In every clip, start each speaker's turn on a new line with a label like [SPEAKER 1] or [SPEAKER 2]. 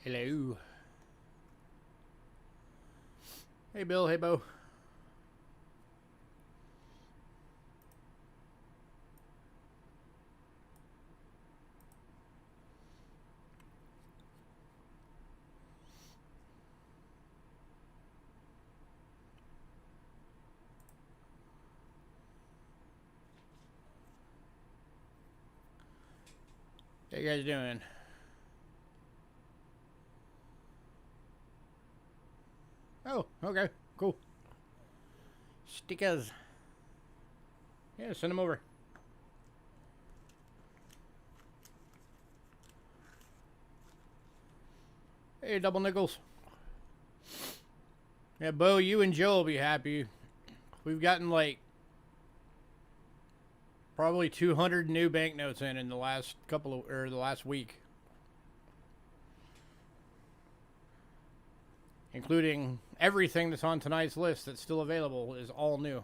[SPEAKER 1] Hello. Hey, Bill. Hey, Bo. How you guys doing? Oh, okay. Cool. Stickers. Yeah, send them over. Hey, double nickels. Yeah, Bo, you and Joe will be happy. We've gotten like probably 200 new banknotes in the last the last week, including everything that's on tonight's list that's still available is all new.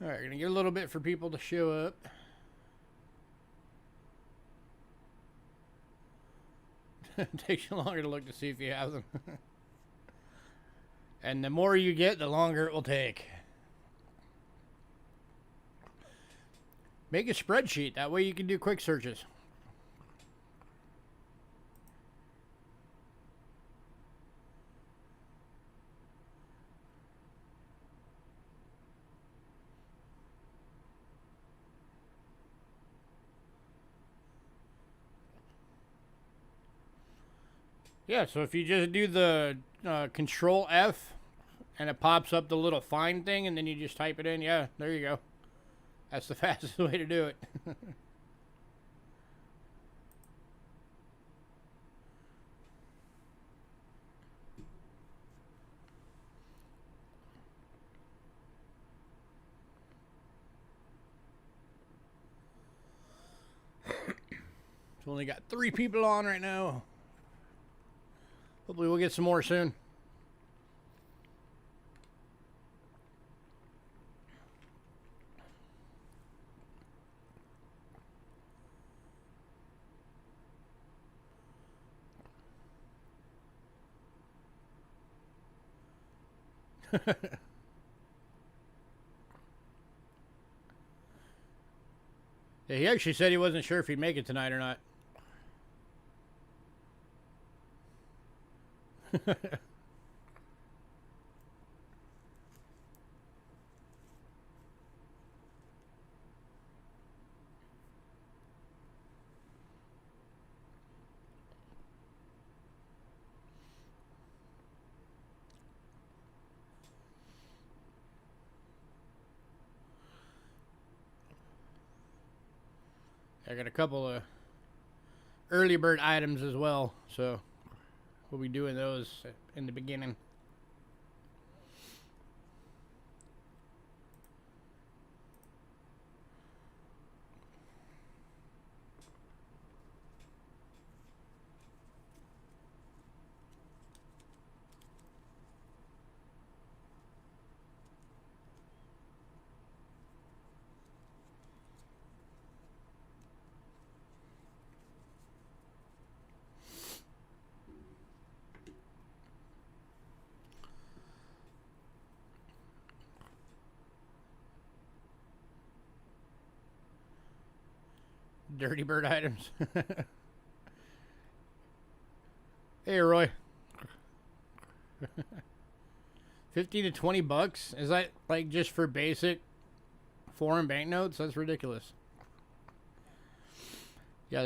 [SPEAKER 1] All right, gonna get a little bit for people to show up. It takes you longer to look to see if you have them. And the more you get, the longer it will take. Make a spreadsheet. That way you can do quick searches. Yeah, so if you just do the Control F and it pops up the little find thing and then you just type it in, yeah, there you go. That's the fastest way to do it. So only got 3 people on right now. Hopefully we'll get some more soon. Yeah, he actually said he wasn't sure if he'd make it tonight or not. I got a couple of early bird items as well, so we'll be doing those in the beginning. Dirty bird items. Hey, Roy. 50 to 20 bucks? Is that like just for basic foreign banknotes? That's ridiculous. Yeah,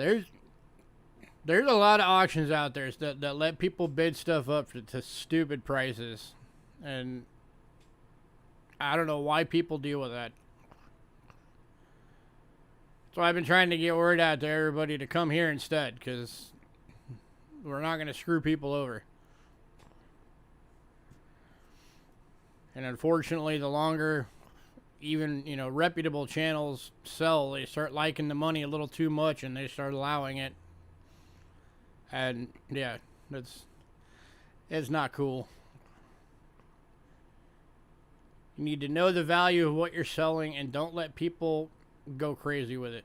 [SPEAKER 1] there's a lot of auctions out there that let people bid stuff up to stupid prices. And I don't know why people deal with that. So I've been trying to get word out to everybody to come here instead, because we're not going to screw people over. And unfortunately, the longer even, reputable channels sell, they start liking the money a little too much and they start allowing it. And yeah, it's not cool. You need to know the value of what you're selling and don't let people go crazy with it.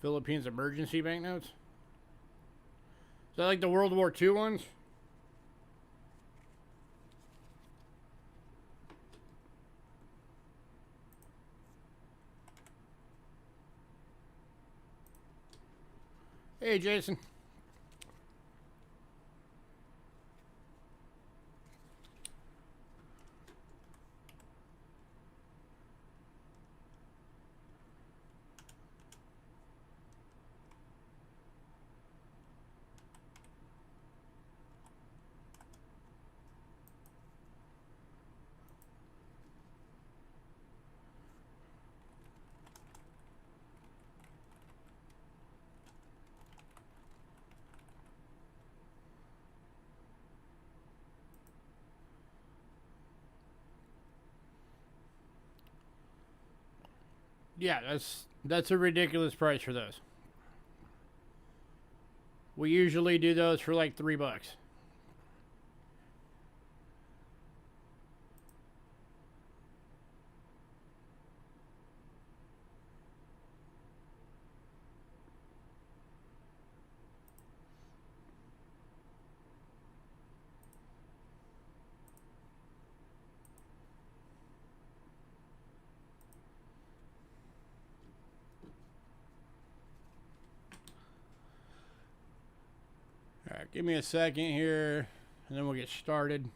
[SPEAKER 1] Philippines emergency banknotes? Is that like the World War II ones? Hey, Jason. Yeah, that's a ridiculous price for those. We usually do those for like $3. All right, give me a second here, and then we'll get started.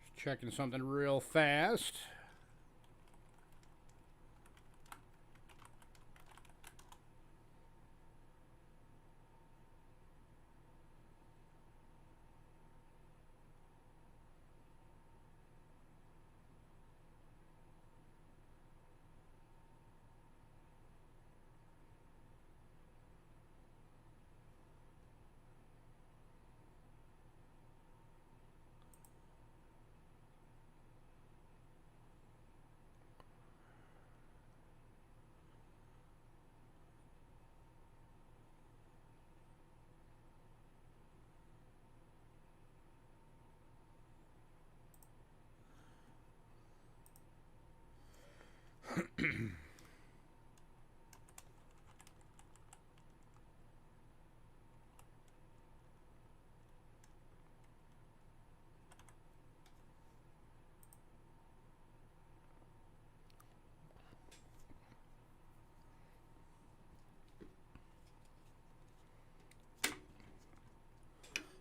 [SPEAKER 1] Just checking something real fast.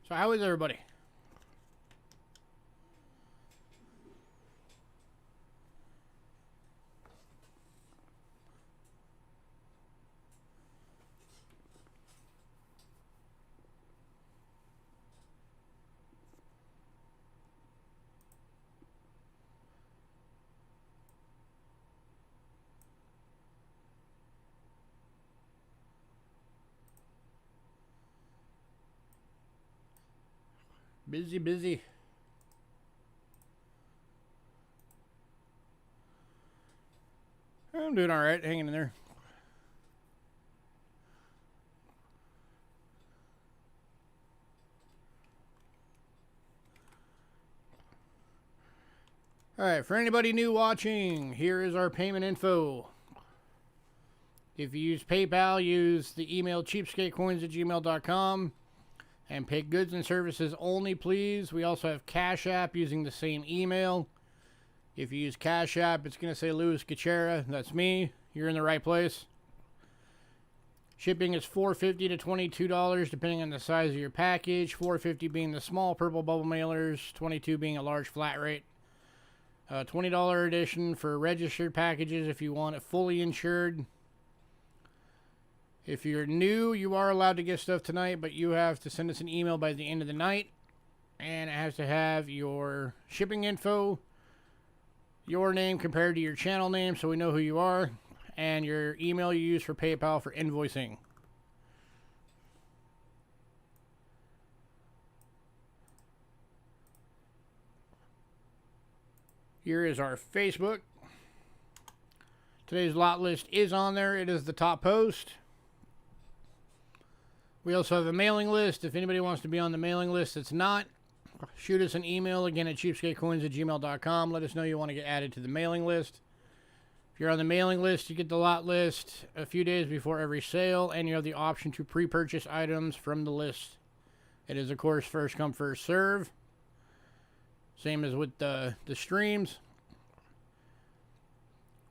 [SPEAKER 1] So how is everybody? Busy, busy. I'm doing all right, hanging in there. All right, for anybody new watching, here is our payment info. If you use PayPal, use the email cheapskatecoins@gmail.com and pay goods and services only, please. We also have Cash App using the same email. If you use Cash App, it's going to say Louis Gachera. That's me. You're in the right place. Shipping is $4.50 to $22 depending on the size of your package. $4.50 being the small purple bubble mailers, $22 being a large flat rate. $20 edition for registered packages if you want it fully insured. If you're new, you are allowed to get stuff tonight, but you have to send us an email by the end of the night. And it has to have your shipping info, your name compared to your channel name so we know who you are, and your email you use for PayPal for invoicing. Here is our Facebook. Today's lot list is on there. It is the top post. We also have a mailing list. If anybody wants to be on the mailing list that's not, shoot us an email again at cheapskatecoins@gmail.com. Let us know you want to get added to the mailing list. If you're on the mailing list, you get the lot list a few days before every sale, and you have the option to pre-purchase items from the list. It is, of course, first come, first serve. Same as with the streams.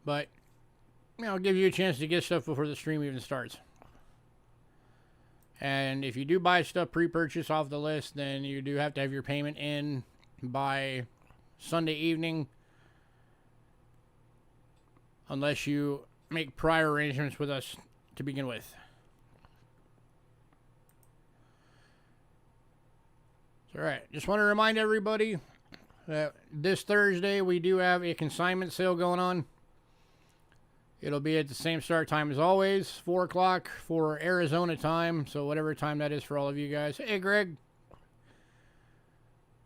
[SPEAKER 1] But, you know, give you a chance to get stuff before the stream even starts. And if you do buy stuff pre-purchase off the list, then you do have to have your payment in by Sunday evening. Unless you make prior arrangements with us to begin with. Alright, just want to remind everybody that this Thursday we do have a consignment sale going on. It'll be at the same start time as always, 4 o'clock for Arizona time, so whatever time that is for all of you guys. Hey, Greg.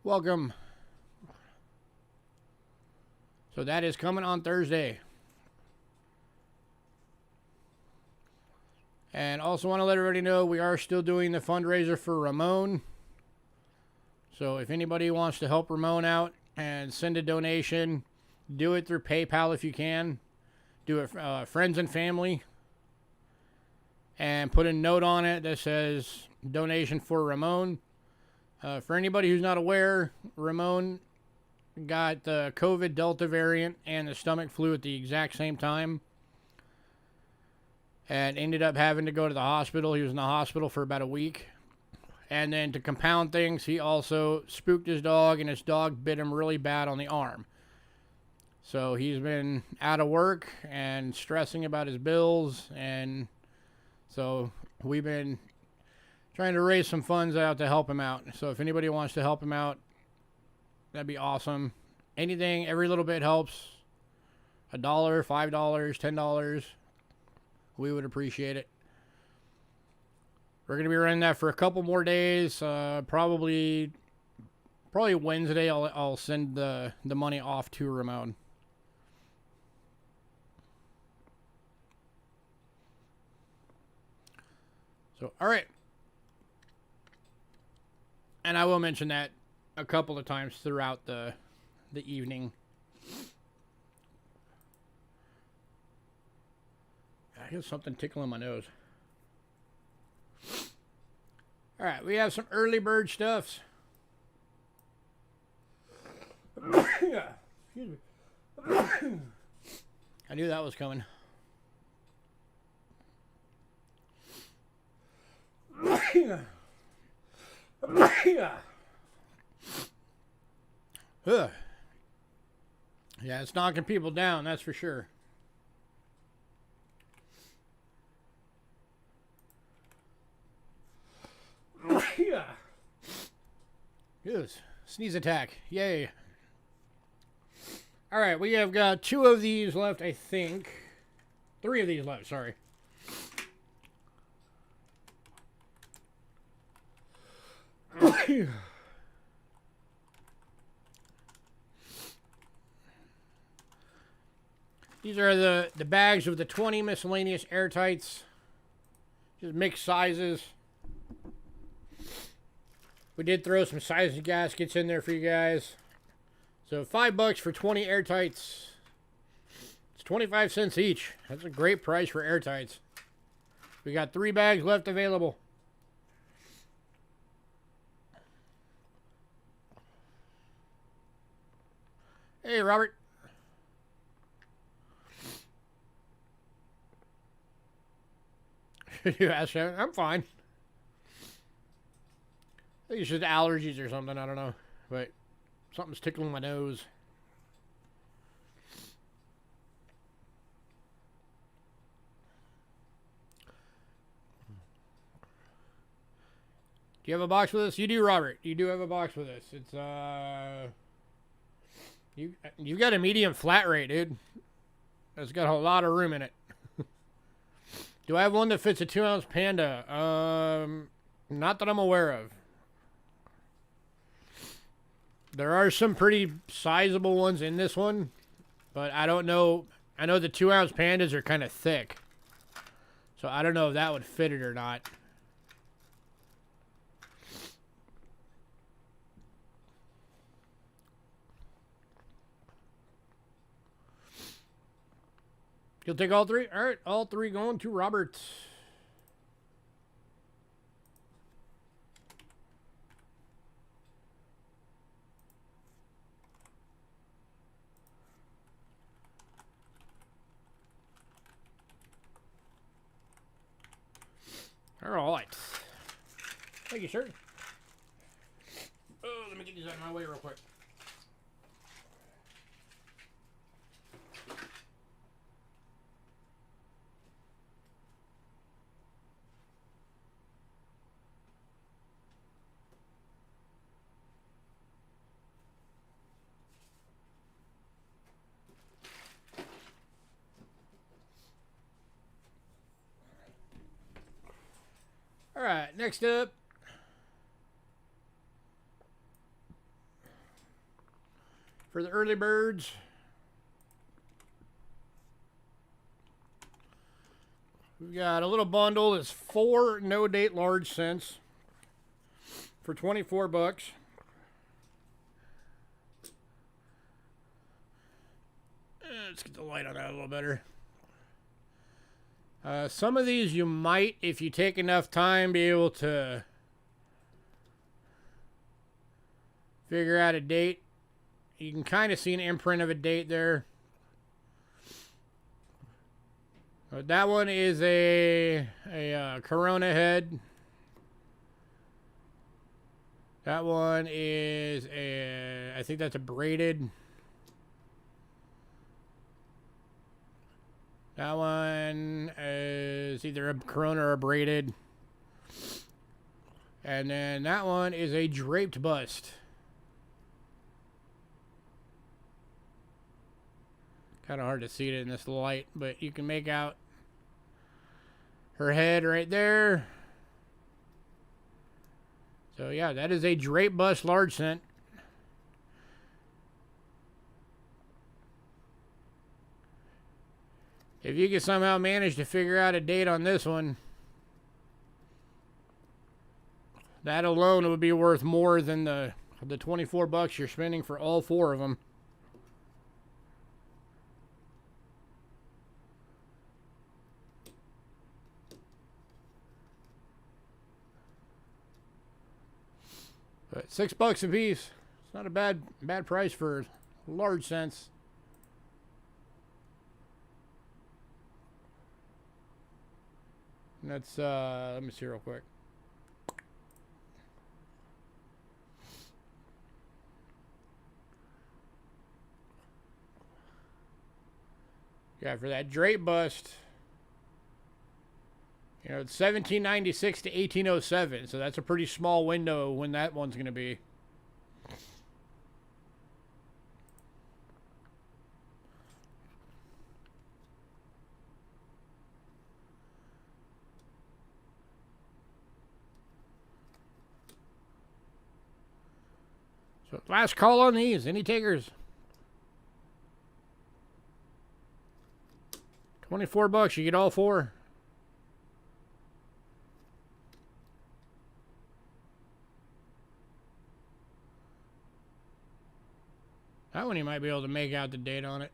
[SPEAKER 1] Welcome. So that is coming on Thursday. And also want to let everybody know we are still doing the fundraiser for Ramon. So if anybody wants to help Ramon out and send a donation, do it through PayPal if you can. Do it friends and family. And put a note on it that says donation for Ramon. For anybody who's not aware, Ramon got the COVID Delta variant and the stomach flu at the exact same time. And ended up having to go to the hospital. He was in the hospital for about a week. And then to compound things, he also spooked his dog, and his dog bit him really bad on the arm. So he's been out of work and stressing about his bills. And so we've been trying to raise some funds out to help him out. So if anybody wants to help him out, that'd be awesome. Anything, every little bit helps. $1, $5, $10. We would appreciate it. We're going to be running that for a couple more days. Probably Wednesday I'll send the money off to Ramon. So, all right. And I will mention that a couple of times throughout the evening. I hear something tickling my nose. All right, we have some early bird stuffs. Yeah, excuse me. I knew that was coming. Yeah, it's knocking people down, that's for sure. Yes, sneeze attack. Yay. All right, we have got 2 of these left, I think. 3 of these left, sorry. These are the bags of the 20 miscellaneous airtights. Just mixed sizes. We did throw some sizing gaskets in there for you guys. So $5 for 20 airtights. It's 25 cents each. That's a great price for airtights. We got 3 bags left available. Hey, Robert. I'm fine. I think it's just allergies or something. I don't know. But something's tickling my nose. Do you have a box with us? You do, Robert. You do have a box with us. It's you've got a medium flat rate, dude. It's got a lot of room in it. Do I have one that fits a 2-ounce Panda? Not that I'm aware of. There are some pretty sizable ones in this one, but I don't know. I know the 2-ounce Pandas are kind of thick, so I don't know if that would fit it or not. You'll take all three? All right, all three going to Robert. All right. Thank you, sir. Oh, let me get these out of my way real quick. All right, next up. For the early birds. We've got a little bundle that's 4 no-date large cents for 24 bucks. Let's get the light on that a little better. Some of these you might, if you take enough time, be able to figure out a date. You can kind of see an imprint of a date there. That one is a Corona head. That one is I think that's a braided. That one is either a Corona or a braided. And then that one is a draped bust. Kind of hard to see it in this light, but you can make out her head right there. So yeah, that is a draped bust large cent. If you can somehow manage to figure out a date on this one, that alone would be worth more than the 24 bucks you're spending for all 4 of them. But $6 a piece. It's not a bad price for large cents. And that's let me see real quick. Yeah, for that drape bust, you know, it's 1796 to 1807, so that's a pretty small window when that one's going to be. So last call on these. Any takers? 24 bucks, you get all 4. That one you might be able to make out the date on it.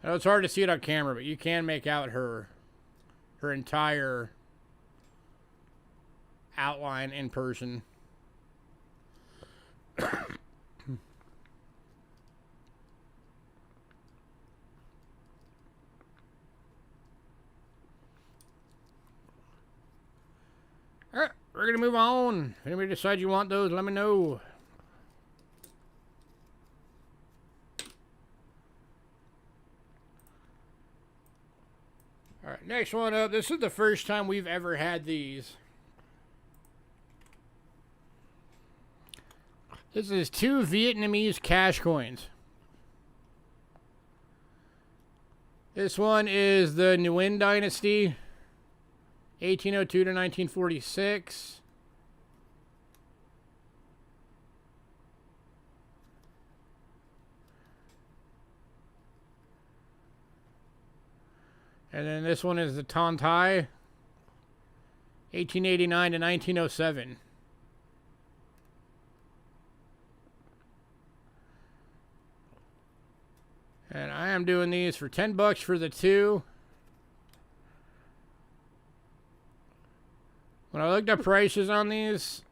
[SPEAKER 1] I know it's hard to see it on camera, but you can make out her entire outline in person. Alright, we're gonna move on. If anybody decides you want those, let me know. Alright, next one up. This is the first time we've ever had these. This is 2 Vietnamese cash coins. This one is the Nguyen Dynasty, 1802 to 1946. And then this one is the Ton Thai, 1889 to 1907. And I am doing these for $10 for the 2. When I looked at prices on these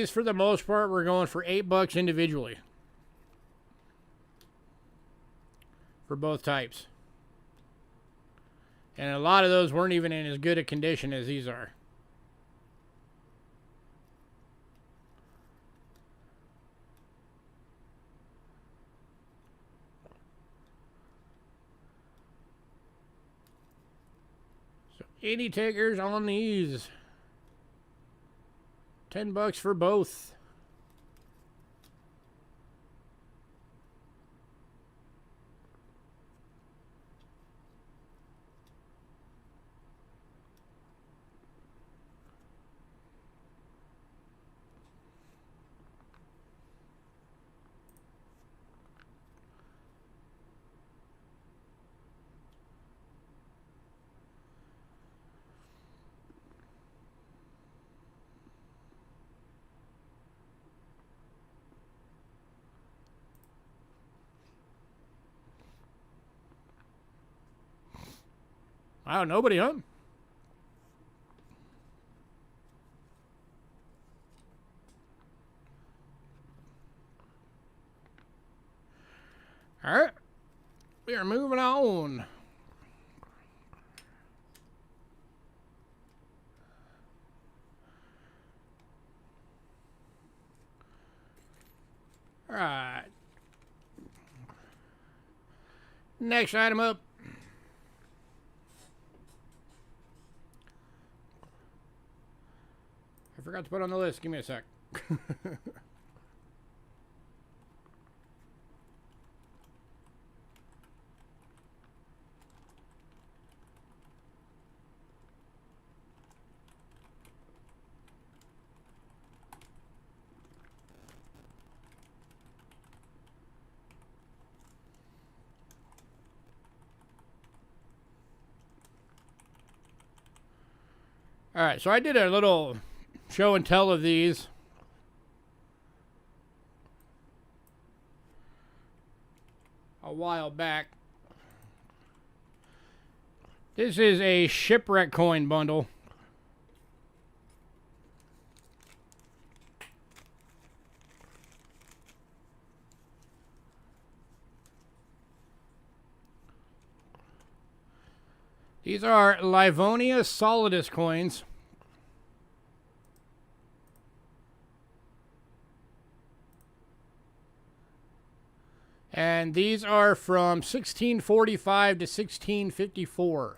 [SPEAKER 1] for the most part were going for $8 individually. For both types. And a lot of those weren't even in as good a condition as these are. So 80 takers on these. $10 for both. Wow, nobody, huh? All right. We are moving on. All right. Next item up. I forgot to put on the list. Give me a sec. All right, so I did a little show and tell of these. A while back. This is a shipwreck coin bundle. These are Livonia Solidus coins. And these are from 1645 to 1654.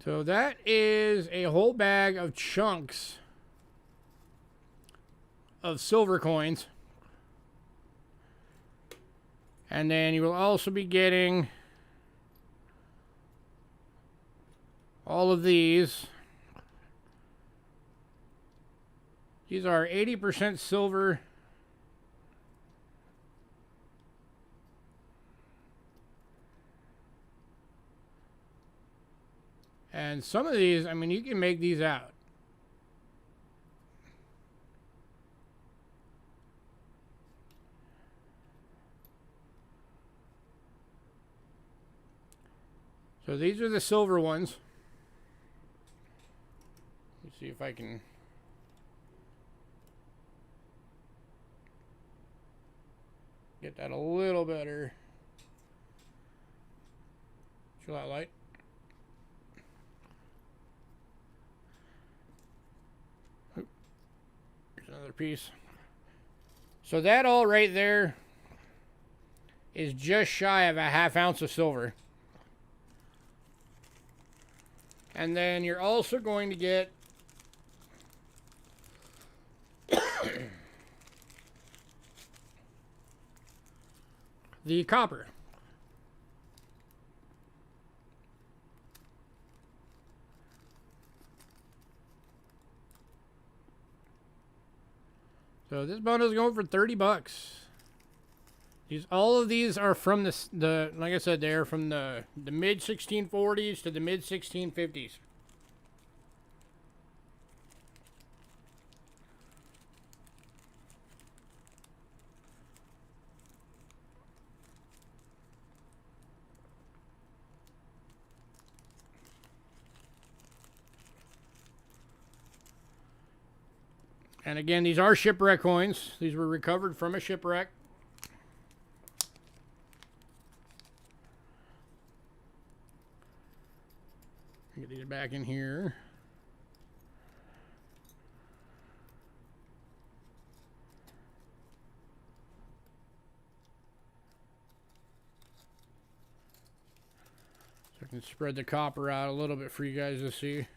[SPEAKER 1] So that is a whole bag of chunks of silver coins. And then you will also be getting all of these. These are 80% silver. And some of these, I mean, you can make these out. So these are the silver ones. Let's see if I can get that a little better. Show that light. Here's another piece. So that all right there is just shy of a ½ ounce of silver. And then you're also going to get the copper. So this bundle is going for 30 bucks. All of these are from the like I said, they're from the mid 1640s to the mid 1650s. And again, these are shipwreck coins. These were recovered from a shipwreck. Get these back in here. So I can spread the copper out a little bit for you guys to see.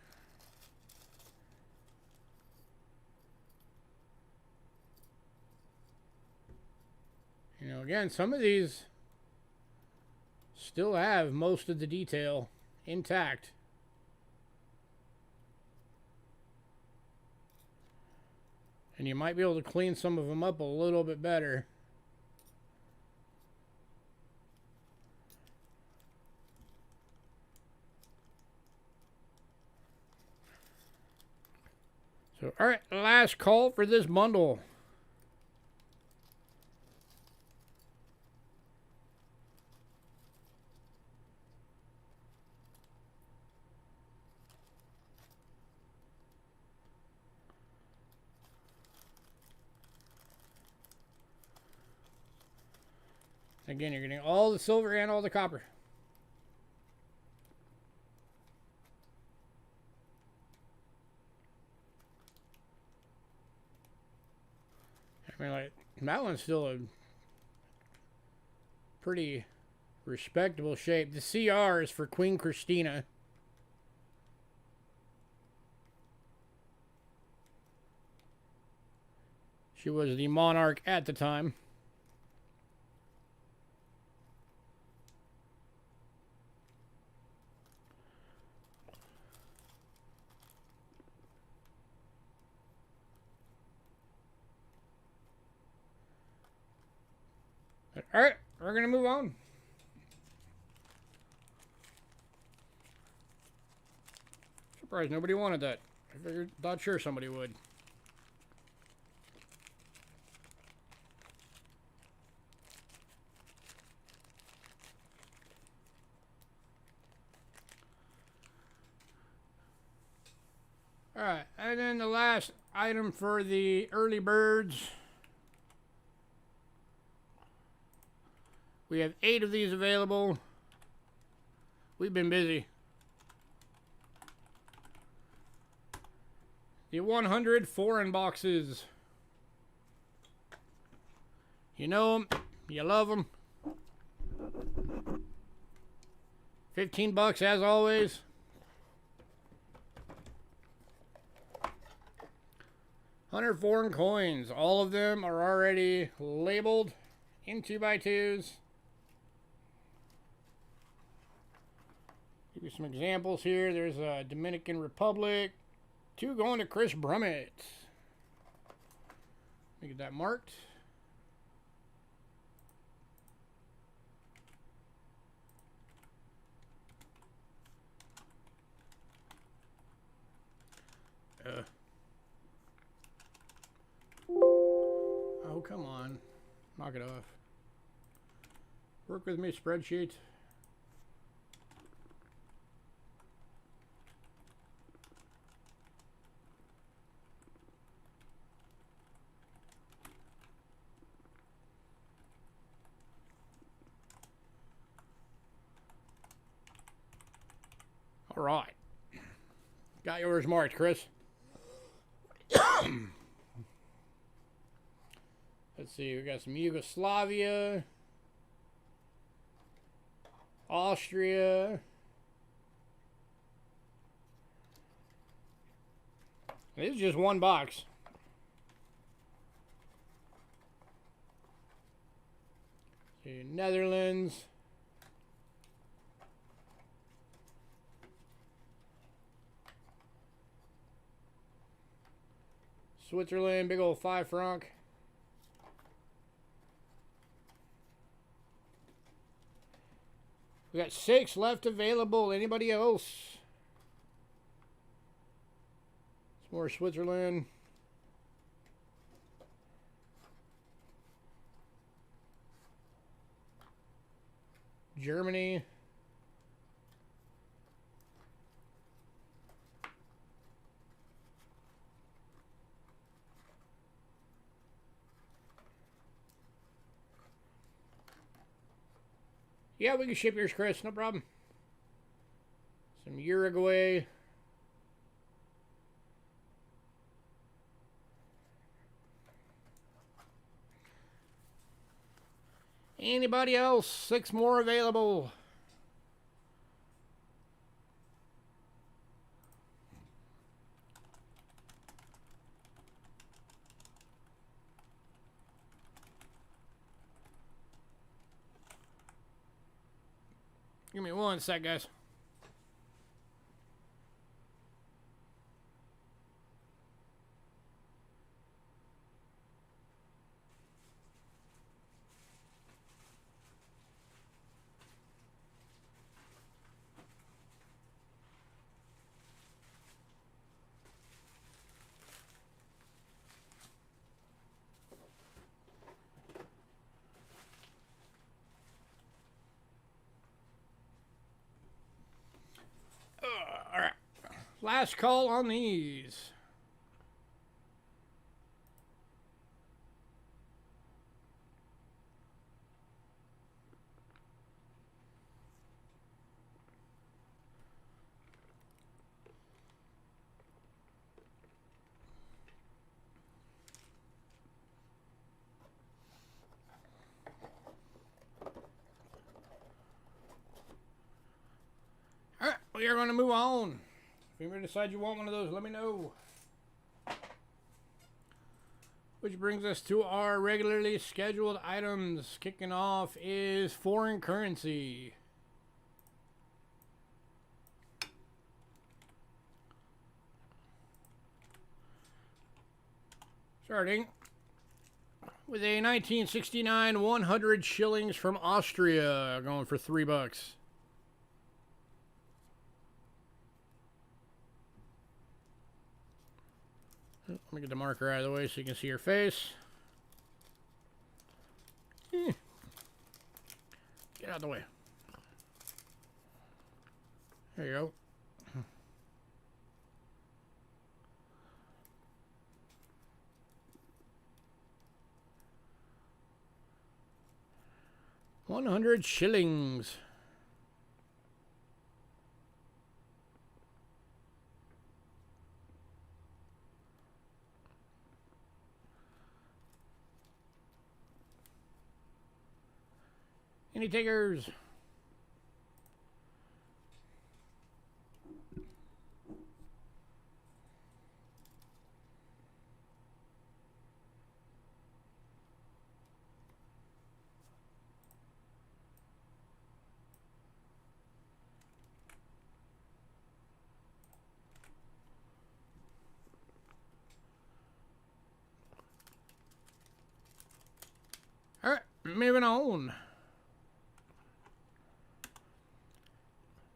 [SPEAKER 1] You know, again, some of these still have most of the detail intact. And you might be able to clean some of them up a little bit better. So, all right, last call for this bundle. Again, you're getting all the silver and all the copper. I mean, like, that one's still a pretty respectable shape. The CR is for Queen Christina. She was the monarch at the time. All right, we're going to move on. Surprised nobody wanted that. Thought sure somebody would. All right, and then the last item for the early birds. We have 8 of these available. We've been busy. The 100 foreign boxes. You know them. You love them. 15 bucks as always. 100 foreign coins. All of them are already labeled in 2x2s. Give you some examples here. There's a Dominican Republic. 2 going to Chris Brummett. Let me get that marked. Oh, come on. Knock it off. Work with me, spreadsheet. All right. Got yours marked, Chris. Let's see. We got some Yugoslavia, Austria. This is just one box. See, Netherlands. Switzerland, big old 5 franc. We got 6 left available. Anybody else? Some more Switzerland. Germany. Yeah, we can ship yours, Chris. No problem. Some Uruguay. Anybody else? 6 more available. Give me one sec, guys. All right. Last call on these. All right, we are going to move on. If you ever decide you want one of those, let me know. Which brings us to our regularly scheduled items. Kicking off is foreign currency. Starting with a 1969 100 shillings from Austria, going for $3. Let me get the marker out of the way so you can see your face. Get out of the way. There you go. $100 shillings. Any takers? All right, moving on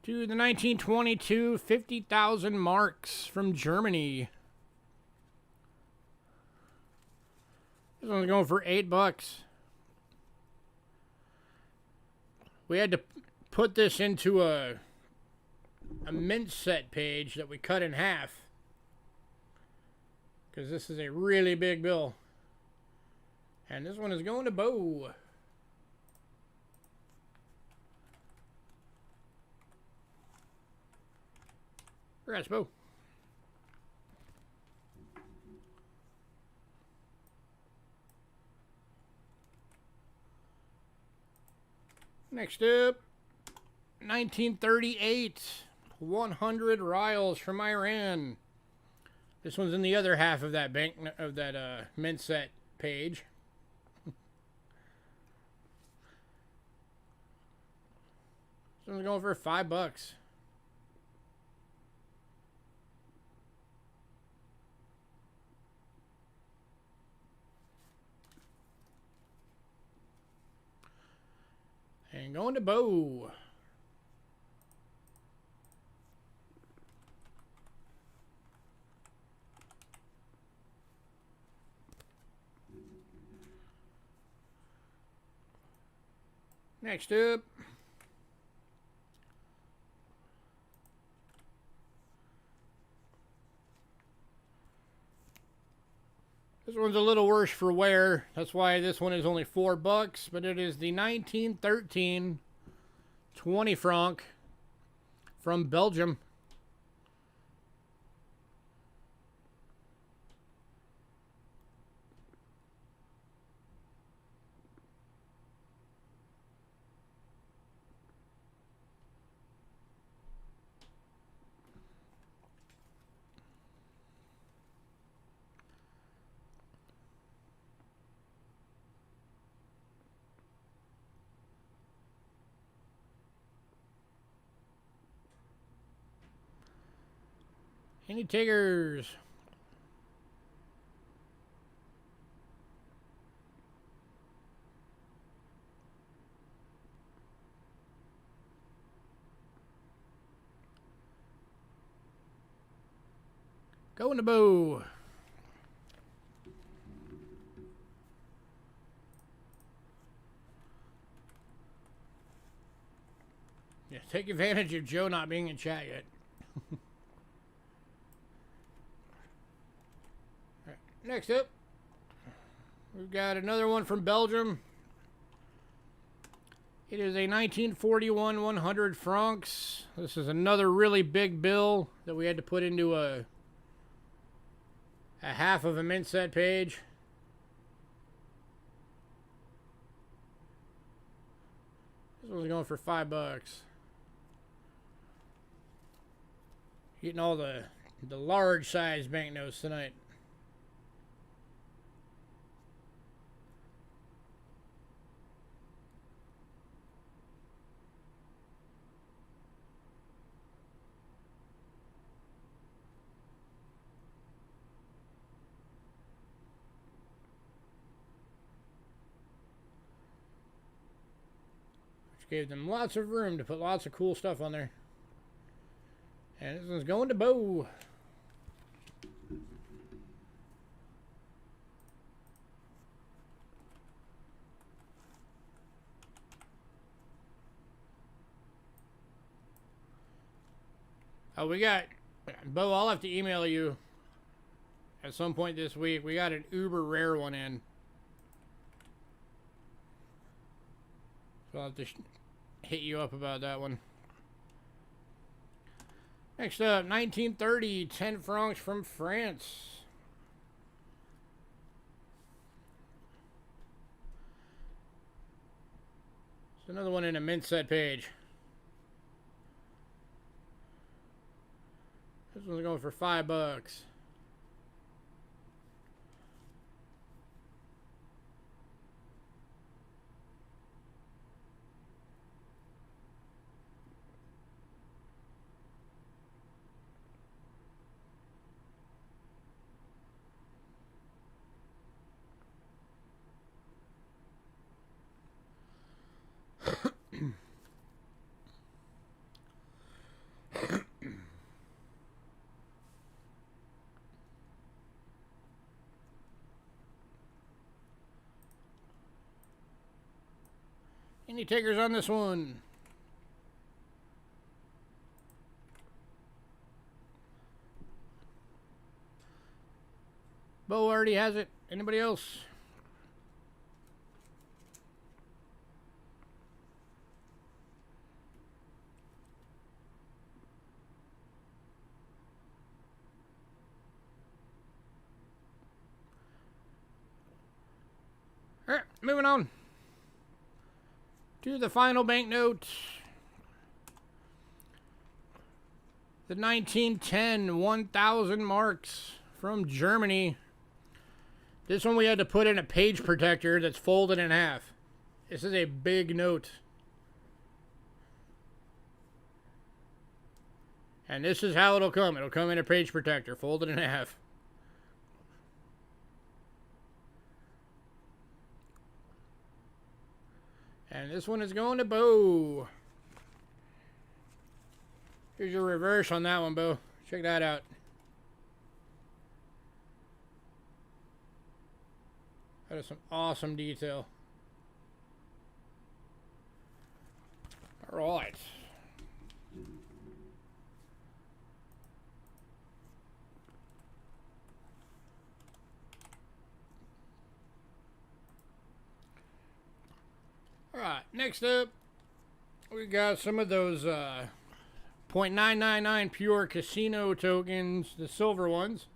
[SPEAKER 1] to the 1922 50,000 marks from Germany. This one's going for $8. We had to put this into a mint set page that we cut in half because this is a really big bill. And this one is going to Bo. Congrats, Bo. Next up, 1938, 100 rials from Iran. This one's in the other half of that mint set page. This one's going for $5. And going to Bo. Next up, this one's a little worse for wear. That's why this one is only $4, but it is the 1913 20 franc from Belgium. Any takers? Going to Bo. Yeah, take advantage of Joe not being in chat yet. Right, next up, we've got another one from Belgium. It is a 1941 100 francs. This is another really big bill that we had to put into a half of a mint set page. This one's going for $5. Getting all the large size banknotes tonight. Gave them lots of room to put lots of cool stuff on there. And this one's going to Bo. Oh, we got... Bo, I'll have to email you at some point this week. We got an uber rare one in. So I'll have to hit you up about that one. Next up, 1930, 10 francs from France. It's another one in a mint set page. This one's going for $5. Any takers on this one? Bo already has it. Anybody else? moving on to the final banknote. The 1910 1,000 marks from Germany. This one we had to put in a page protector that's folded in half. This is a big note. And this is how it'll come. It'll come in a page protector, folded in half. And this one is going to Bo. Here's your reverse on that one, Bo. Check that out. That is some awesome detail. All right. All right, next up, we got some of those 0.999 pure casino tokens, the silver ones.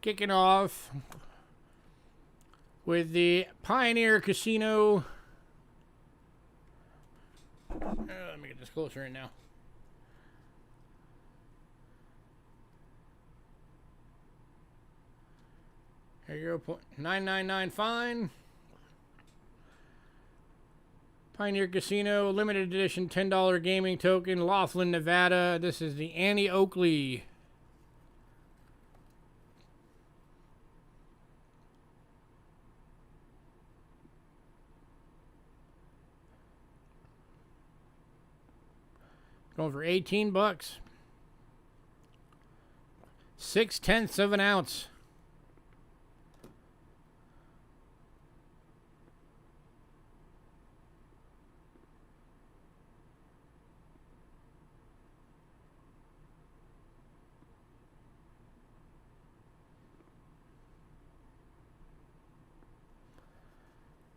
[SPEAKER 1] Kicking off with the Pioneer Casino. Let me get this closer right now. There you go, 999 fine. Pioneer Casino, limited edition $10 gaming token, Laughlin, Nevada. This is the Annie Oakley. Going for 18 bucks. 0.6 of an ounce.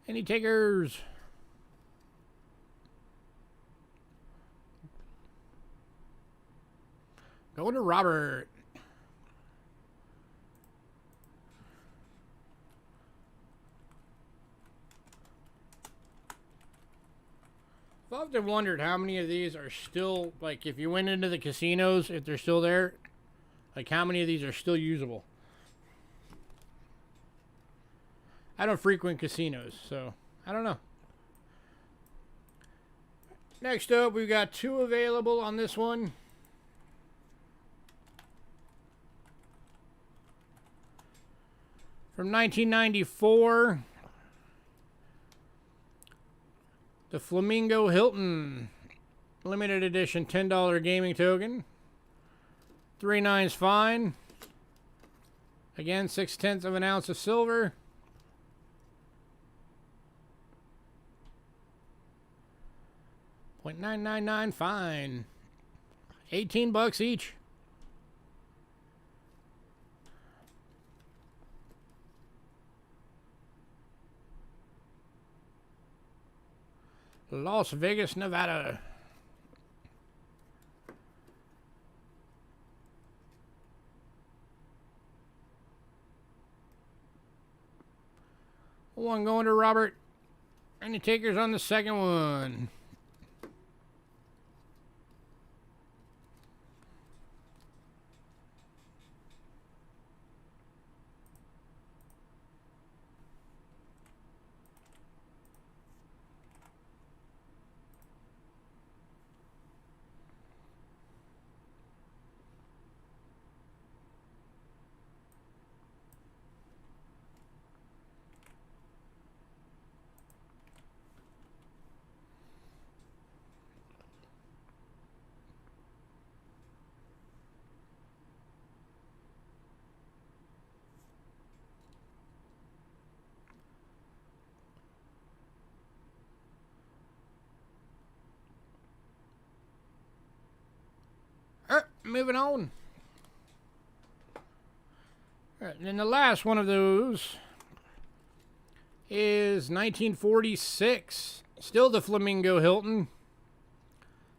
[SPEAKER 1] Any takers? Going to Robert. I've often wondered how many of these are still, like, if you went into the casinos, if they're still there, like, how many of these are still usable? I don't frequent casinos, so I don't know. Next up, we've got two available on this one. From 1994, the Flamingo Hilton limited edition $10 gaming token. 3 nines fine. Again, 0.6 of an ounce of silver. $0.999 fine. 18 bucks each. Las Vegas, Nevada. One going to Robert. Any takers on the second one? Moving on. All right, and then the last one of those is 1946. Still the Flamingo Hilton.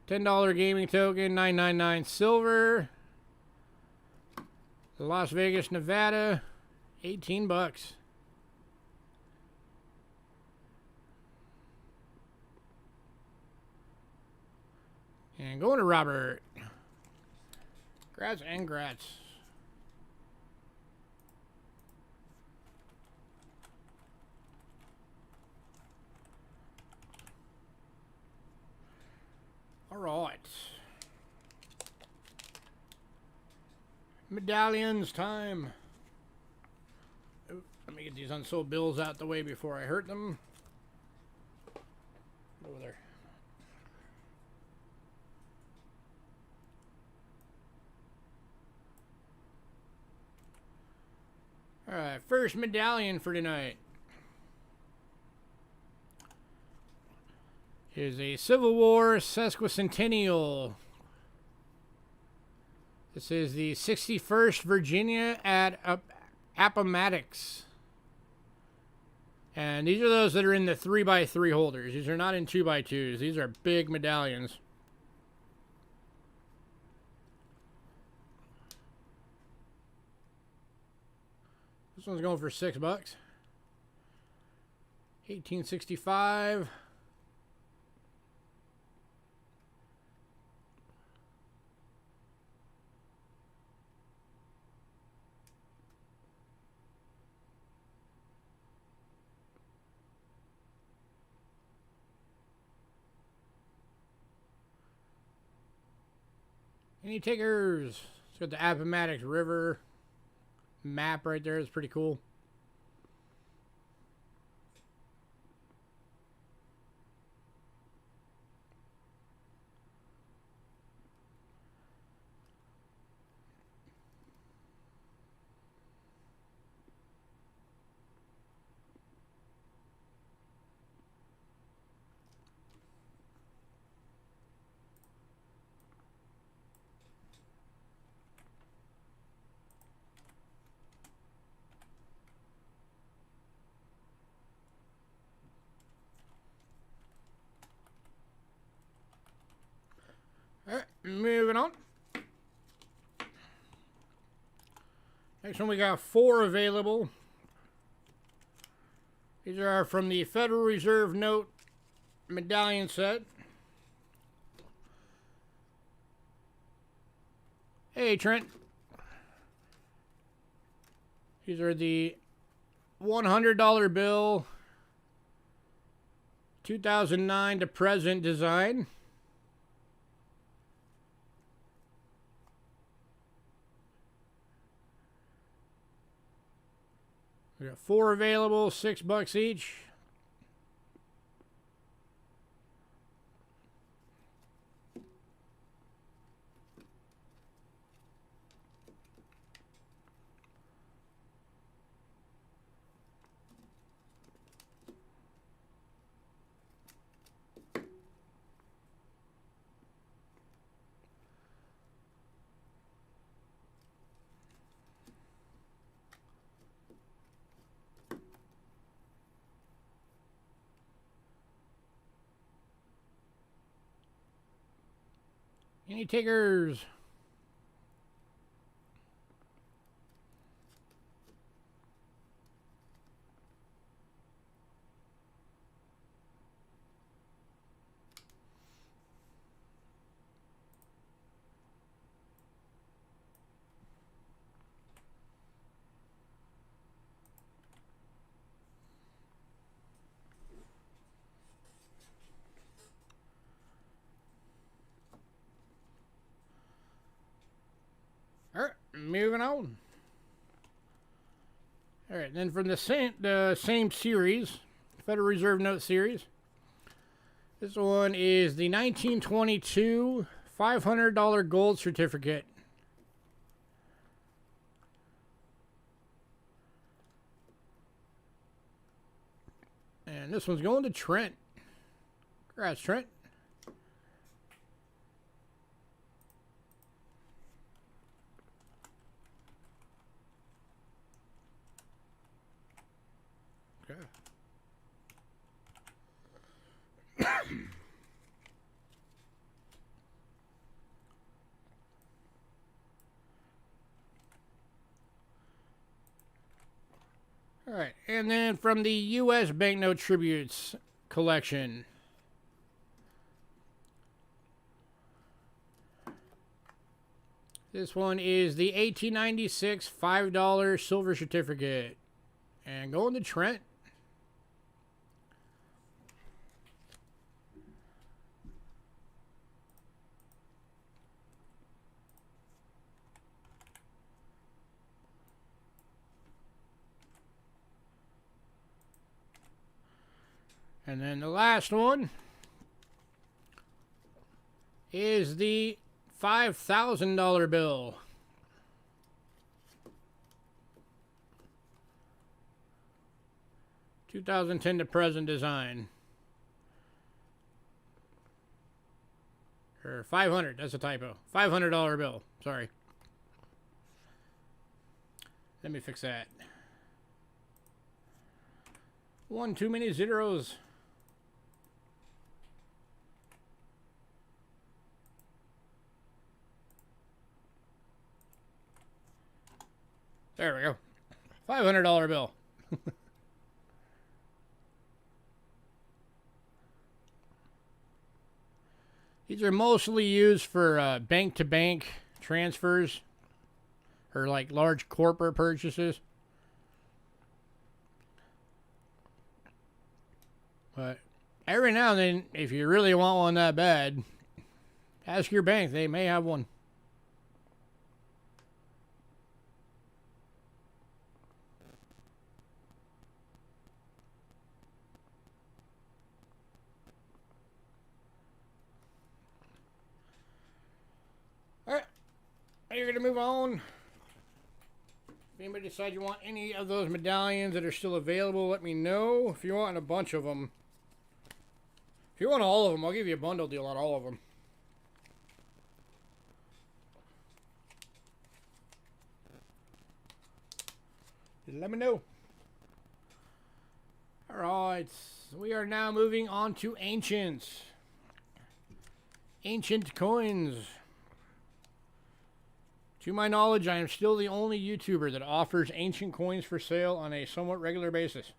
[SPEAKER 1] $10 gaming token, 999 silver. Las Vegas, Nevada, 18 bucks. And going to Robert. Grats and grats. All right. Medallions time. Ooh, let me get these unsold bills out the way before I hurt them. Over there. All right, first medallion for tonight is a Civil War sesquicentennial. This is the 61st Virginia at Appomattox. And these are those that are in the 3x3 holders. These are not in 2x2s. These are big medallions. This one's going for $6. 1865. Any takers? It's got the Appomattox River map right there. It's pretty cool. Alright, moving on. Next one, we got 4 available. These are from the Federal Reserve Note medallion set. Hey, Trent. These are the $100 bill, 2009 to present design. We got 4 available, $6 each. Any takers? Alright, moving on. Alright, then from the same series, Federal Reserve Note series, this one is the 1922 $500 gold certificate. And this one's going to Trent. Congrats, Trent. Okay. All right, and then from the U.S. Banknote Tributes collection. This one is the 1896 $5 silver certificate. And going to Trent. And then the last one is the $5,000 bill. (2010) to present design. Or 500, that's a typo. $500 bill, sorry. Let me fix that. One too many zeros. There we go. $500 bill. These are mostly used for bank-to-bank transfers or like large corporate purchases. But every now and then, if you really want one that bad, ask your bank. They may have one. Alright, you're going to move on. If anybody decides you want any of those medallions that are still available, let me know. If you want a bunch of them. If you want all of them, I'll give you a bundle deal on all of them. Just let me know. Alright, we are now moving on to Ancients. Ancient Coins. To my knowledge, I am still the only YouTuber that offers ancient coins for sale on a somewhat regular basis.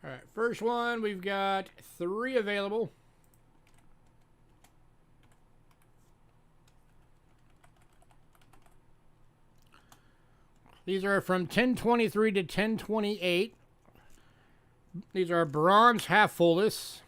[SPEAKER 1] Alright, first one, we've got 3 available. These are from 1023 to 1028. These are bronze half-fullness.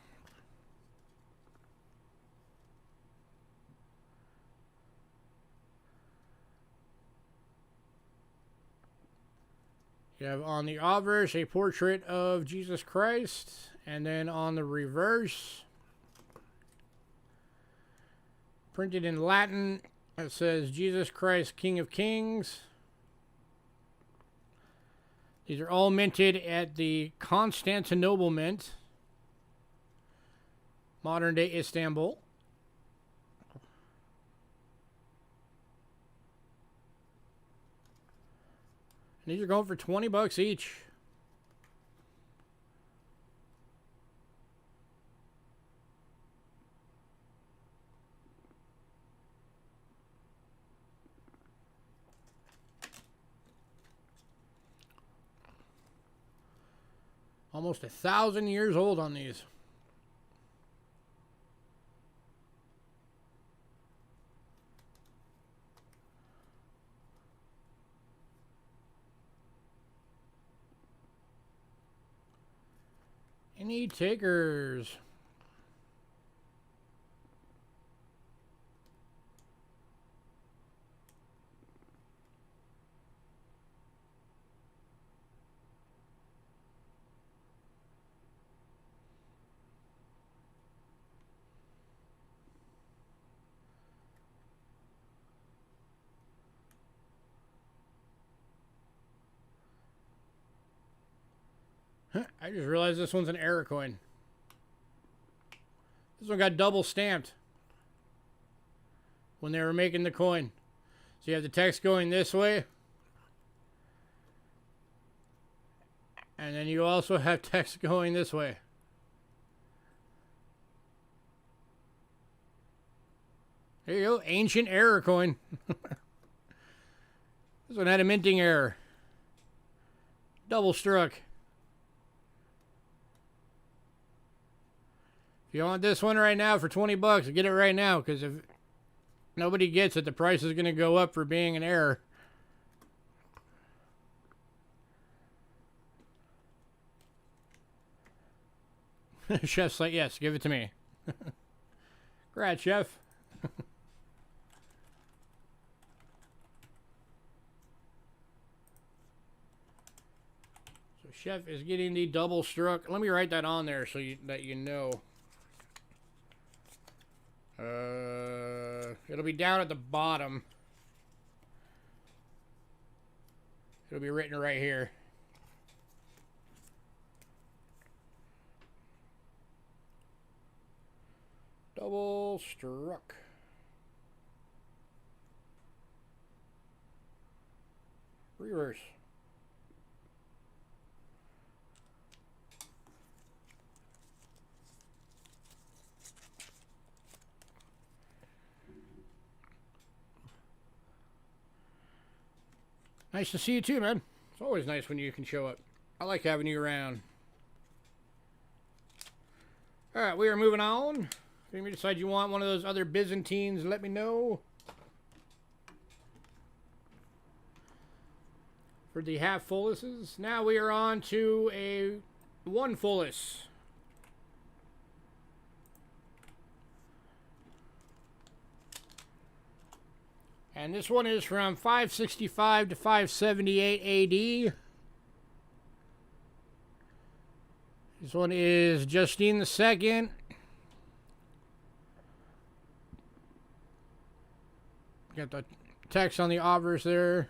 [SPEAKER 1] You have on the obverse a portrait of Jesus Christ, and then on the reverse, printed in Latin, it says Jesus Christ, King of Kings. These are all minted at the Constantinople Mint, modern day Istanbul. And these are going for $20 each. Almost 1,000 years old on these. Any takers? I just realized this one's an error coin. This one got double stamped when they were making the coin. So you have the text going this way. And then you also have text going this way. There you go. Ancient error coin. This one had a minting error. Double struck. If you want this one right now for 20 bucks, get it right now, because if nobody gets it, the price is going to go up for being an error. Chef's like, yes, give it to me. Congrats, Chef. So Chef is getting the double struck. Let me write that on there so that you know. It'll be down at the bottom. It'll be written right here. Double struck. Reverse. Nice to see you too, man. It's always nice when you can show up. I like having you around. Alright, we are moving on. If you decide you want one of those other Byzantines, let me know. For the half fulluses. Now we are on to a 1 fullus. And this one is from 565 to 578 AD. This one is Justine II. Got the text on the obverse there.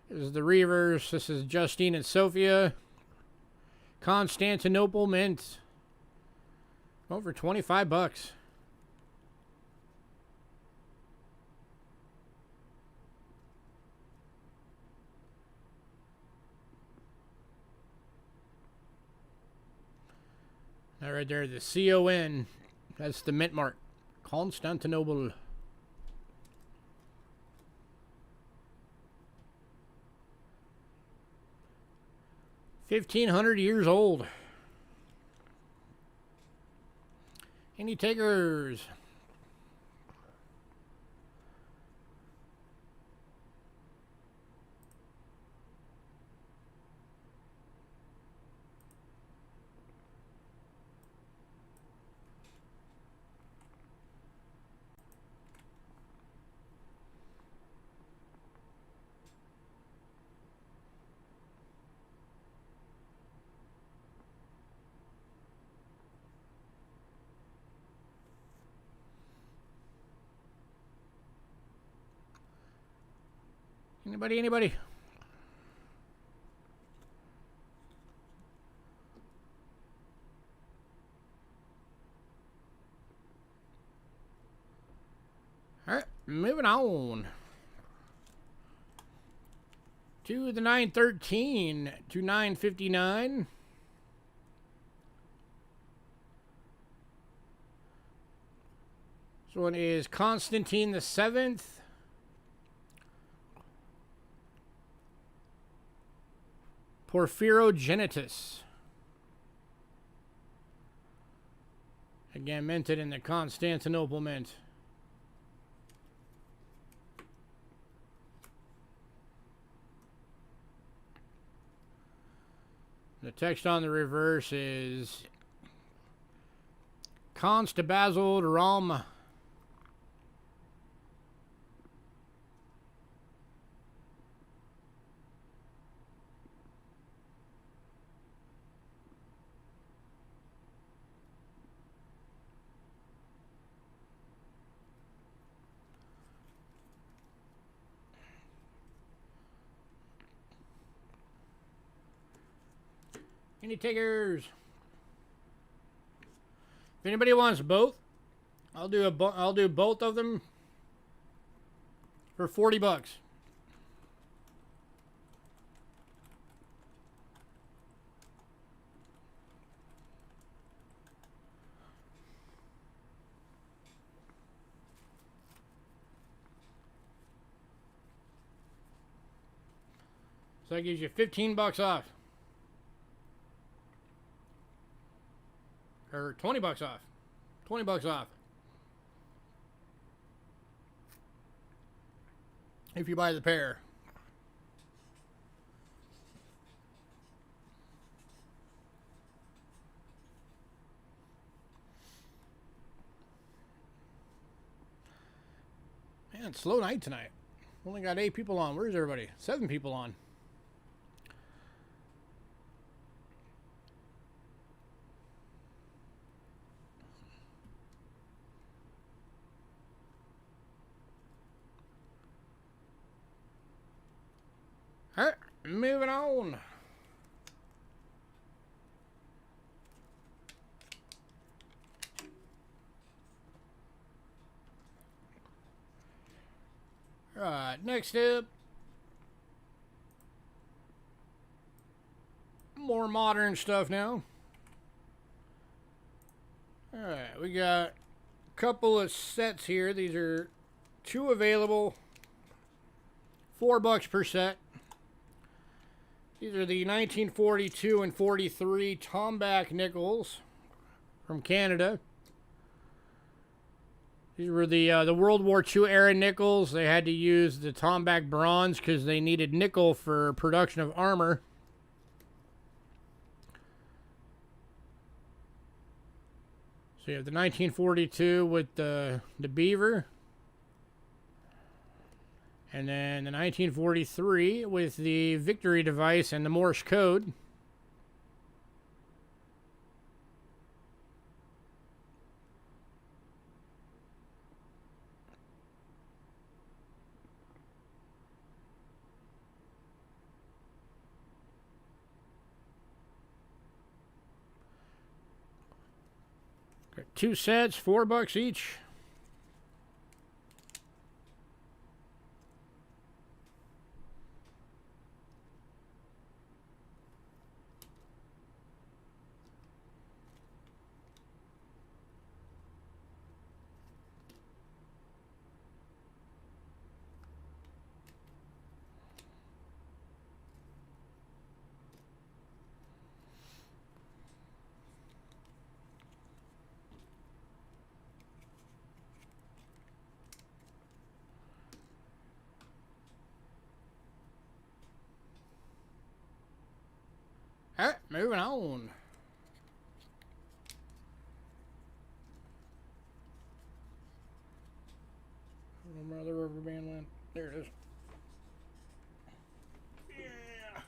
[SPEAKER 1] This is the reverse. This is Justine and Sophia. Constantinople mint. Over 25 bucks. That right there, the CON. That's the mint mark. Constantinople. 1,500 years old. Any takers? Anybody? All right, moving on to the 913 to 959. This one is Constantine the Seventh. Porphyrogenitus. Again, minted in the Constantinople mint. The text on the reverse is Constabazol Rom. Any takers? If anybody wants both, I'll do both of them for 40 bucks. So that gives you 15 bucks off. Or 20 bucks off. 20 bucks off. If you buy the pair. Man, slow night tonight. Only got 8 people on. Where's everybody? 7 people on. All right, moving on. All right, next up, more modern stuff now. All right, we got a couple of sets here. These are 2 available, $4 per set. These are the 1942 and 43 Tomback nickels from Canada. These were the World War II era nickels. They had to use the Tomback bronze because they needed nickel for production of armor. So you have the 1942 with the beaver. And then the 1943 with the victory device and the Morse code. Got 2 sets, $4 each. All right, moving on. Where my other rubber band went? There it is. Yeah.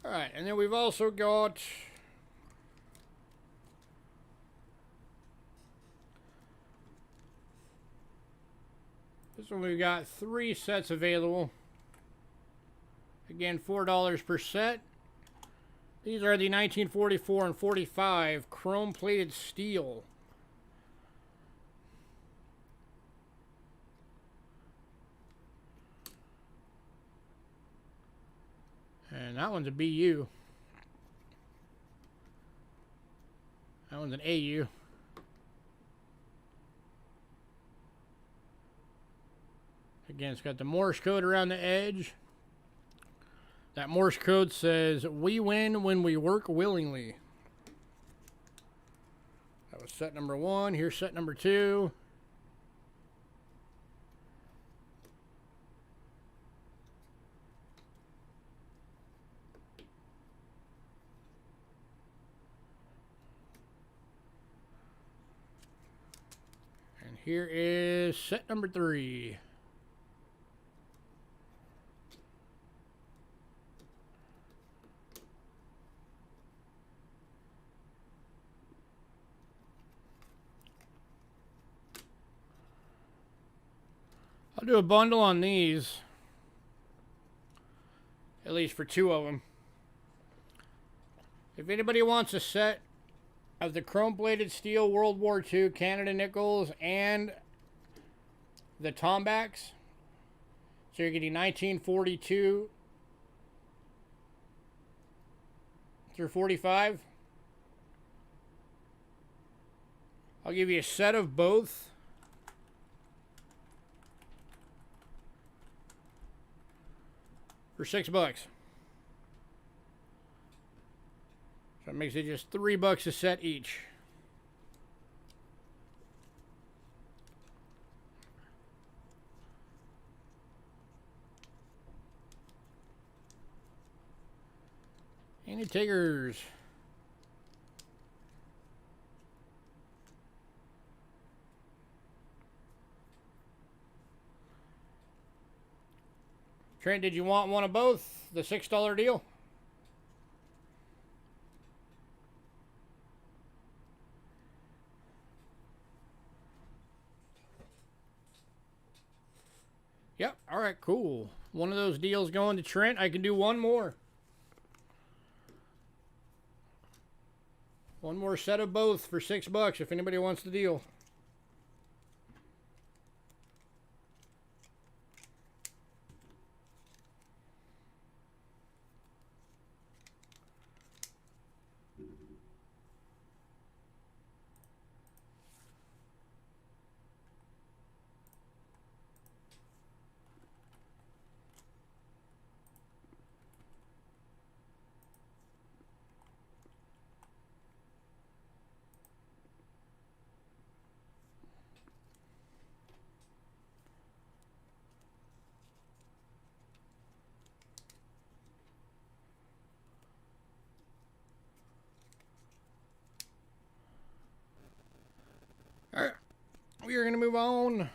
[SPEAKER 1] All right, and then we've also got this one. We've got 3 sets available. Again, $4 per set. These are the 1944 and 45 chrome-plated steel. And that one's a BU. That one's an AU. Again, it's got the Morse code around the edge. That Morse code says, "We win when we work willingly." That was set number 1. Here's set number 2. And here is set number 3. I'll do a bundle on these, at least for 2 of them. If anybody wants a set of the chrome-plated steel World War II Canada nickels and the Tombacks, so you're getting 1942 through 45. I'll give you a set of both. For $6. So it makes it just $3 a set each. Any takers? Trent, did you want one of both? The $6 deal? Yep. All right, cool. One of those deals going to Trent. I can do one more. One more set of both for $6 if anybody wants the deal. All right, we are going to move on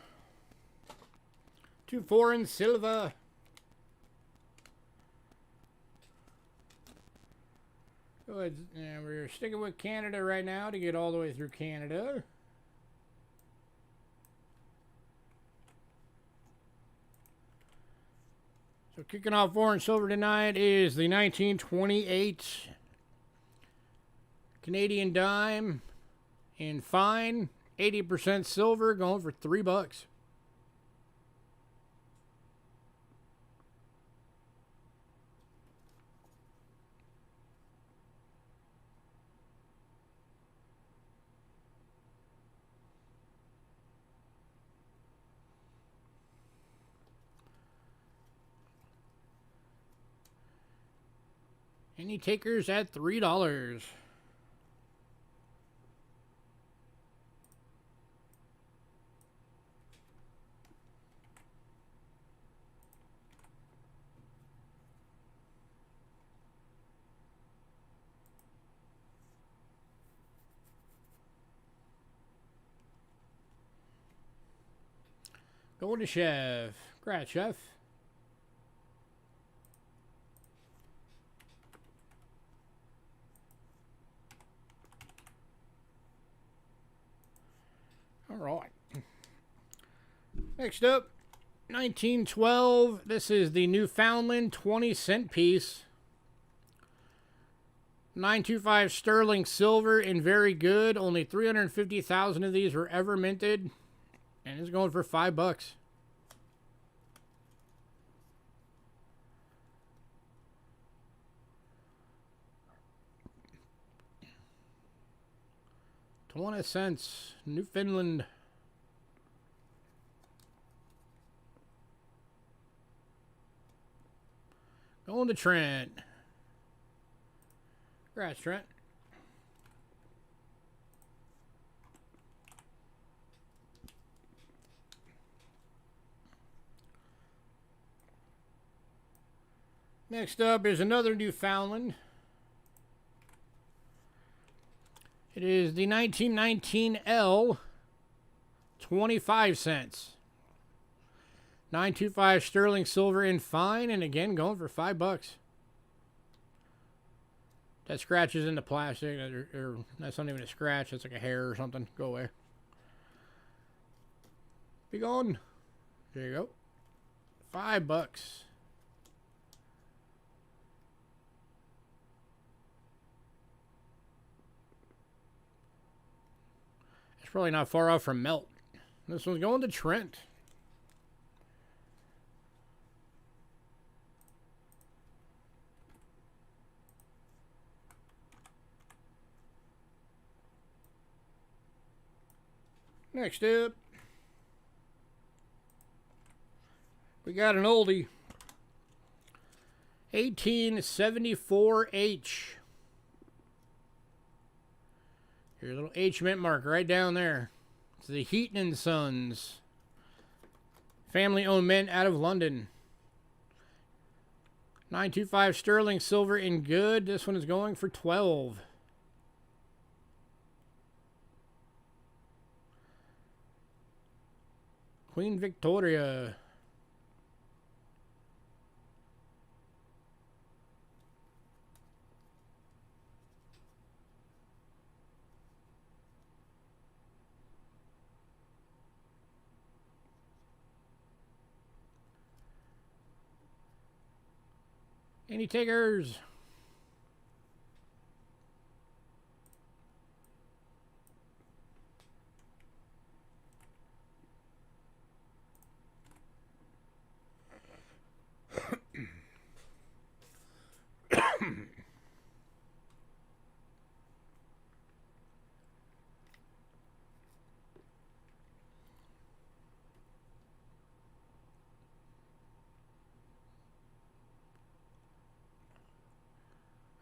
[SPEAKER 1] to foreign silver. Go ahead. Yeah, we're sticking with Canada right now to get all the way through Canada. So kicking off foreign silver tonight is the 1928 Canadian dime in fine. 80% silver, going for $3. Any takers at $3? Going to Chef. Congrats, Chef. All right. Next up, 1912. This is the Newfoundland 20-cent piece. 925 sterling silver and very good. Only 350,000 of these were ever minted. And it's going for $5. $0.20, Newfoundland. Going to Trent. Congrats, Trent. Next up is another Newfoundland. It is the 1919 L, 25 cents. 925 sterling silver in fine, and again going for $5. That scratches into plastic, or that's not even a scratch, that's like a hair or something. Go away. Be gone. There you go. $5. It's probably not far off from melt. This one's going to Trent. Next up, we got an oldie. 1874H. Your little H mint mark right down there. It's the Heaton and Sons. Family-owned mint out of London. 925 sterling silver in good. This one is going for 12. Queen Victoria. Any takers?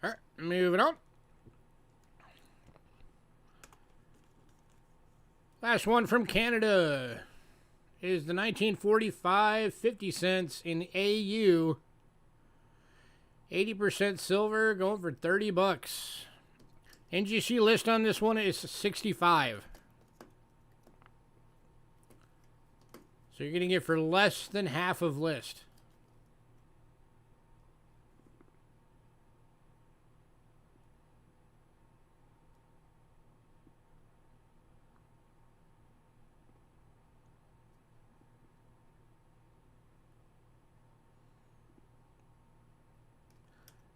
[SPEAKER 1] All right, moving on. Last one from Canada is the 1945 50 cents in AU. 80% silver, going for 30 bucks. NGC list on this one is 65. So you're getting it for less than half of list.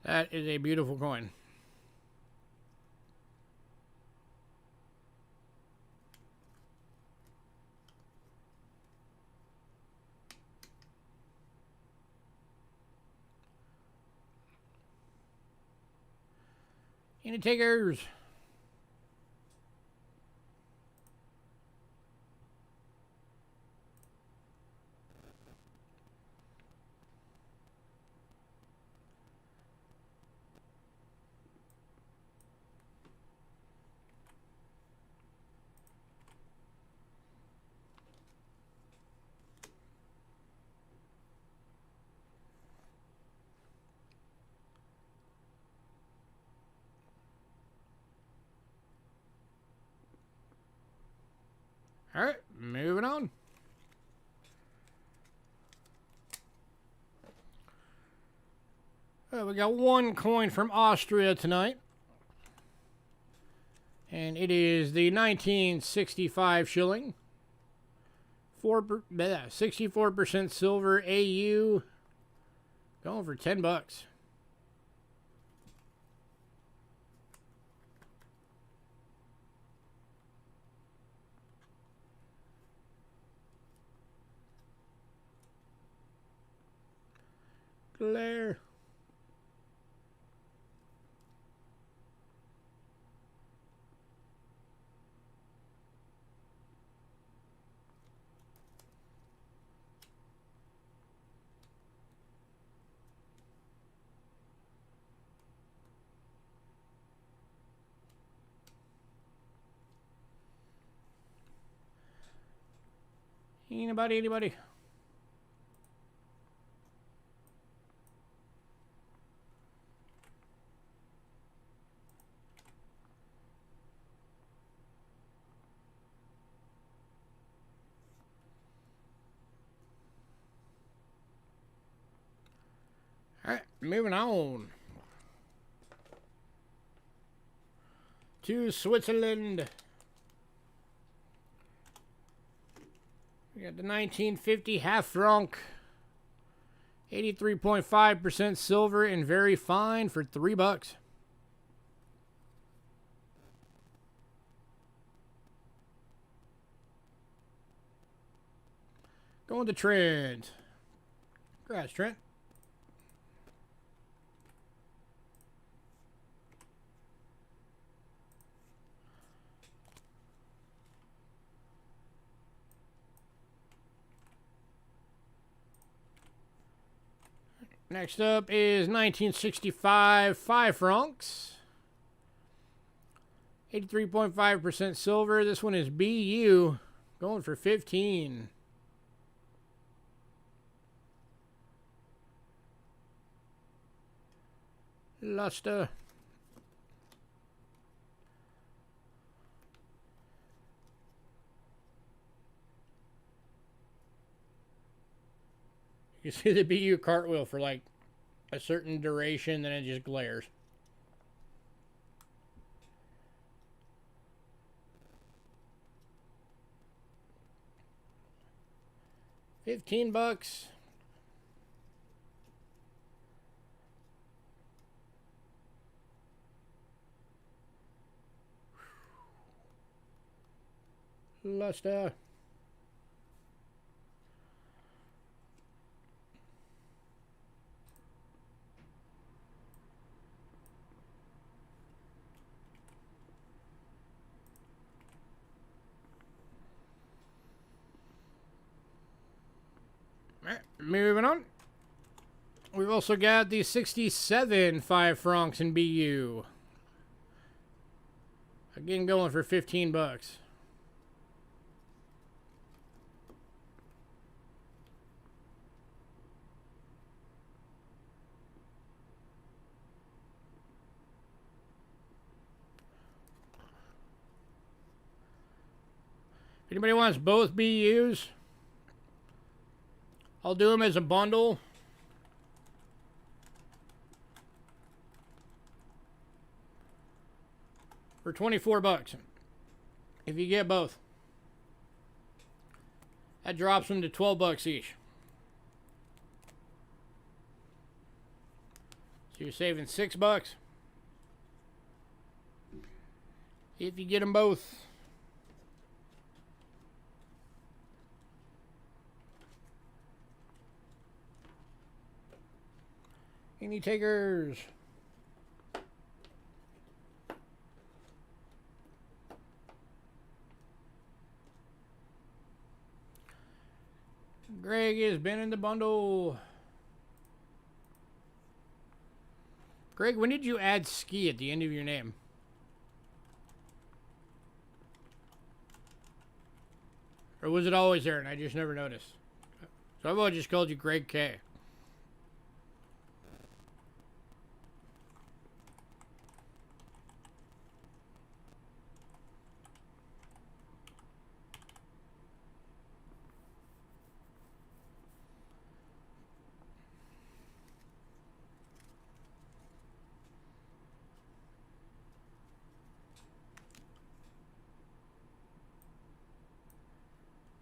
[SPEAKER 1] That is a beautiful coin. Any takers? All right, moving on. We got one coin from Austria tonight. And it is the 1965 shilling. 64% silver AU. Going for 10 bucks. Glare. Anybody? All right, moving on to Switzerland. We got the 1950 half franc, 83.5% silver and very fine for 3 bucks. Going to Trent. Congrats, Trent. Next up is 1965 5 francs. 83.5% silver. This one is BU. Going for 15. Luster. You see the BU cartwheel for like a certain duration, then it just glares. $15. Luster. Moving on. We've also got the 67 5 francs in BU. Again, going for $15. If anybody wants both BUs, I'll do them as a bundle. For $24. If you get both. That drops them to $12 each. So you're saving $6 if you get them both. Any takers? Greg has been in the bundle. Greg, when did you add ski at the end of your name? Or was it always there and I just never noticed? So I've always just called you Greg K.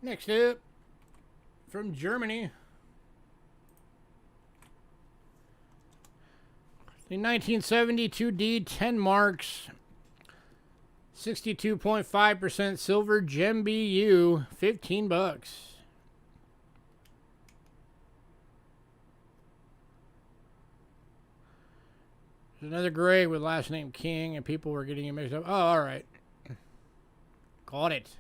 [SPEAKER 1] Next up, from Germany, the 1972D 10 marks, 62.5% silver gem BU, $15. There's another Greg with last name King, and people were getting it mixed up. Oh, all right. Got it.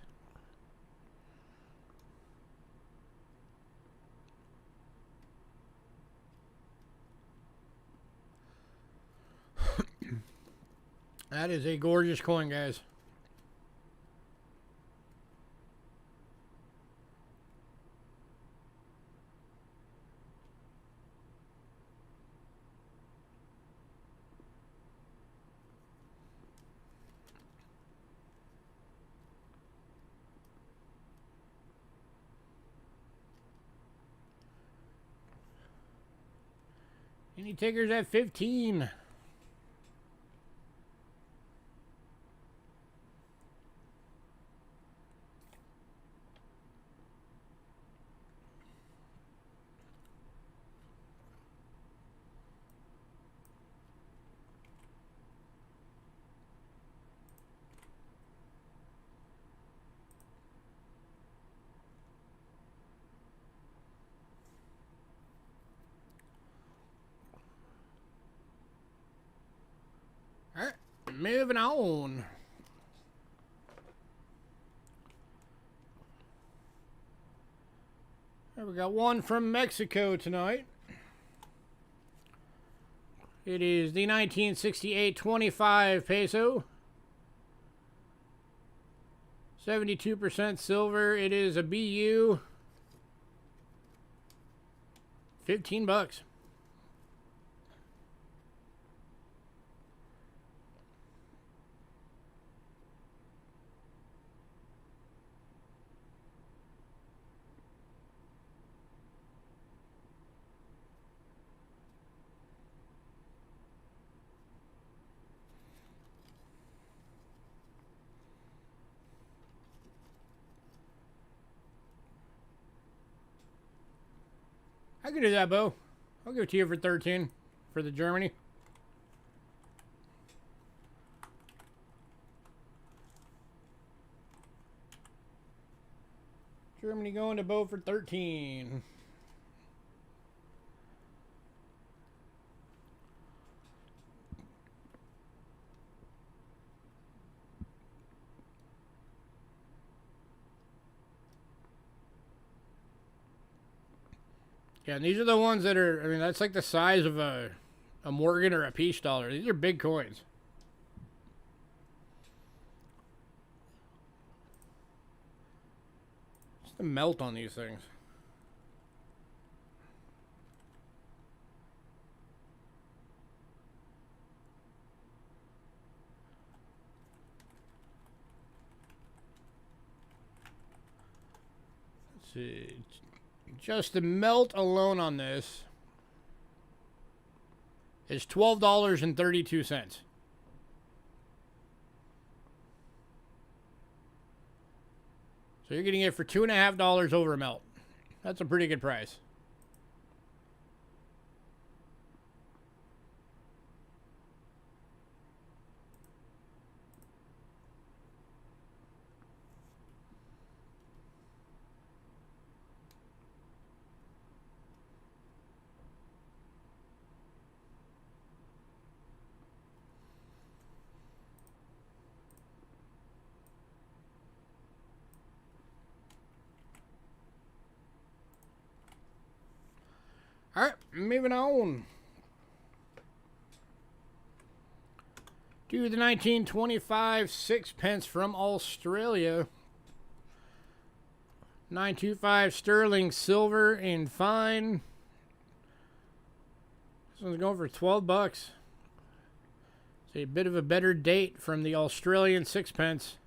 [SPEAKER 1] That is a gorgeous coin, guys. Any takers at 15? Alright, moving on. We got one from Mexico tonight. It is the 1968 25 peso. 72% silver. It is a BU. 15 bucks. I can do that, Bo. I'll give it to you for 13 for the Germany. Germany going to Bo for 13. Yeah, and these are the ones that are, I mean, that's like the size of a Morgan or a Peace dollar. These are big coins. Just the melt on these things. Let's see. Just the melt alone on this is $12.32. So you're getting it for $2.50 over a melt. That's a pretty good price. All right, moving on to the 1925 sixpence from Australia. 925 sterling silver and fine. This one's going for 12 bucks. It's a bit of a better date from the Australian sixpence.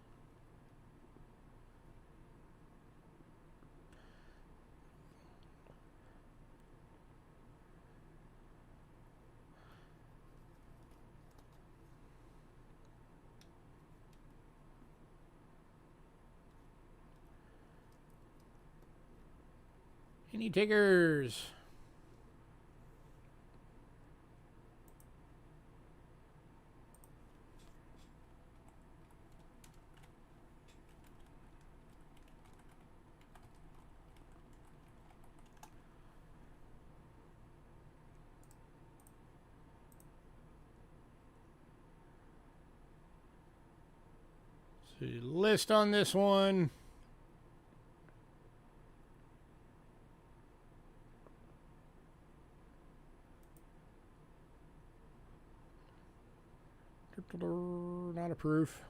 [SPEAKER 1] Any takers? See, list on this one. Not a proof.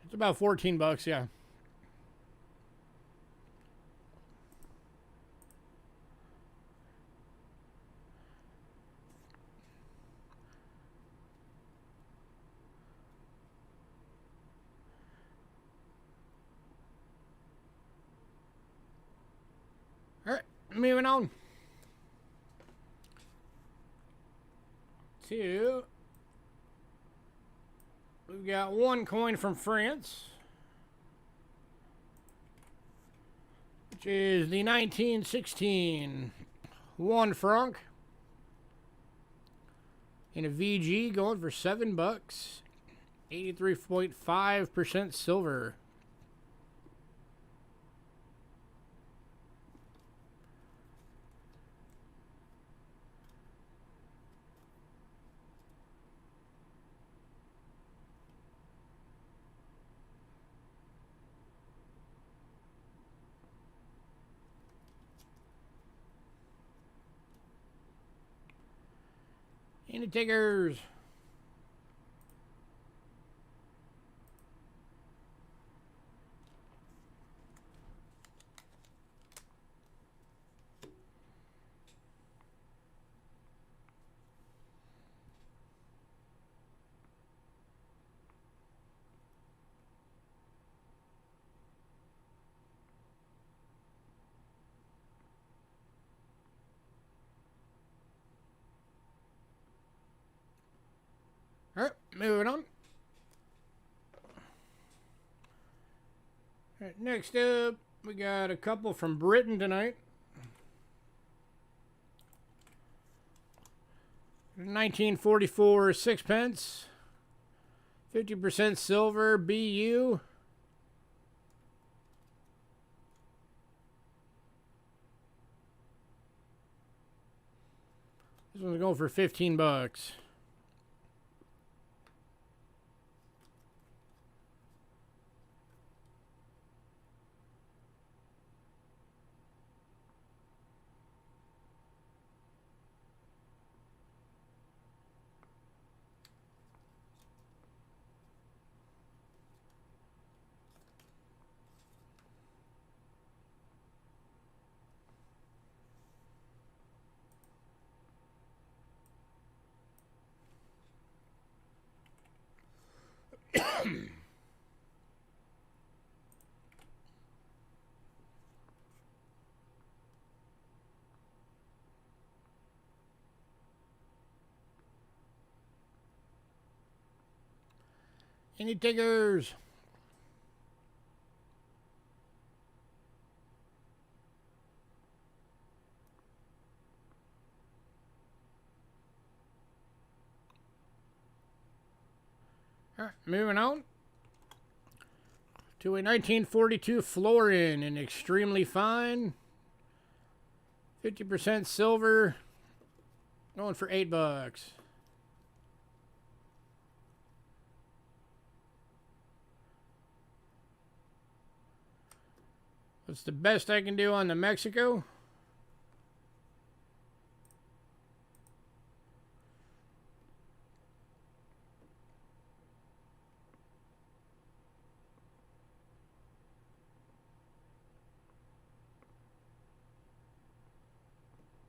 [SPEAKER 1] It's about 14 bucks, yeah. All right, moving on to, we've got one coin from France, which is the 1916 1 franc in a VG, going for 7 bucks. 83.5% silver. Any takers? All right, moving on. All right, next up, we got a couple from Britain tonight. 1944 sixpence, 50% silver, BU. This one's going for 15 bucks. Any takers? All right, moving on to a 1942 Florin in extremely fine, 50% silver, going for 8 bucks. What's the best I can do on the Mexico?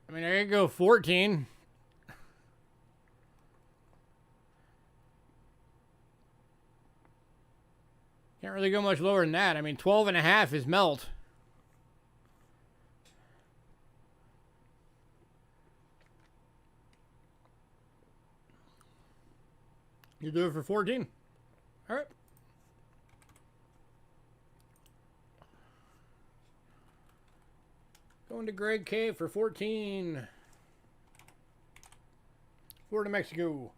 [SPEAKER 1] I mean, I could go 14. Can't really go much lower than that. I mean, 12.5 is melt. You do it for 14. All right. Going to Greg K for 14. Florida, Mexico.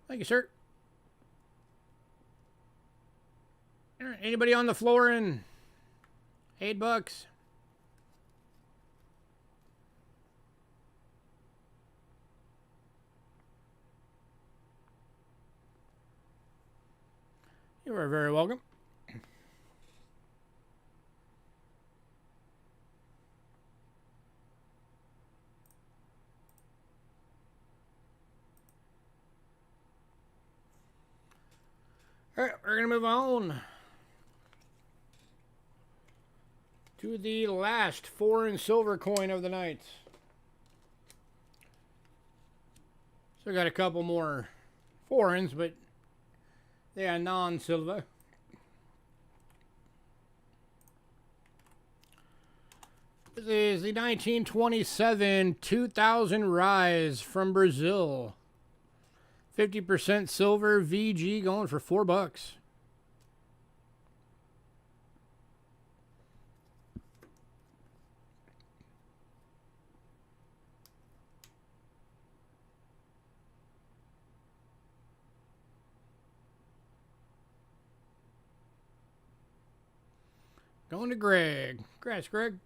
[SPEAKER 1] Thank you, sir. All right, anybody on the floor in 8 bucks? You are very welcome. All right, we're going to move on to the last foreign silver coin of the night. So we got a couple more foreigns, but they are non-silver. This is the 1927 2000 Rise from Brazil. 50% silver VG going for 4 bucks. Going to Greg. Congrats, Greg.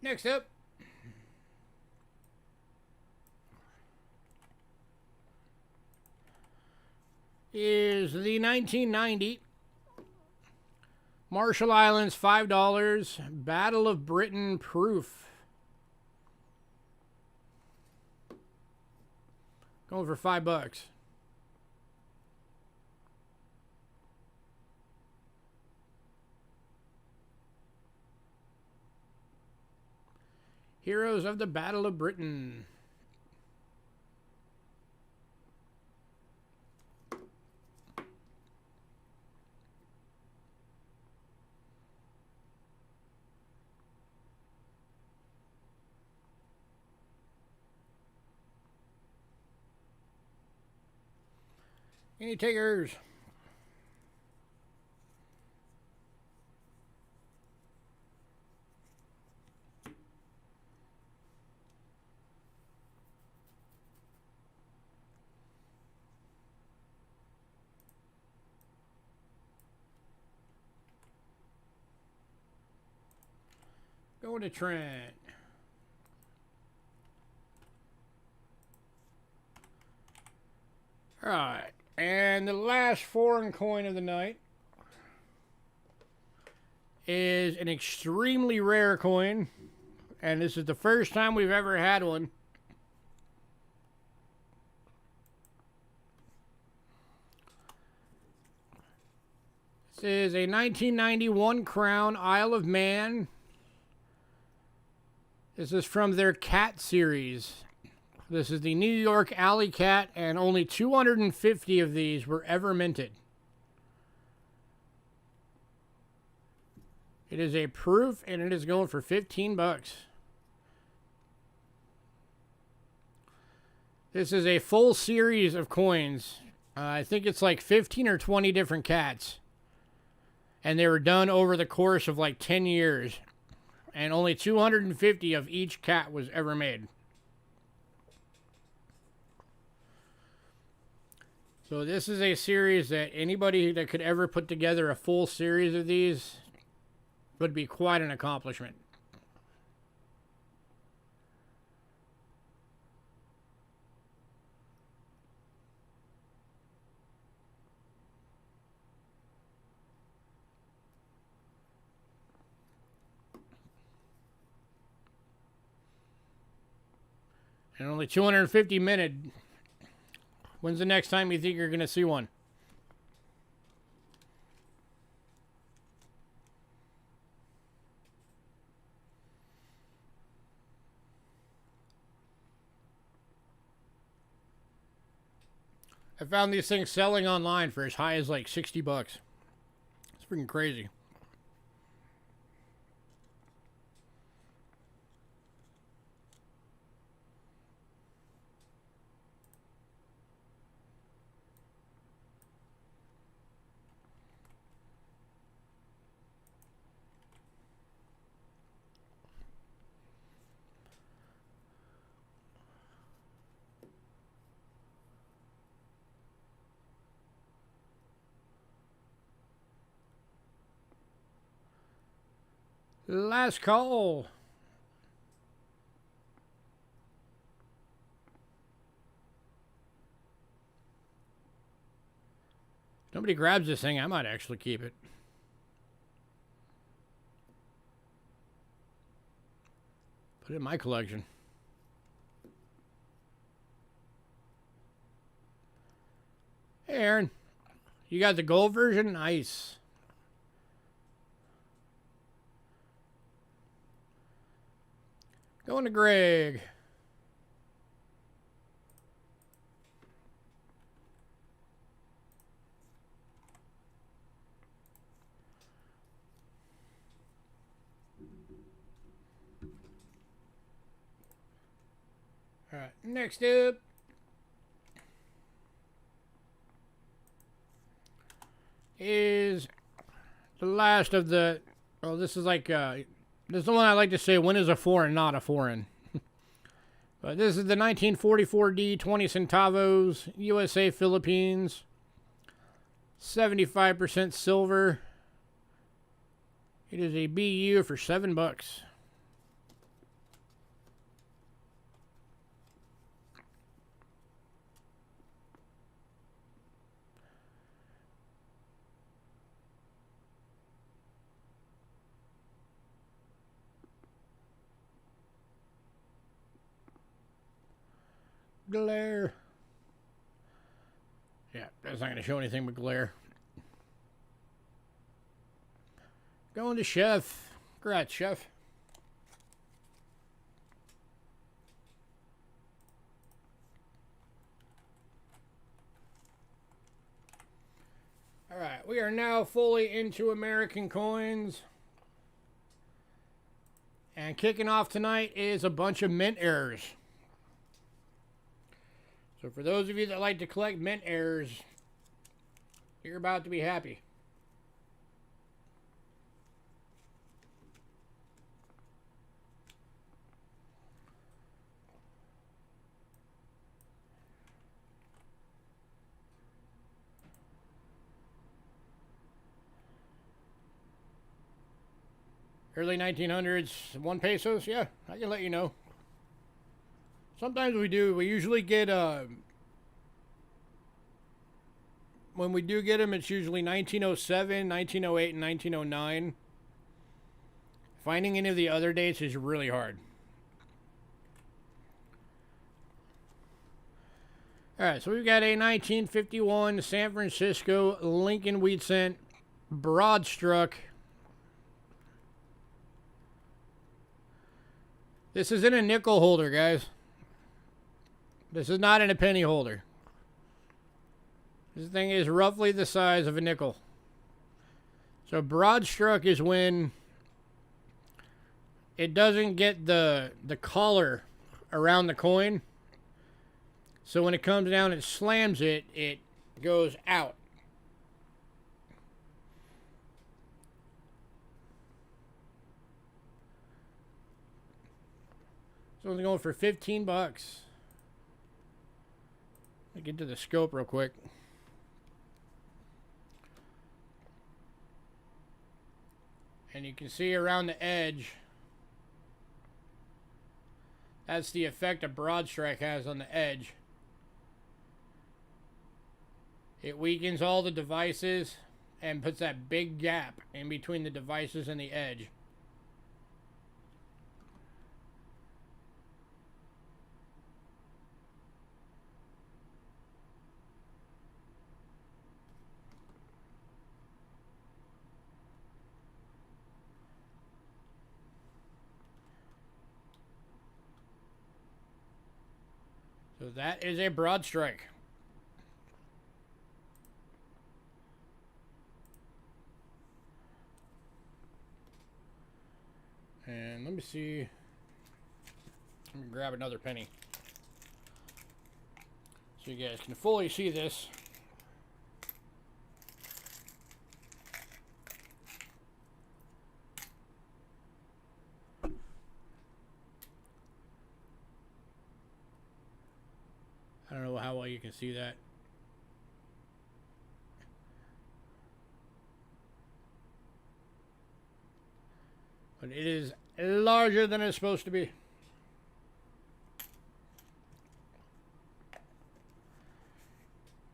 [SPEAKER 1] Next up is the 1990 Marshall Islands $5 Battle of Britain proof. Going for $5. Heroes of the Battle of Britain. Any takers? Going to Trent. All right. And the last foreign coin of the night is an extremely rare coin. And this is the first time we've ever had one. This is a 1991 Crown Isle of Man. This is from their cat series. This is the New York Alley Cat, and only 250 of these were ever minted. It is a proof, and it is going for $15. This is a full series of coins. I think it's like 15 or 20 different cats. And they were done over the course of like 10 years. And only 250 of each cat was ever made. So this is a series that anybody that could ever put together a full series of these would be quite an accomplishment. And only 250 minted. When's the next time you think you're going to see one? I found these things selling online for as high as like $60. It's freaking crazy. Last call. If nobody grabs this thing, I might actually keep it. Put it in my collection. Hey, Aaron. You got the gold version? Nice. Going to Greg. All right, next up is the last of the, oh, this is like, this is the one I like to say, when is a foreign not a foreign? But this is the 1944D 20 centavos, USA, Philippines, 75% silver. It is a BU for $7. Glare. Yeah, that's not going to show anything but glare. Going to Chef. Congrats, Chef. All right, we are now fully into American coins. And kicking off tonight is a bunch of mint errors. So for those of you that like to collect mint errors, you're about to be happy. Early 1900s, 1 pesos, yeah, I can let you know. Sometimes we do. We usually get, when we do get them, it's usually 1907, 1908, and 1909. Finding any of the other dates is really hard. Alright, so we've got a 1951 San Francisco Lincoln Wheat Cent Broadstruck. This is in a nickel holder, guys. This is not in a penny holder. This thing is roughly the size of a nickel. So broadstruck is when it doesn't get the collar around the coin. So when it comes down and slams it, it goes out. So it's going for 15 bucks. Let me get to the scope real quick. And you can see around the edge, that's the effect a broadstrike has on the edge. It weakens all the devices and puts that big gap in between the devices and the edge. So that is a broad strike. And let me see. Let me grab another penny so you guys can fully see this. I don't know how well you can see that. But it is larger than it's supposed to be.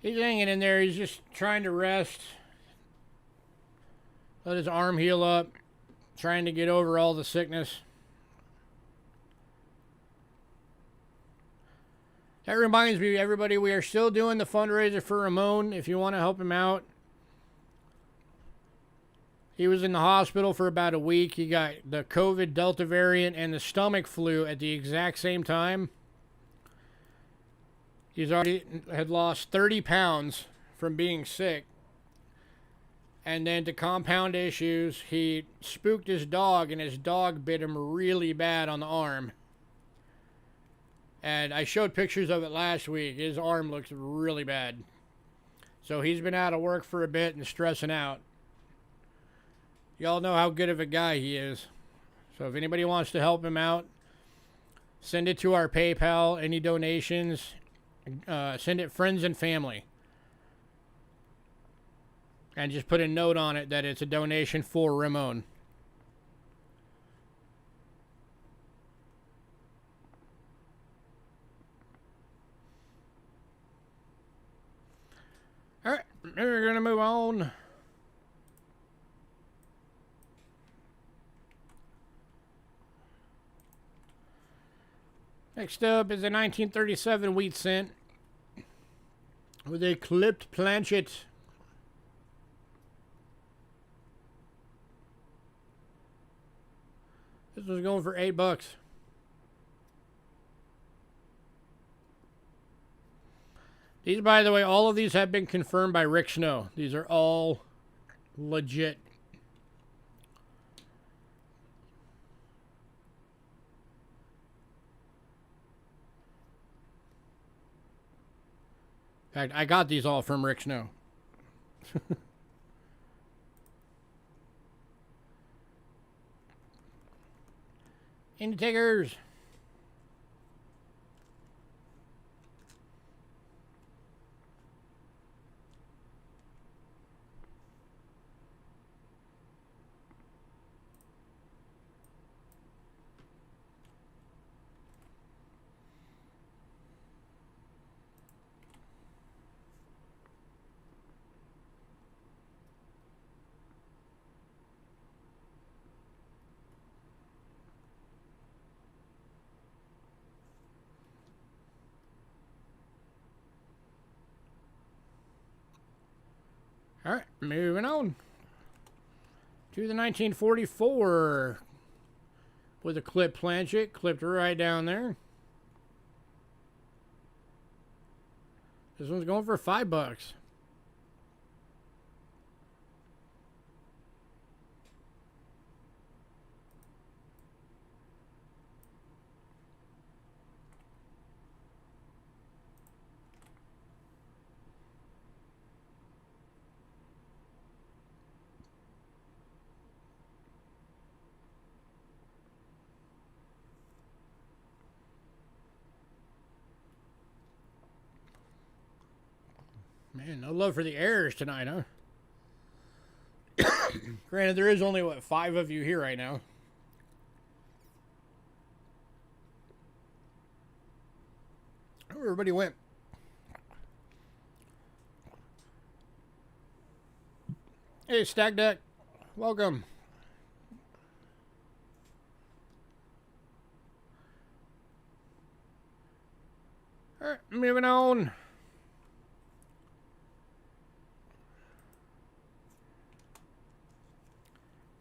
[SPEAKER 1] He's hanging in there. He's just trying to rest. Let his arm heal up. Trying to get over all the sickness. That reminds me, everybody, we are still doing the fundraiser for Ramon if you want to help him out. He was in the hospital for about a week. He got the COVID Delta variant and the stomach flu at the exact same time. He's already had lost 30 pounds from being sick. And then to compound issues, he spooked his dog, and his dog bit him really bad on the arm. And I showed pictures of it last week. His arm looks really bad. So he's been out of work for a bit and stressing out. Y'all know how good of a guy he is. So if anybody wants to help him out, send it to our PayPal. Any donations, send it friends and family. And just put a note on it that it's a donation for Ramon. All right, we're going to move on. Next up is a 1937 wheat cent with a clipped planchet. This was going for $8. These, by the way, all of these have been confirmed by Rick Snow. These are all legit. In fact, I got these all from Rick Snow. Any takers? All right, moving on to the 1944 with a clip planchet, clipped right down there. This one's going for $5. Man, no love for the errors tonight, huh? Granted, there is only, what, 5 of you here right now. Oh, everybody went. Hey, Stack Deck. Welcome. All right, moving on.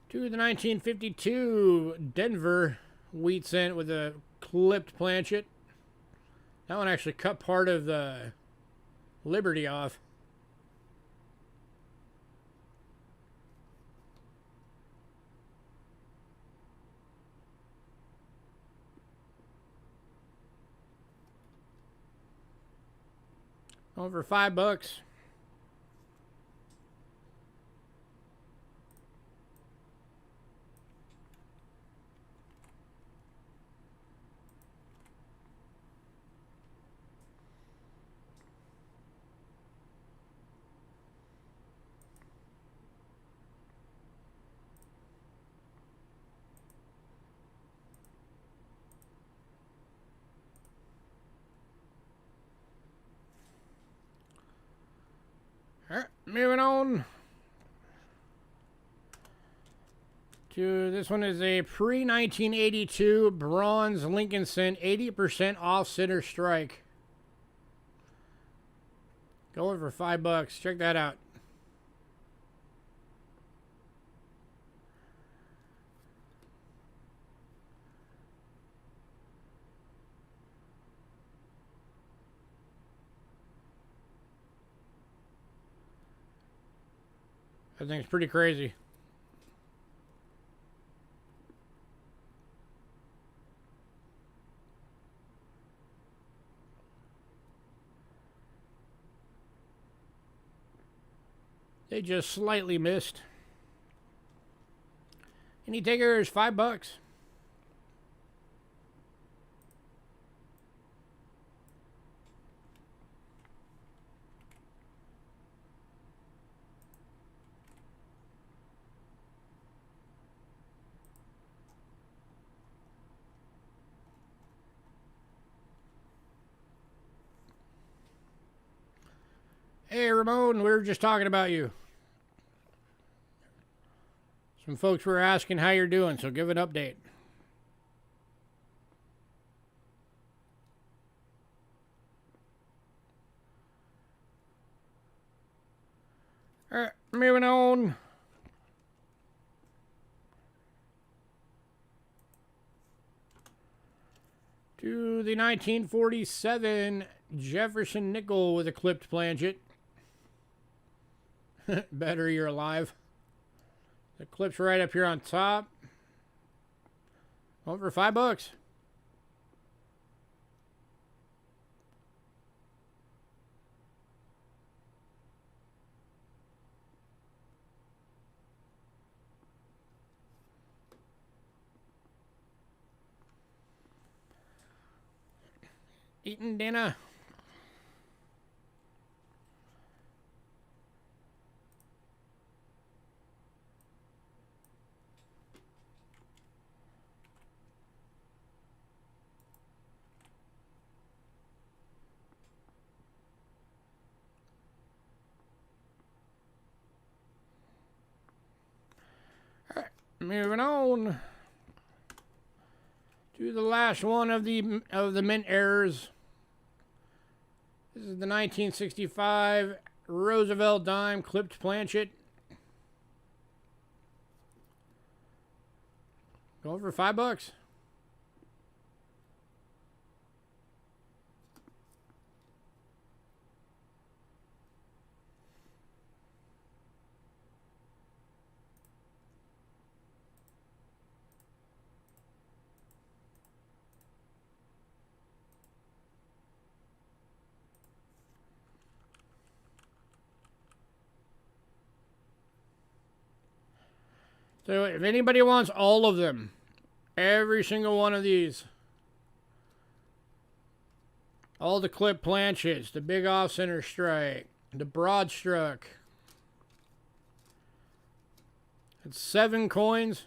[SPEAKER 1] To the 1952 Denver wheat cent with a clipped planchet. That one actually cut part of the Liberty off. Over $5. All right, moving on to this one is a pre-1982 bronze Lincoln cent, 80% off center strike. Going for $5. Check that out. I think it's pretty crazy. They just slightly missed. Any takers? $5. Hey, Ramon, we were just talking about you. Some folks were asking how you're doing, so give an update. Moving on. To the 1947 Jefferson nickel with a clipped planchet. Better you're alive. The clip's right up here on top. Over $5. Eating dinner. All right, moving on to the last one of the mint errors. This is the 1965 Roosevelt dime clipped planchet. Going for $5. So if anybody wants all of them, every single one of these, all the clip planchets, the big off-center strike, the broad struck, it's 7 coins.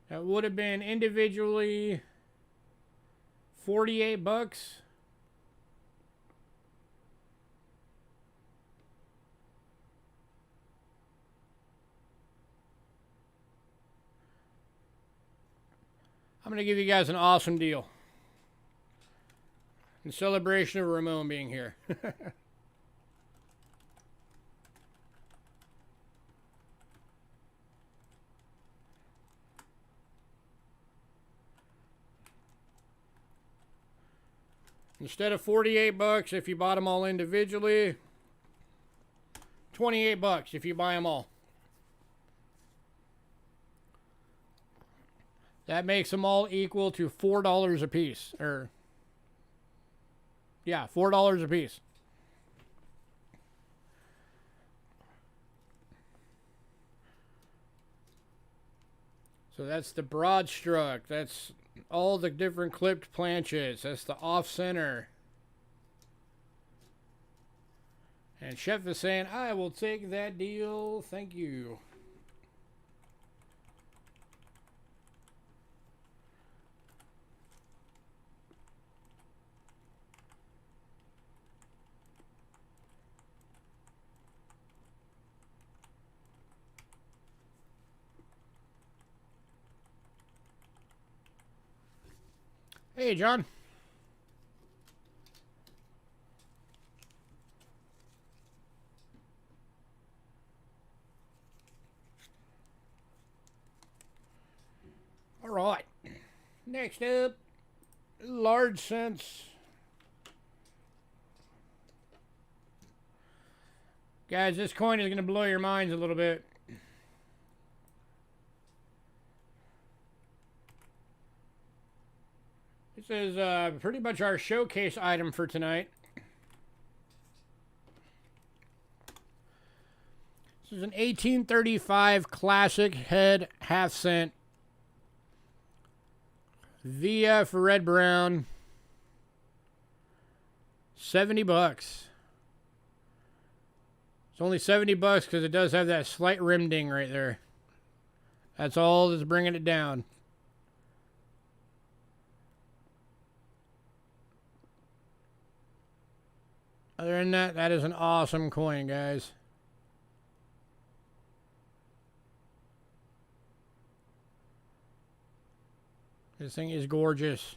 [SPEAKER 1] That would have been individually $48. I'm going to give you guys an awesome deal in celebration of Ramon being here. Instead of $48 if you bought them all individually, $28 if you buy them all. That makes them all equal to $4 a piece. Or, yeah, $4 a piece. So that's the broad struck. That's all the different clipped planchets. That's the off-center. And Chef is saying, I will take that deal. Thank you. Hey, John. All right. Next up, large cents. Guys, this coin is going to blow your minds a little bit. This is pretty much our showcase item for tonight. This is an 1835 classic head half-cent VF red brown. $70. It's only $70 because it does have that slight rim ding right there. That's all that's bringing it down. Other than that, that is an awesome coin, guys. This thing is gorgeous.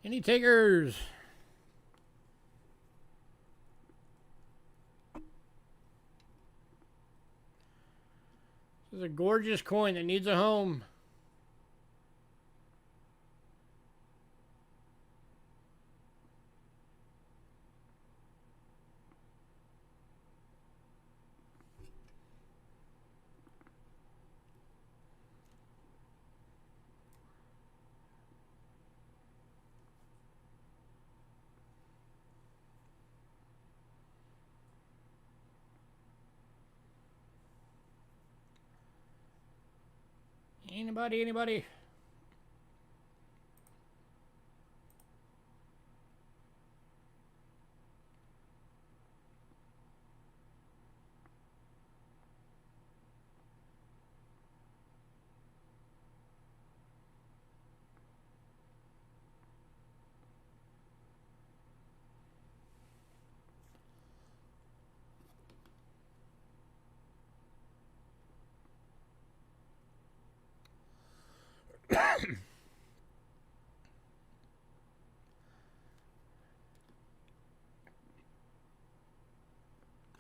[SPEAKER 1] Any takers? This is a gorgeous coin that needs a home. Anybody?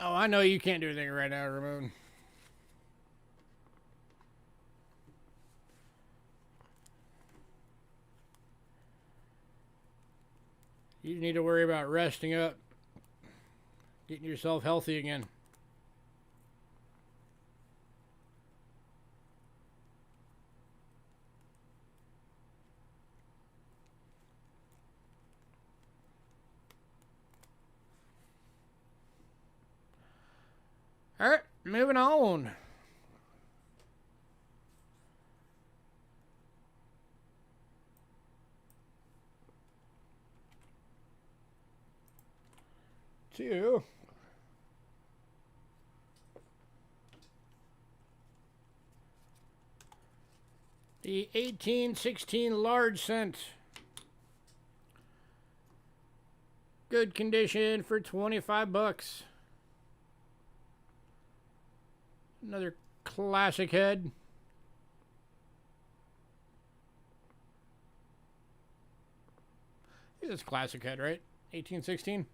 [SPEAKER 1] Oh, I know you can't do anything right now, Ramon. You need to worry about resting up, getting yourself healthy again. All right, moving on. To the 1816 large cent. Good condition for 25 bucks. Another classic head. It's classic head, right? 1816.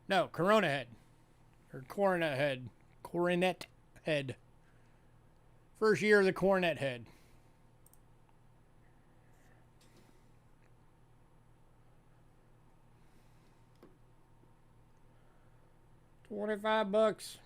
[SPEAKER 1] No, Corona head. Or Coronet head. Coronet head. First year of the Coronet head. $25.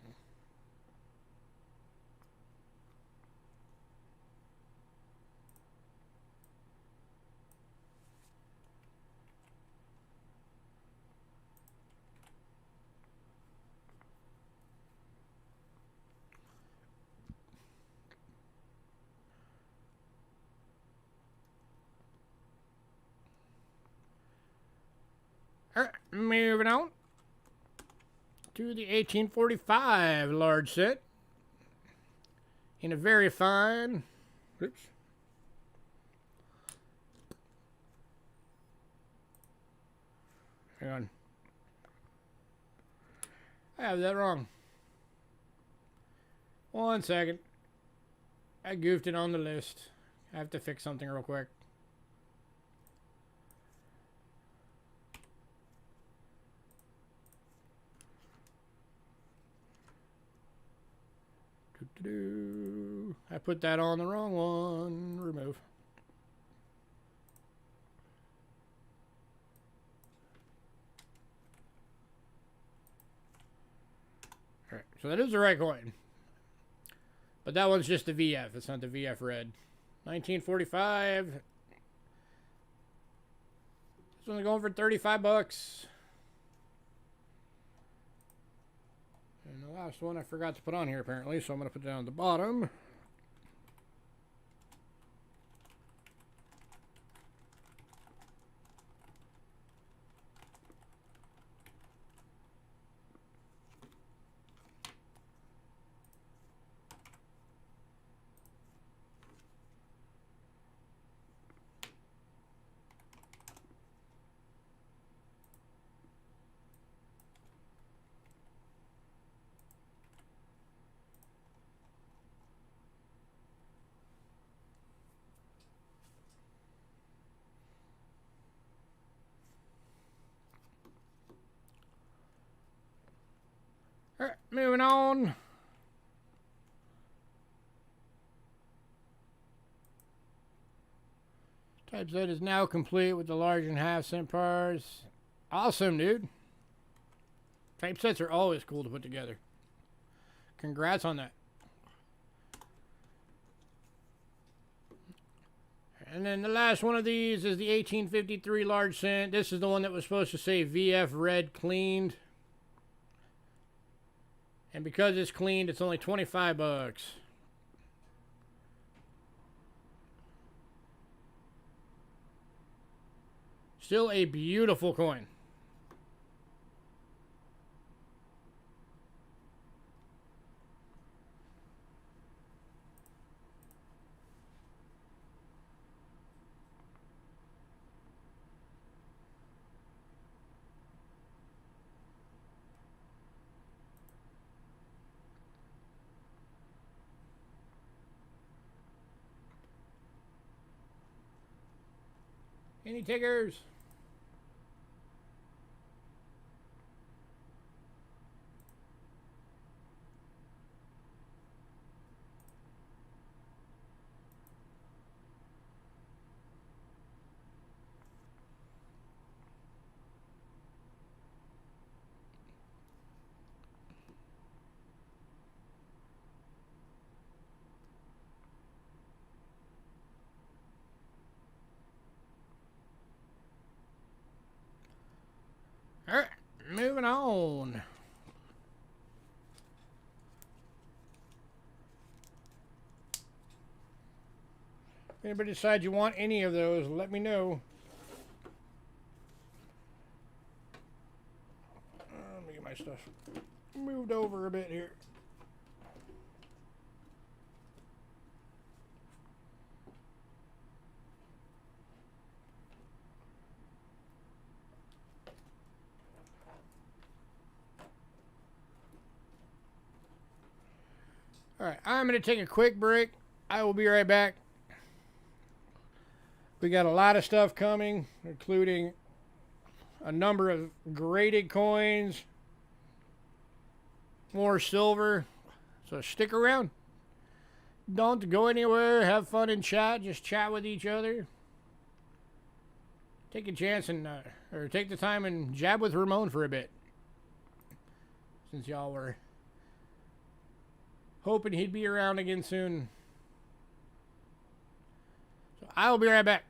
[SPEAKER 1] All right, moving on to the 1845 large set in a very fine, oops, hang on, I have that wrong. 1 second, I goofed it on the list. I have to fix something real quick. I put that on the wrong one. Remove. All right, so that is the right coin. But that one's just the VF. It's not the VF red. 1945. This one's going for 35 bucks. And the last one I forgot to put on here apparently, so I'm going to put it down at the bottom. moving on. Typeset is now complete with the large and half-cent bars. Awesome, dude. Typesets are always cool to put together. Congrats on that. And then the last one of these is the 1853 large cent. This is the one that was supposed to say VF red cleaned. And because it's cleaned, it's only 25 bucks. Still a beautiful coin. Any takers? All right, moving on. If anybody decides you want any of those, let me know. Let me get my stuff moved over a bit here. All right, I'm going to take a quick break. I will be right back. We got a lot of stuff coming, including a number of graded coins, more silver. So stick around. Don't go anywhere. Have fun and chat. Just chat with each other. Take a chance and, or take the time and jab with Ramon for a bit. Since y'all were hoping he'd be around again soon. So I will be right back.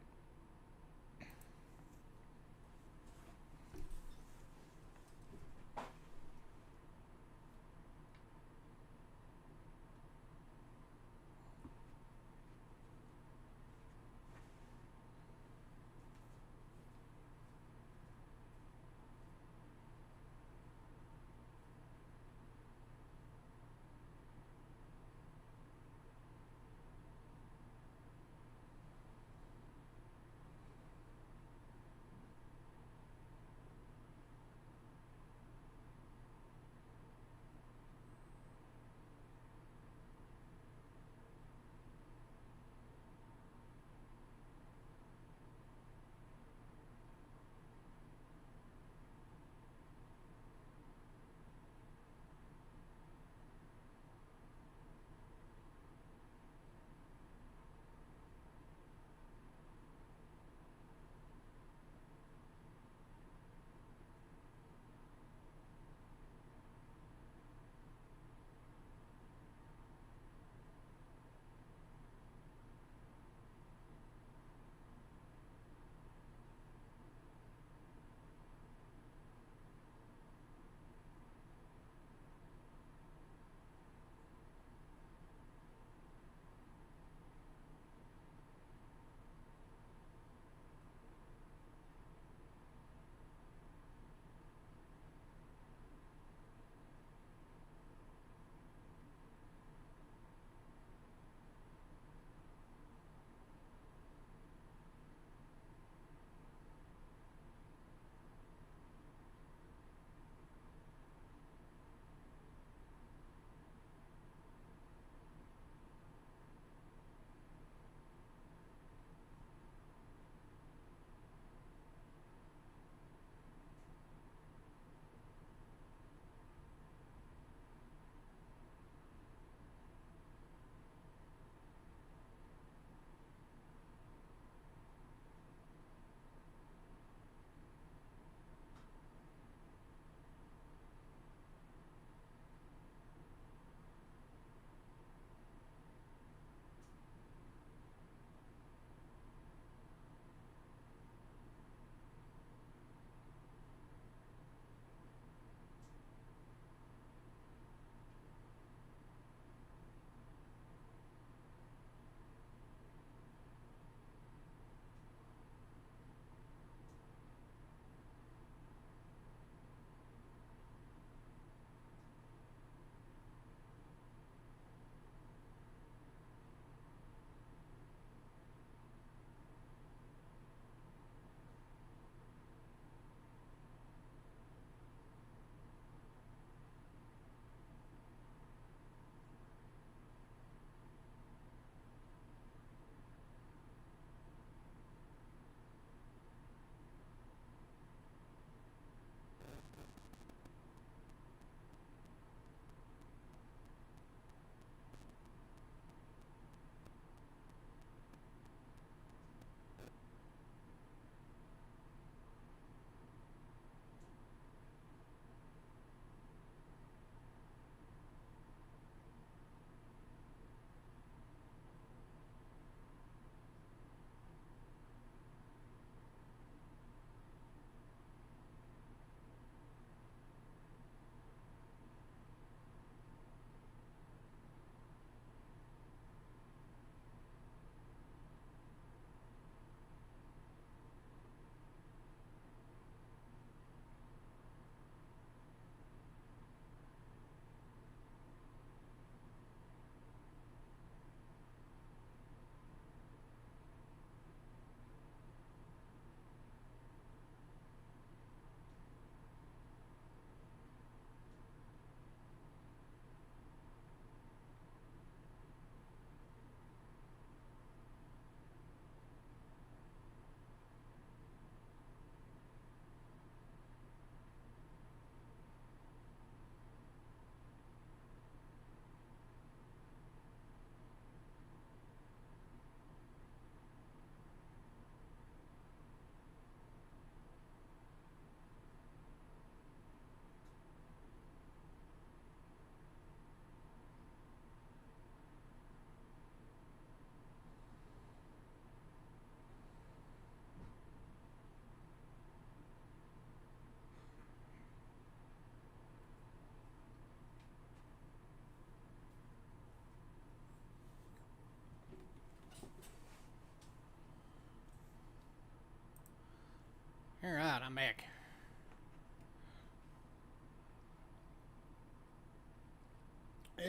[SPEAKER 1] Alright, I'm back.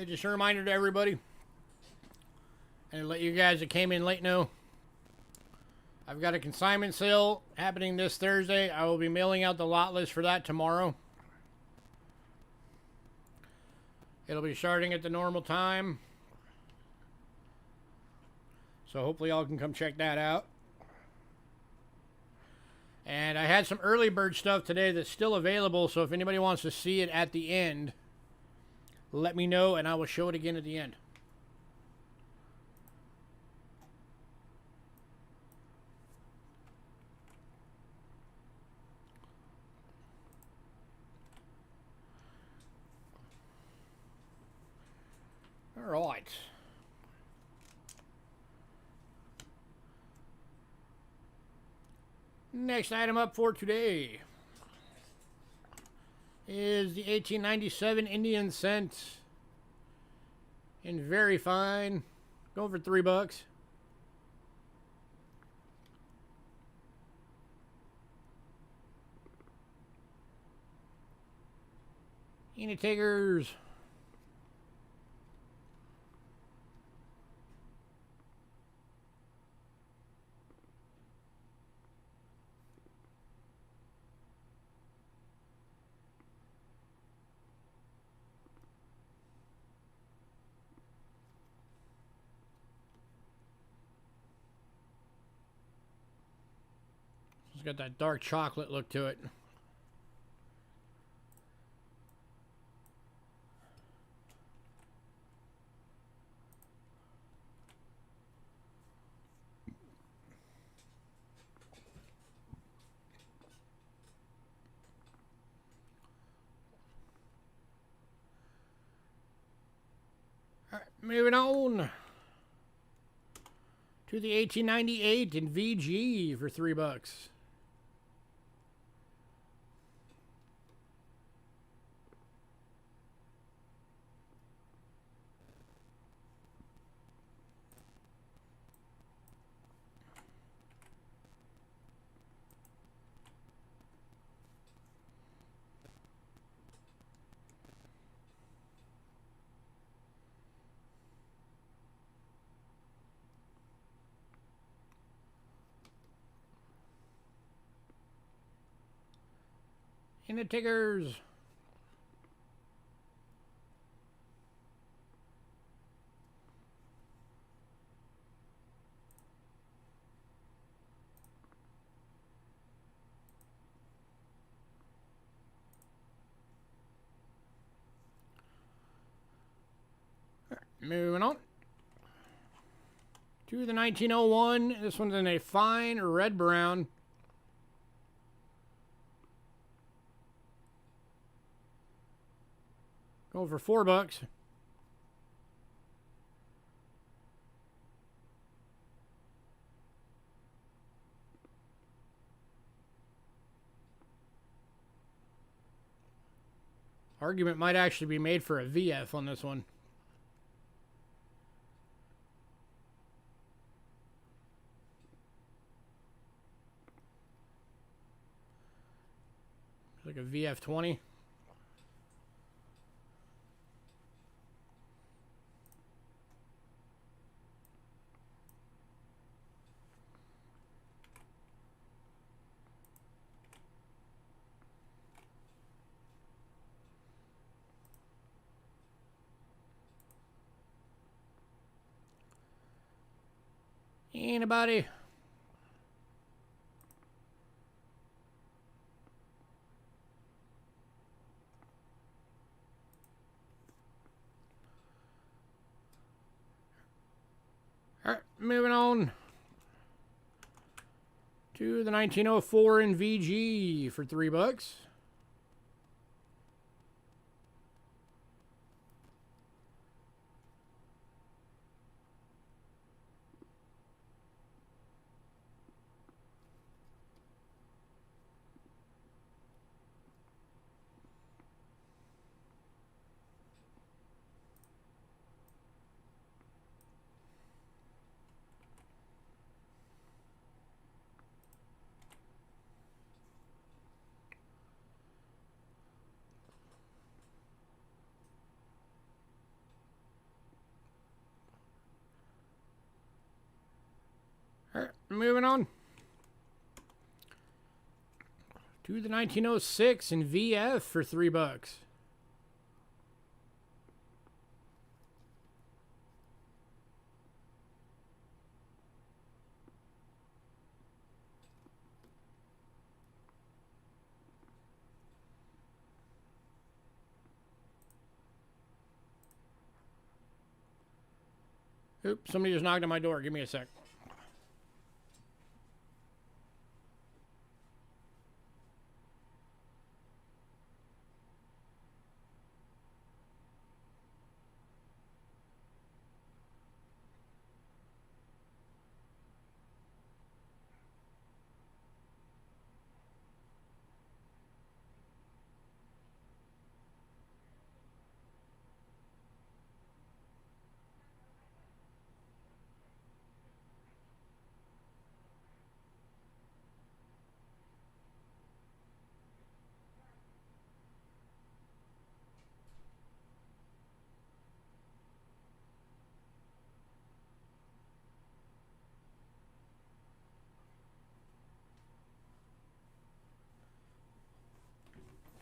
[SPEAKER 1] Just a reminder to everybody, and let you guys that came in late know, I've got a consignment sale happening this Thursday. I will be mailing out the lot list for that tomorrow. It'll be starting at the normal time. So hopefully y'all can come check that out. And I had some early bird stuff today that's still available, so if anybody wants to see it at the end, let me know and I will show it again at the end. All right. Next item up for today is the 1897 Indian cent in very fine. Going for $3. Any takers? It's got that dark chocolate look to it. All right, moving on to the 1898 in VG for $3. And the tickers. Moving on to the 1901. This one's in a fine red brown. Going for $4. Argument might actually be made for a VF on this one. Like a VF20. Anybody? All right, moving on to the 1904 in VG for $3. moving on to the 1906 in VF for $3. Oops, somebody just knocked on my door. Give me a sec.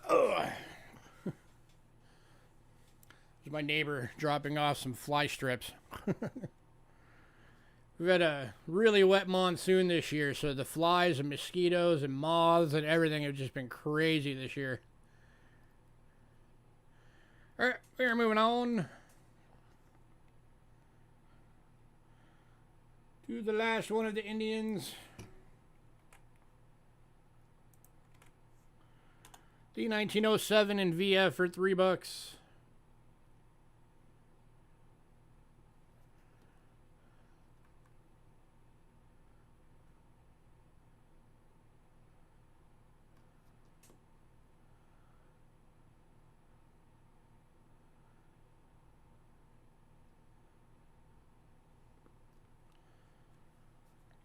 [SPEAKER 1] Ugh. There's my neighbor dropping off some fly strips. We've had a really wet monsoon this year, so the flies and mosquitoes and moths and everything have just been crazy this year. Alright, we're moving on to the last one of the Indians. The 1907 in VF for $3.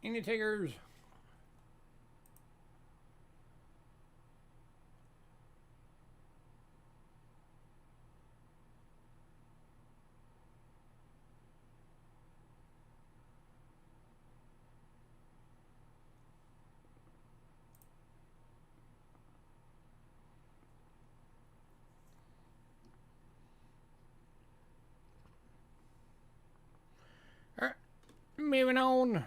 [SPEAKER 1] Any takers? All right, moving on.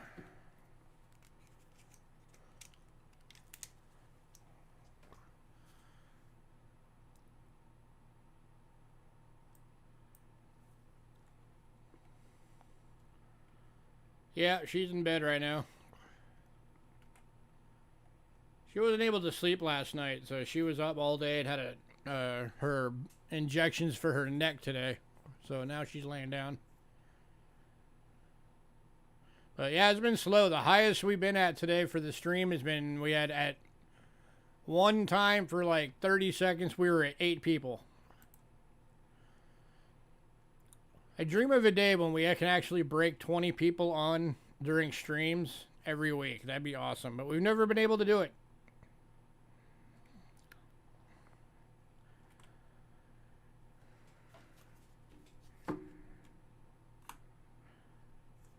[SPEAKER 1] Yeah, she's in bed right now. She wasn't able to sleep last night, so she was up all day and had her injections for her neck today. So now she's laying down. But yeah, it's been slow. The highest we've been at today for the stream has been, we had at one time for like 30 seconds, we were at 8 people. I dream of a day when we can actually break 20 people on during streams every week. That'd be awesome. But we've never been able to do it.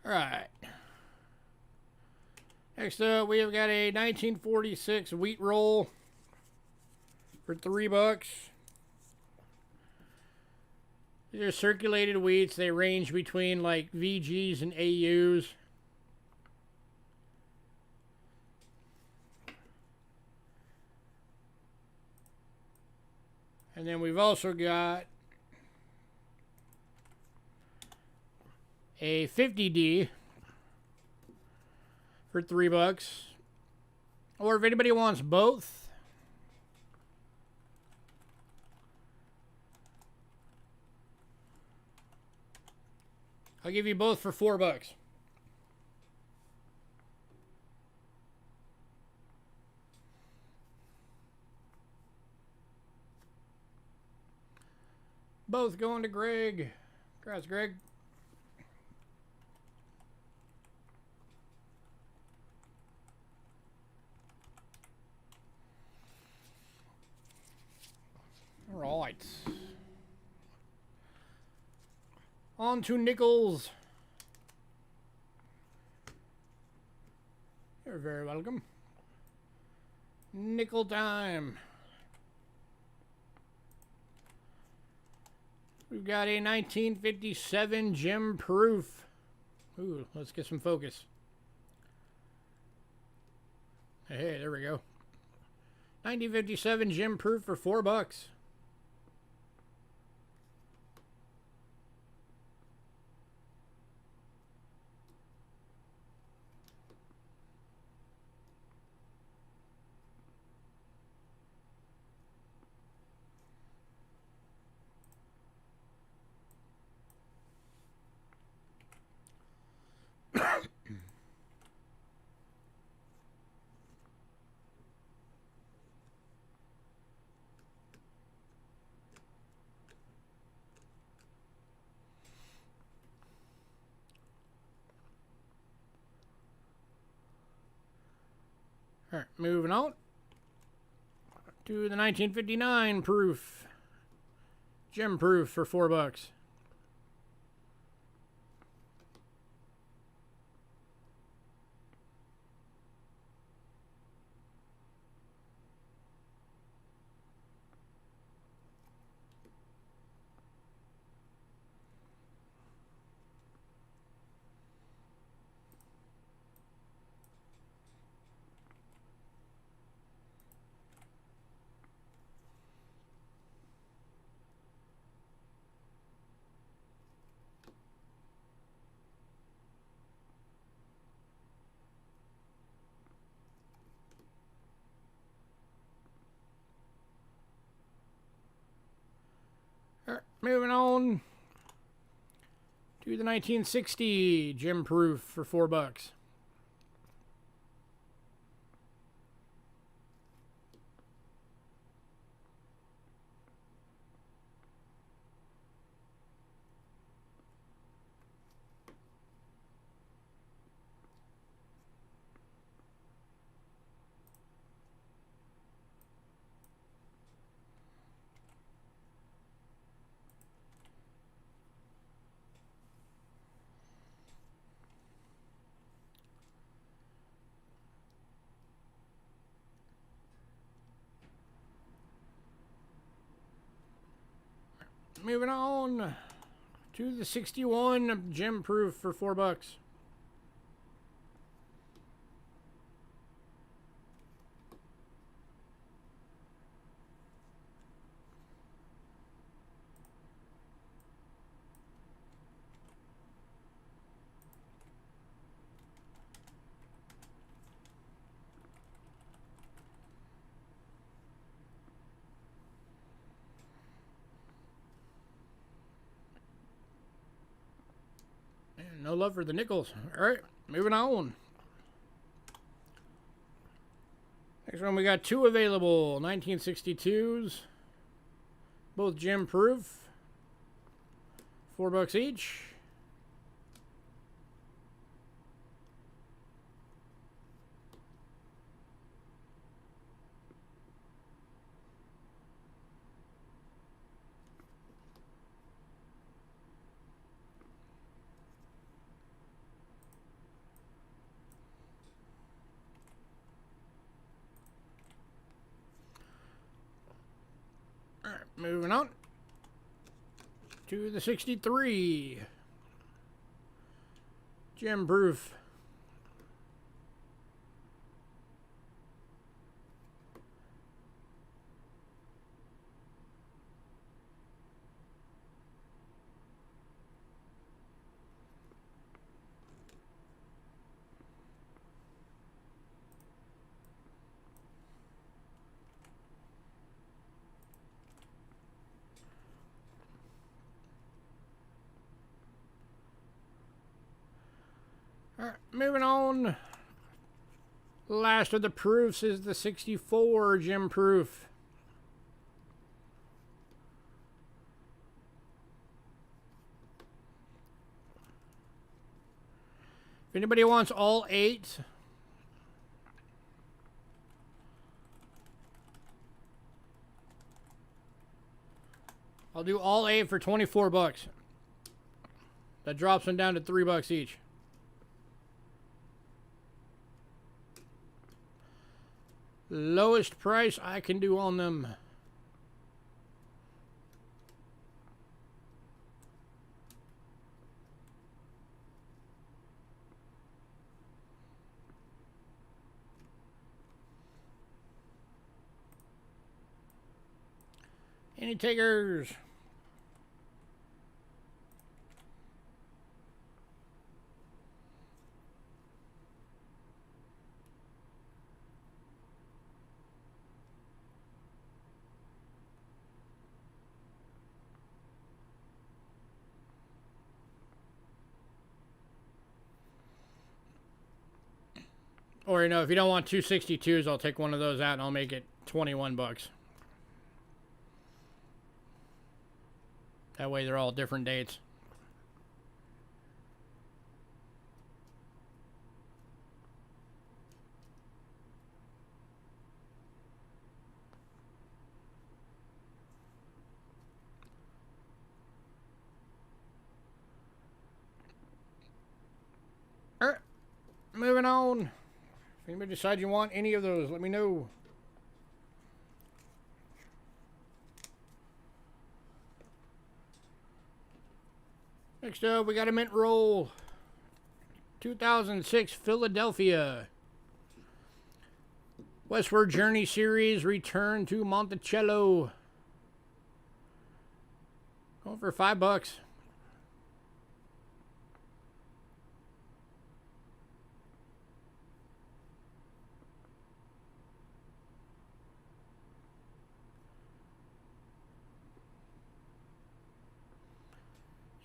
[SPEAKER 1] All right. Next up, we have got a 1946 wheat roll for $3. These are circulated wheats. They range between like VGs and AUs. And then we've also got a 50D for $3. Or if anybody wants both, I'll give you both for $4. Both going to Greg. Congrats, Greg. All right. On to nickels. very welcome. Nickel time. We've got a 1957 gem proof. Ooh, let's get some focus. Hey, there we go. 1957 gem proof for $4. All right, moving on to the 1959 proof, gem proof for $4. All right, moving on to the 1960 gem proof for $4. Moving on to the 61 gem proof for $4. No love for the nickels. All right, moving on. Next one, we got two available 1962s, both gem proof, $4 each. Moving on to the 63 gem proof. All right, moving on. Last of the proofs is the 64 gem proof. If anybody wants all 8, I'll do all 8 for $24. That drops them down to $3 each. Lowest price I can do on them. Any takers? Or, you know, if you don't want 262s, I'll take one of those out and I'll make it 21 bucks. That way they're all different dates. All right, moving on. If anybody decides you want any of those, let me know. Next up, we got a mint roll. 2006 Philadelphia. Westward Journey Series Return to Monticello. Going for $5.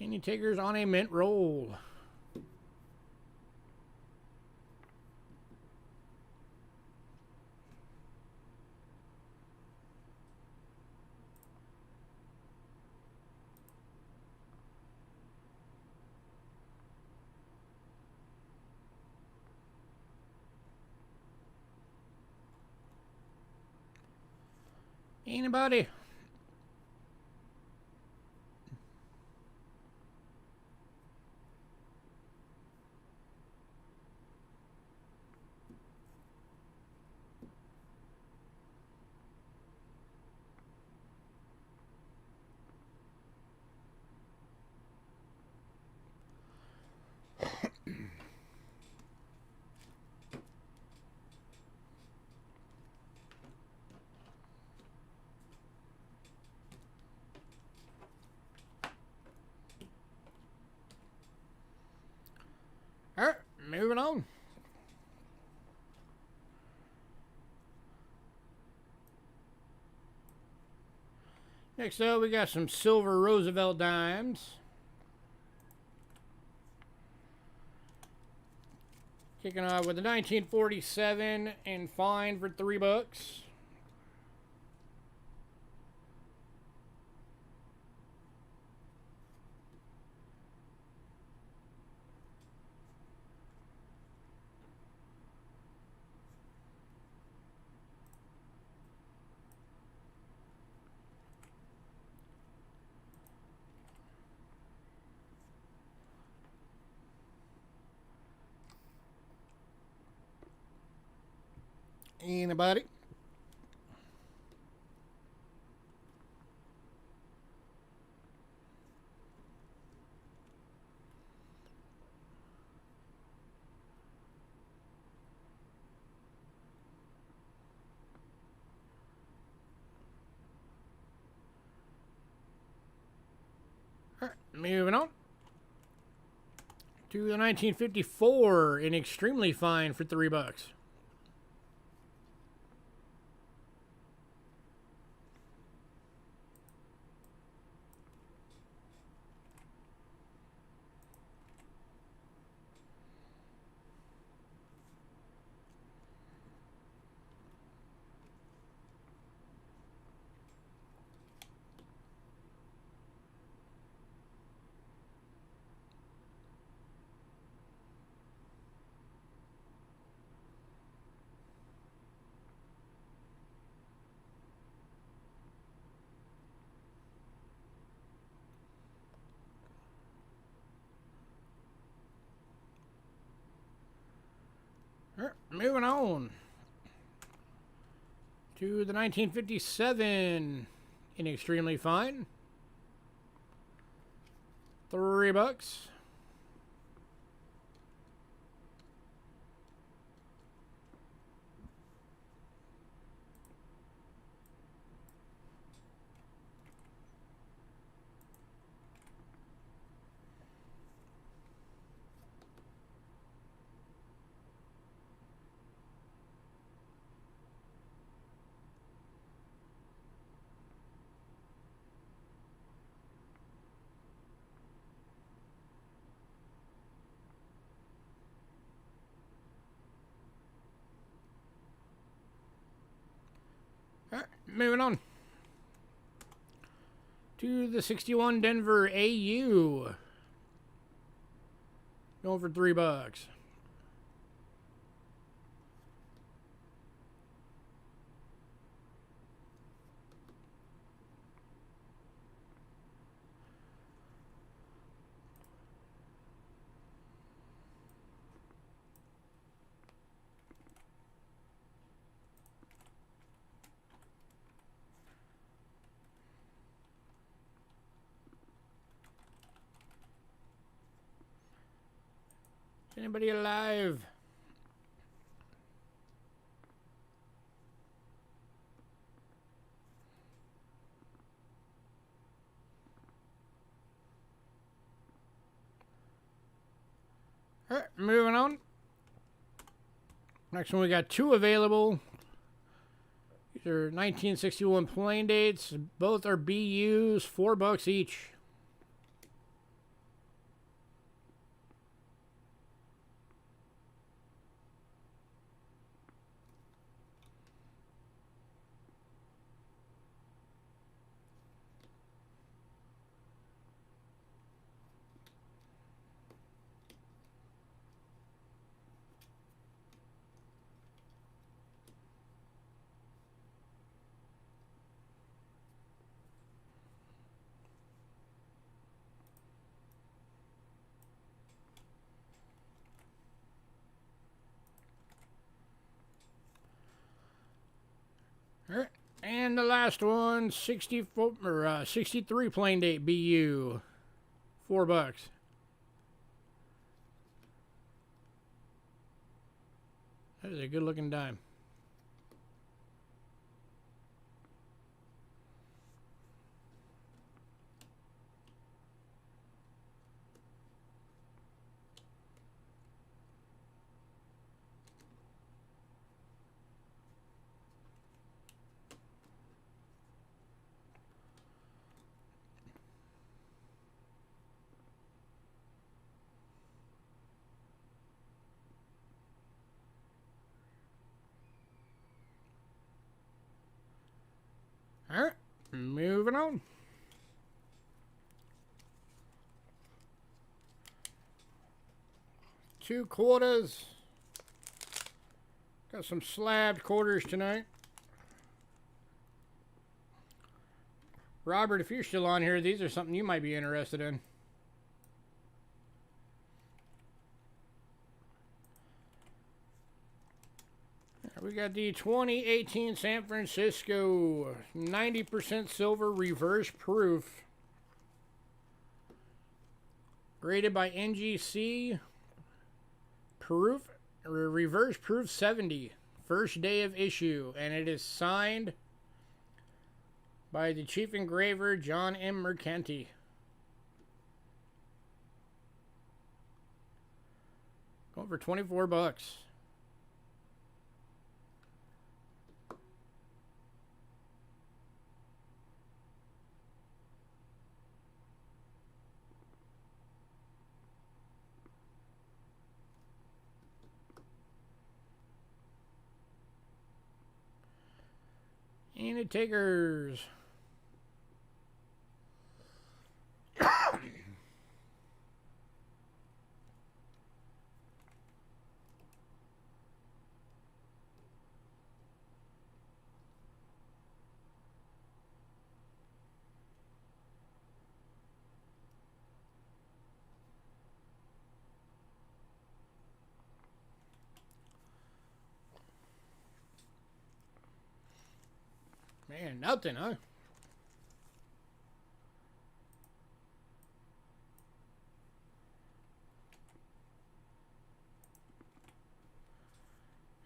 [SPEAKER 1] Any takers on a mint roll? Anybody? All right, moving on. Next up, we got some silver Roosevelt dimes. Kicking off with the 1947 and fine for $3. Anybody? All right, moving on to the 1954 in extremely fine for $3. All right, moving on. To the 1957 in extremely fine. $3. All right, moving on. To the 61 Denver AU. Going for $3. Anybody alive? All right, moving on. Next one, we got two available. These are 1961 plain dates. Both are BUs, $4 each. All right. And the last one, 63 plain date BU, $4. That is a good looking dime. All right, moving on. Two quarters. Got some slabbed quarters tonight. Robert, if you're still on here, these are something you might be interested in. We got the 2018 San Francisco 90% silver reverse proof. Graded by NGC. Proof, reverse proof 70. First day of issue. And it is signed by the chief engraver, John M. Mercanti. Going for $24. Any takers? Man, nothing, huh?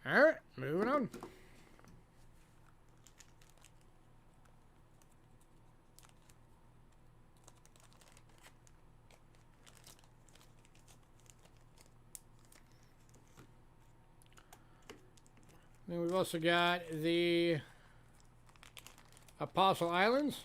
[SPEAKER 1] Alright, moving on. Then we've also got the Apostle Islands.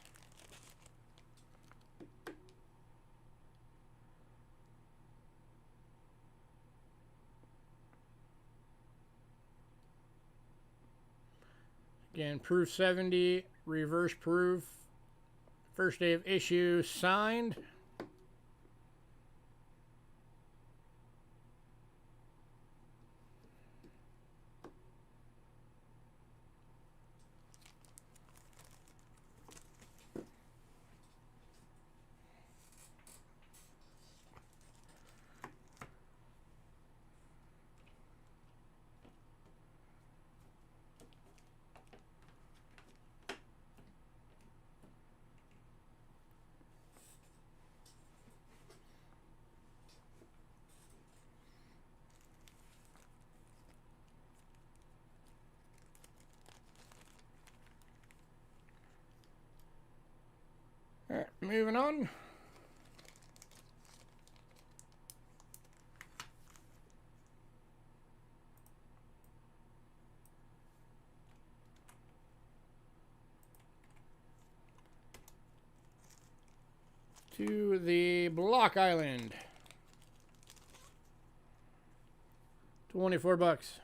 [SPEAKER 1] Again, proof 70, reverse proof. First day of issue, signed. Alright, moving on. To the Block Island. 24 bucks.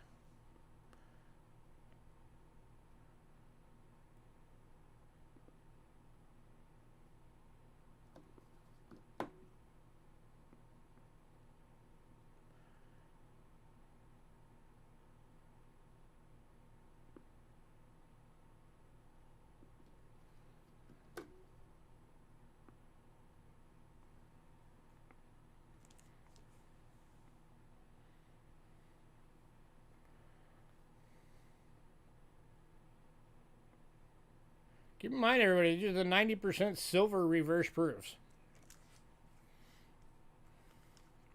[SPEAKER 1] Keep in mind, everybody, these are the 90% silver reverse proofs.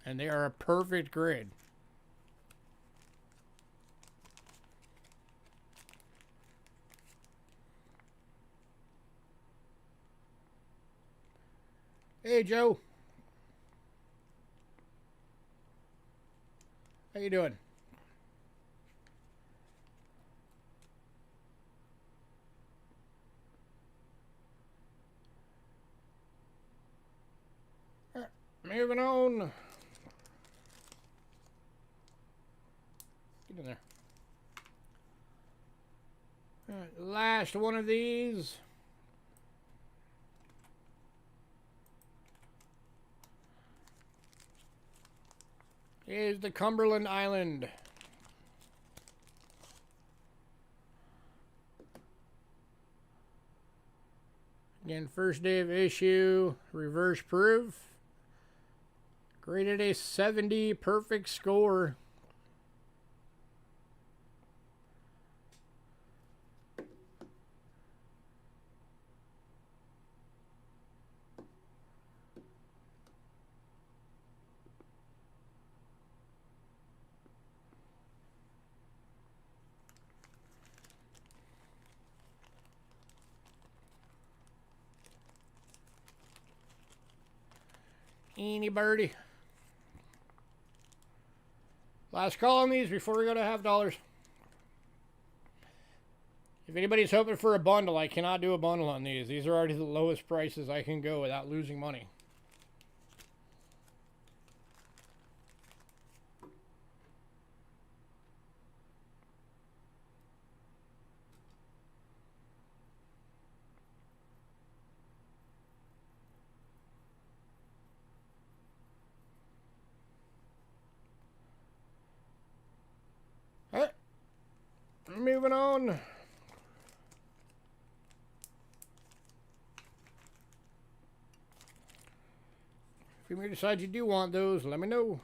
[SPEAKER 1] And they are a perfect grid. Hey, Joe. How you doing? Moving on. Get in there. All right, last one of these. Is the Cumberland Island. Again, first day of issue, reverse proof. Graded a 70, perfect score. Eeny birdie. Last call on these before we go to half dollars. If anybody's hoping for a bundle, I cannot do a bundle on these. These are already the lowest prices I can go without losing money. All right, moving on. If you decide you do want those, let me know.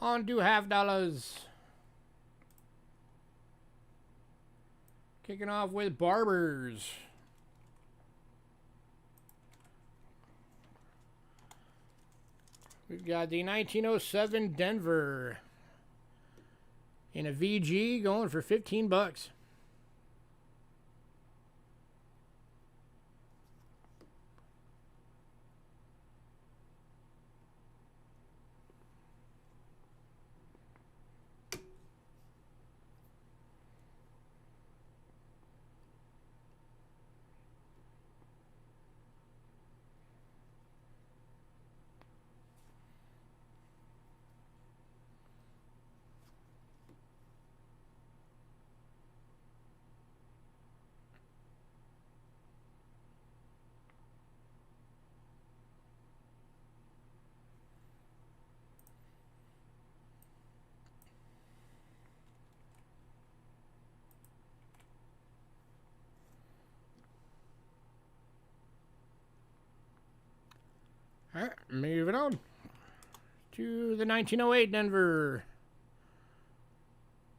[SPEAKER 1] On to $half. Kicking off with Barbers. We've got the 1907 Denver in a VG going for 15 bucks. All right, moving on to the 1908 Denver.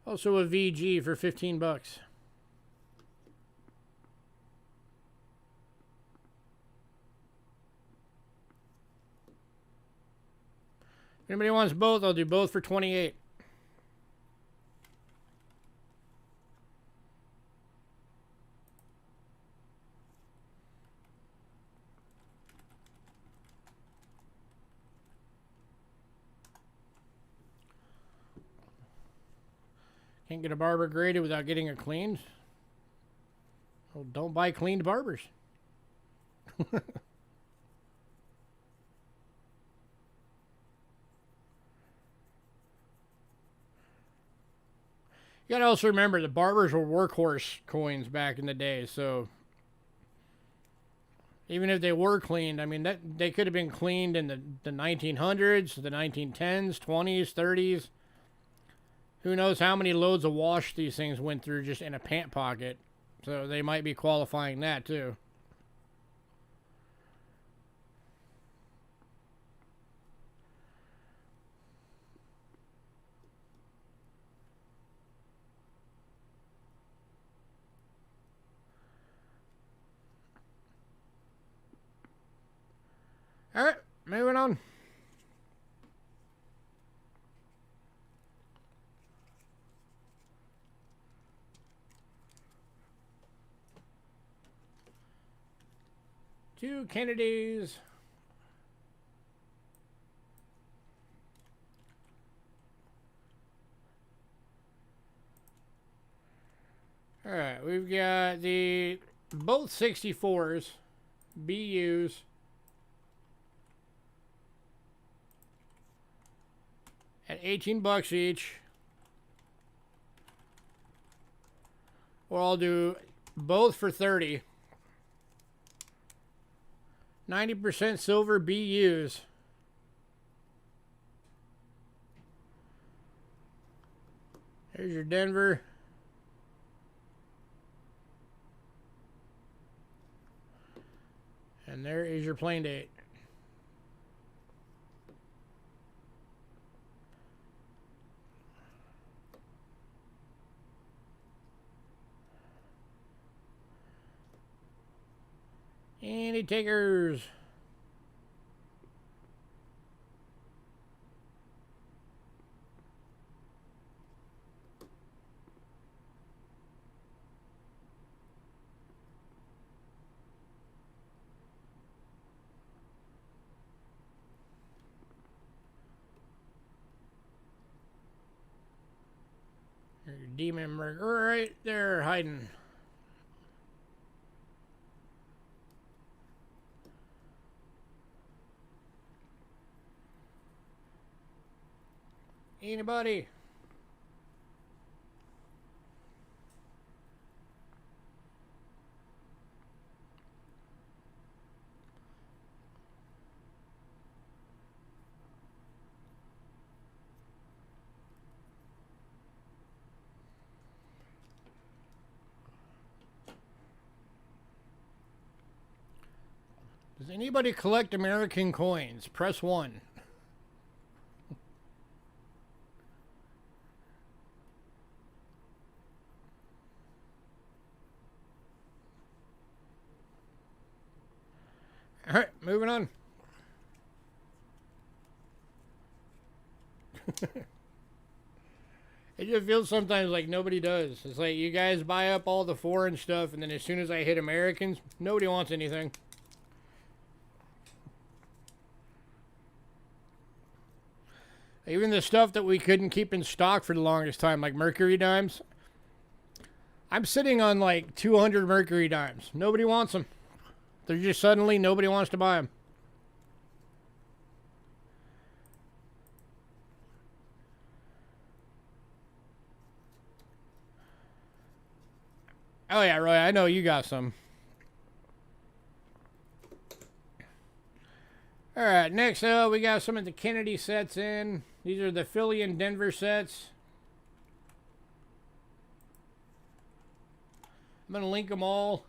[SPEAKER 1] Also a VG for 15 bucks. If anybody wants both, I'll do both for 28. Can't get a barber graded without getting it cleaned. Well, don't buy cleaned barbers. You gotta also remember the barbers were workhorse coins back in the day, so even if they were cleaned, I mean that they could have been cleaned in the 1900s, the 1910s, 20s, 30s. Who knows how many loads of wash these things went through just in a pant pocket. So they might be qualifying that too. All right, moving on. Two Kennedys. All right, we've got the both 64s, BUs. At 18 bucks each. Or I'll do both for 30. 90% silver BUs. There's your Denver. And there is your plain date. Any takers? Your demon burger right there hiding. Anybody? Does anybody collect American coins? Press 1. All right, moving on. It just feels sometimes like nobody does. It's like you guys buy up all the foreign stuff, and then as soon as I hit Americans, nobody wants anything. Even the stuff that we couldn't keep in stock for the longest time, like Mercury dimes. I'm sitting on like 200 Mercury dimes. Nobody wants them. They're just suddenly nobody wants to buy them. Oh yeah, Roy, I know you got some. Alright, next up we got some of the Kennedy sets in. These are the Philly and Denver sets. I'm going to link them all.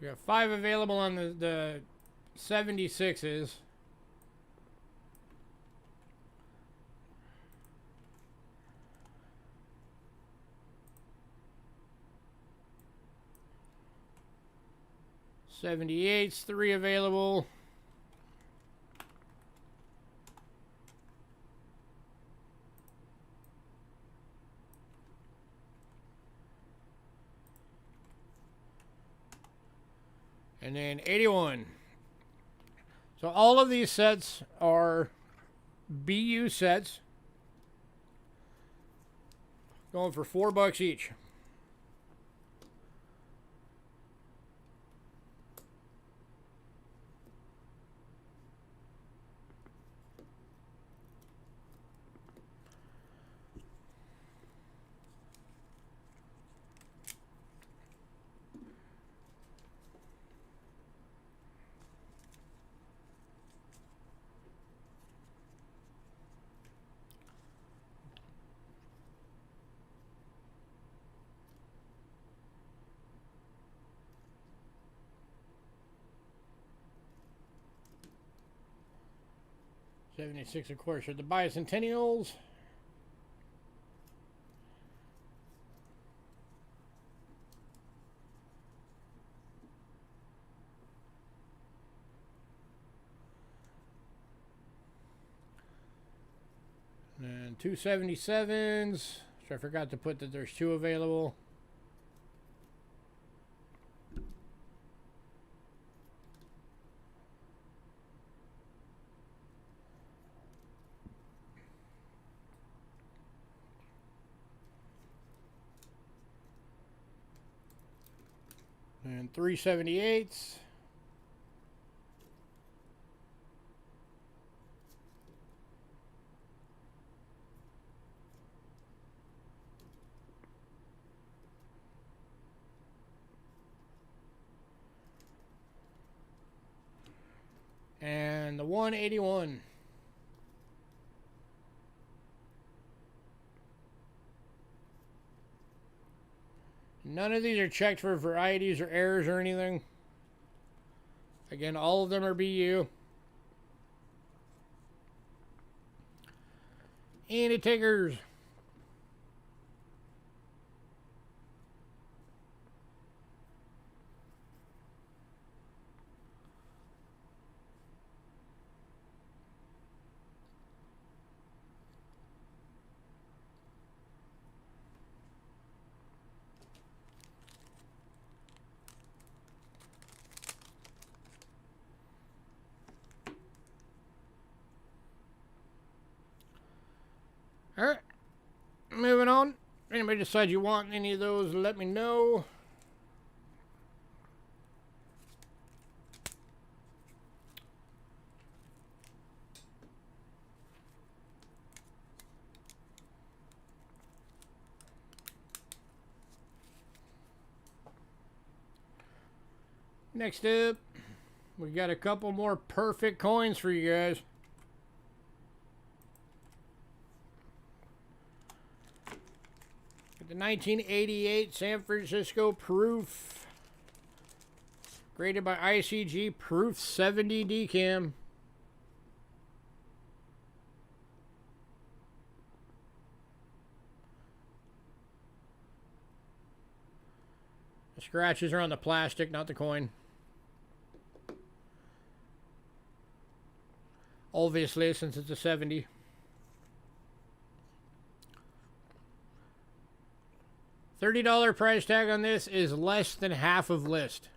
[SPEAKER 1] We got 5 available on the 76s. '78s, 3 available. And then 81. So all of these sets are BU sets. Going for $4 each. '76, of course, are the bicentennials. And 2 '77s. So I forgot to put that there's 2 available. And 3 '78s. And the 181. None of these are checked for varieties or errors or anything. Again, all of them are BU. Any takers? Alright, moving on. If anybody decides you want any of those, let me know. Next up, we got a couple more perfect coins for you guys. The 1988 San Francisco Proof, graded by ICG, Proof 70 DCAM. The scratches are on the plastic, not the coin. Obviously, since it's a 70. $30 price tag on this is less than half of list.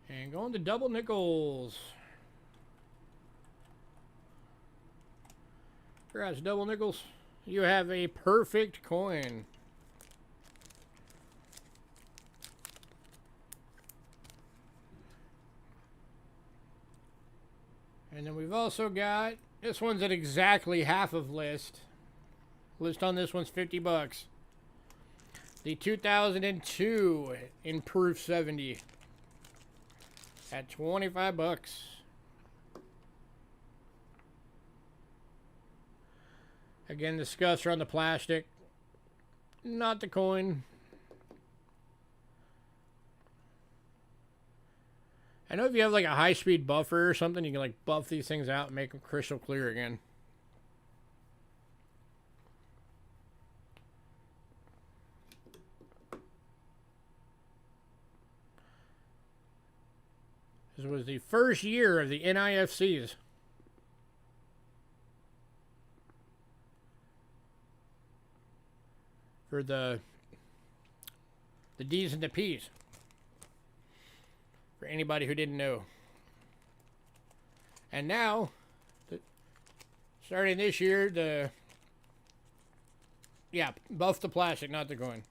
[SPEAKER 1] And going to double nickels. Congrats, double nickels. You have a perfect coin. And then we've also got, this one's at exactly half of list. List on this one's 50 bucks. The 2002 in Proof 70 at 25 bucks. Again, the scuffs are on the plastic, not the coin. I know if you have like a high-speed buffer or something, you can like buff these things out and make them crystal clear again. This was the first year of the NIFCs. For the D's and the P's. For anybody who didn't know. And now, starting this year, buff the plastic, not the coin.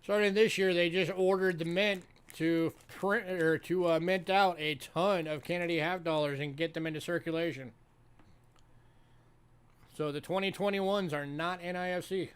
[SPEAKER 1] Starting this year, they just ordered the mint to print or to mint out a ton of Kennedy half dollars and get them into circulation. So the 2021s are not NIFC.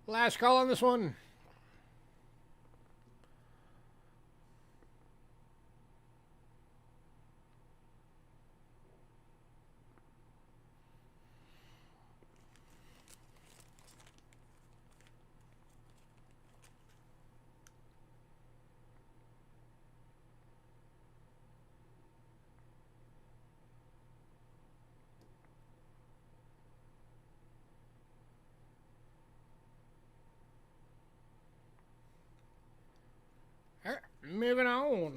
[SPEAKER 1] Last call on this one. Moving on.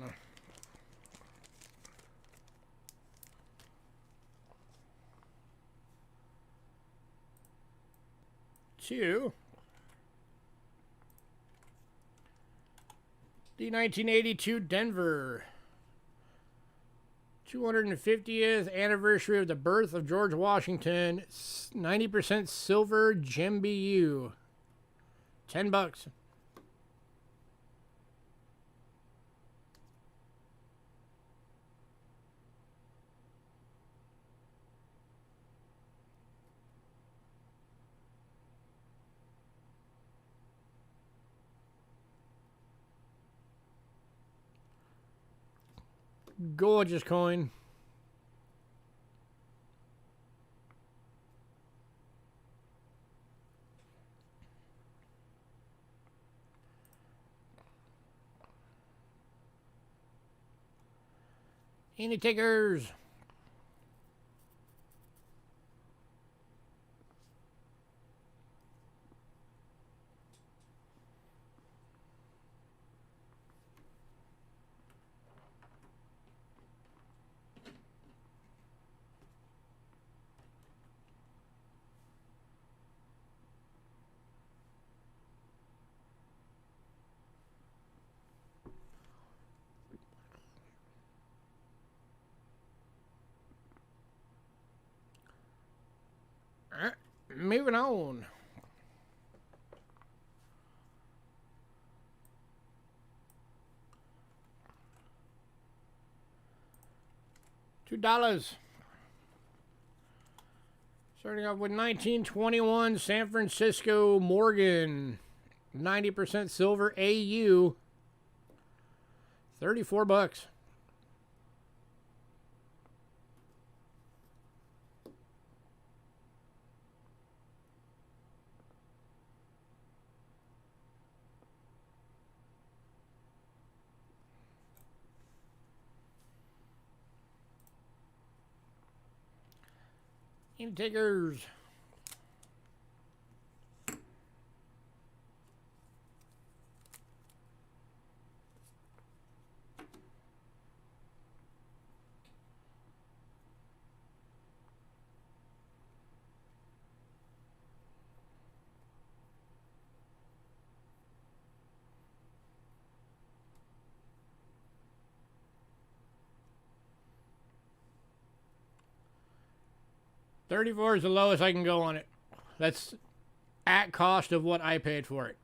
[SPEAKER 1] To the 1982 Denver 250th anniversary of the birth of George Washington, 90% silver Gem BU. 10 bucks. Gorgeous coin. Any takers? moving on. $2. Starting off with 1921 San Francisco Morgan. 90% silver AU. $34. Any takers? $34 is the lowest I can go on it. That's at cost of what I paid for it.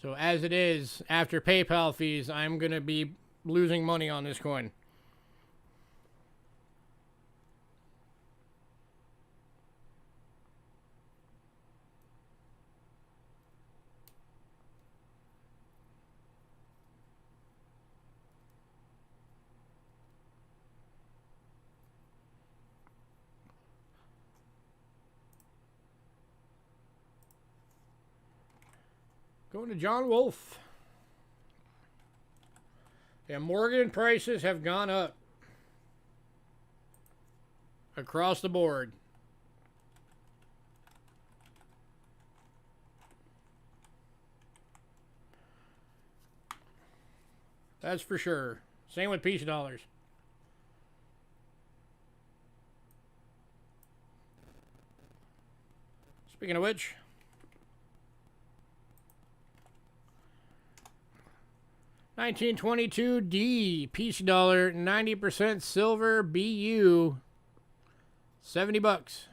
[SPEAKER 1] So as it is, after PayPal fees, I'm going to be losing money on this coin. Going to John Wolf. Yeah, Morgan prices have gone up across the board. That's for sure. Same with piece dollars. Speaking of which, $1922 piece dollar, 90% silver BU, $70.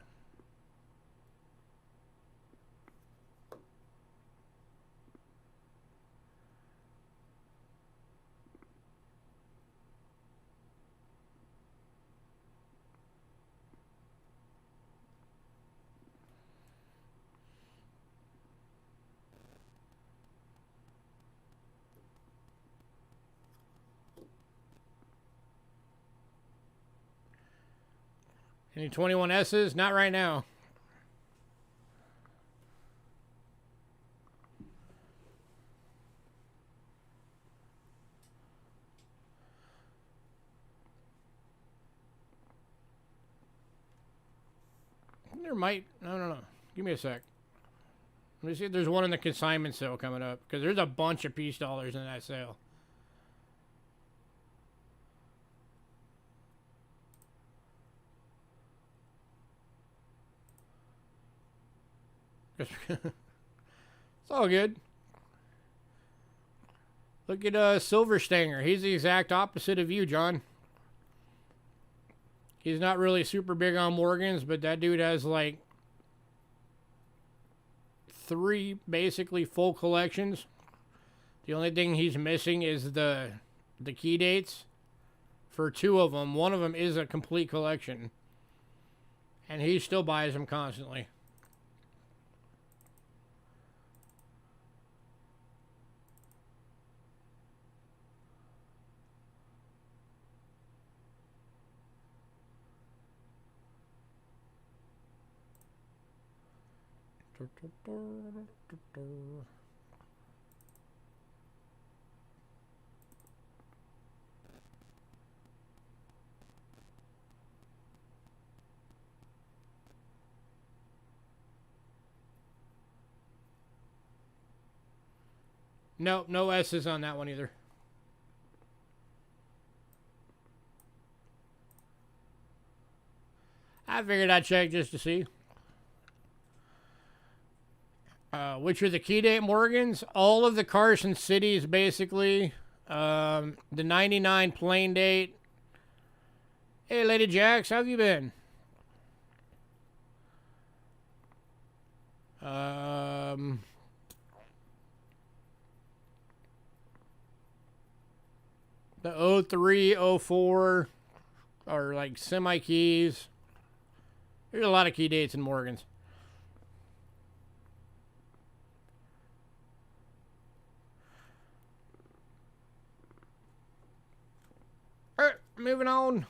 [SPEAKER 1] Any 21S's? Not right now. There might. I don't know. Give me a sec. Let me see if there's one in the consignment sale coming up. Because there's a bunch of piece dollars in that sale. It's all good. Look at Silver Stanger. He's the exact opposite of you, John. He's not really super big on Morgans, but that dude has like 3 basically full collections. The only thing he's missing is the key dates for 2 of them. One of them is a complete collection. And he still buys them constantly. No, no S's on that one either. I figured I'd check just to see. Which are the key date Morgans? All of the Carson Cities, basically. The 99 plain date. Hey, Lady Jax, how have you been? The 03, 04 are like semi keys. There's a lot of key dates in Morgan's. All right, moving on.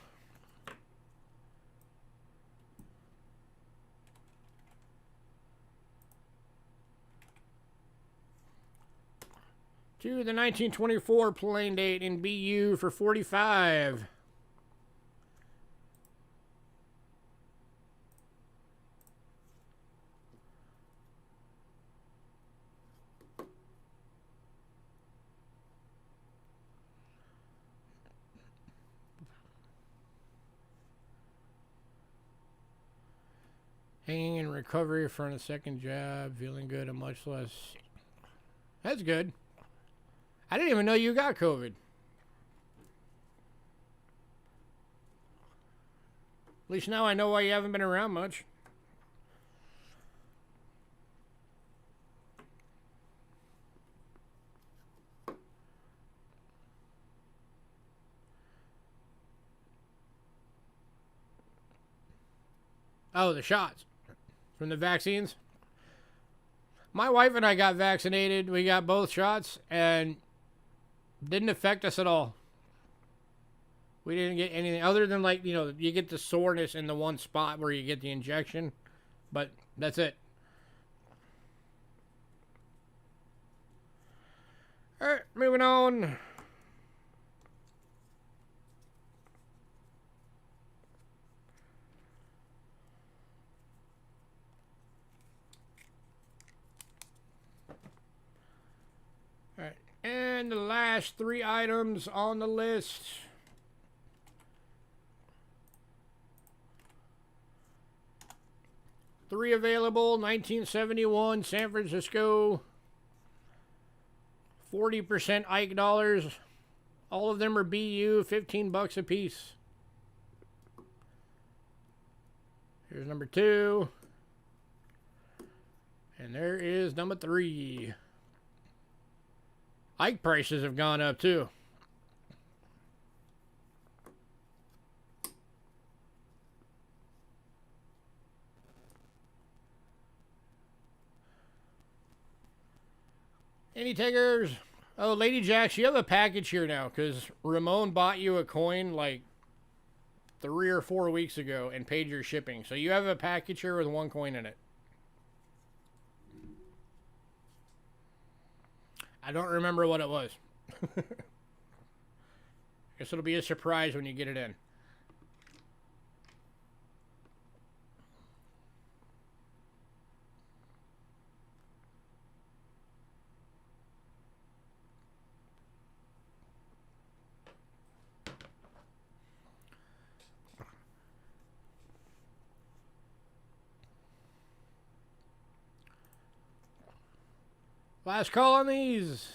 [SPEAKER 1] To the 1924 plain date in BU for 45. Hanging in recovery from a second jab, feeling good and much less. That's good. I didn't even know you got COVID. At least now I know why you haven't been around much. Oh, the shots from the vaccines. My wife and I got vaccinated. We got both shots and didn't affect us at all. We didn't get anything other than, like, you know, you get the soreness in the one spot where you get the injection, but that's it. All right, moving on. All right, and the last three items on the list. Three available, 1971 San Francisco, 40% Ike dollars. All of them are BU, 15 bucks a piece. Here's number 2. And there is number 3. Ike prices have gone up too. Any takers? Oh, Lady Jax, you have a package here now because Ramon bought you a coin like 3 or 4 weeks ago and paid your shipping. So you have a package here with 1 coin in it. I don't remember what it was. Guess it'll be a surprise when you get it in. Last call on these.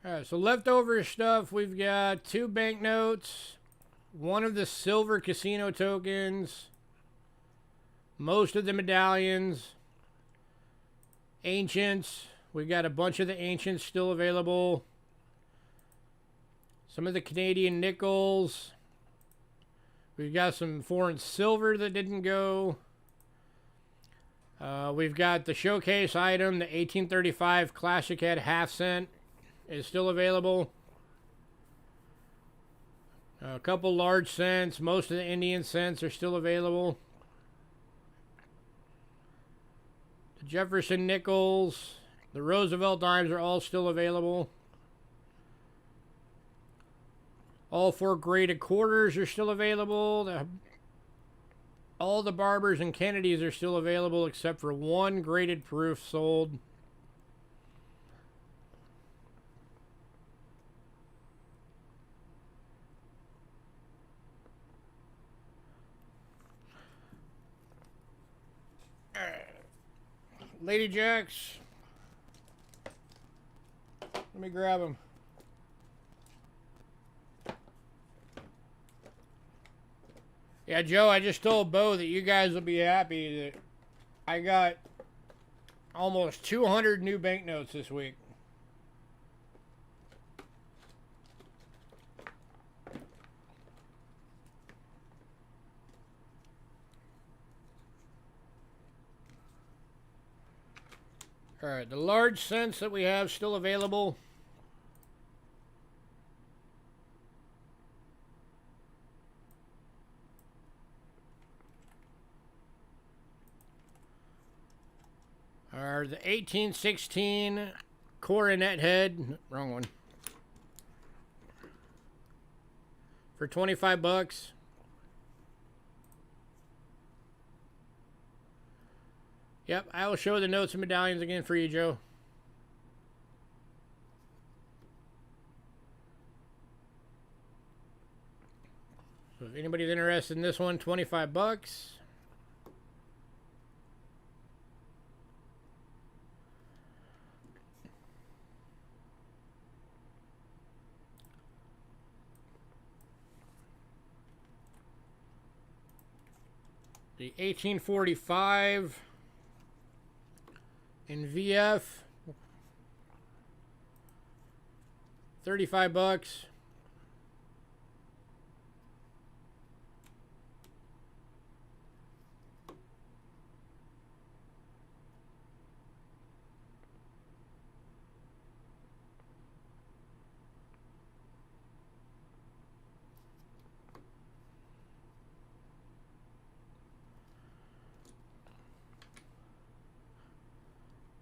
[SPEAKER 1] Alright, so leftover stuff, we've got 2 banknotes, 1 of the silver casino tokens, most of the medallions, ancients, we've got a bunch of the ancients still available, some of the Canadian nickels. We've got some foreign silver that didn't go. We've got the showcase item, the 1835 Classic Head half cent is still available. A couple large cents. Most of the Indian cents are still available. The Jefferson nickels, the Roosevelt dimes are all still available. All 4 graded quarters are still available. All the Barbers and Kennedys are still available except for 1 graded proof sold. Lady Jacks. Let me grab them. Yeah, Joe, I just told Bo that you guys will be happy that I got almost 200 new banknotes this week. All right, the large cents that we have still available. Are the 1816 coronet head, wrong one, for 25 bucks. Yep, I will show the notes and medallions again for you, Joe. So if anybody's interested in this one, 25 bucks. The 1845 in VF, 35 bucks.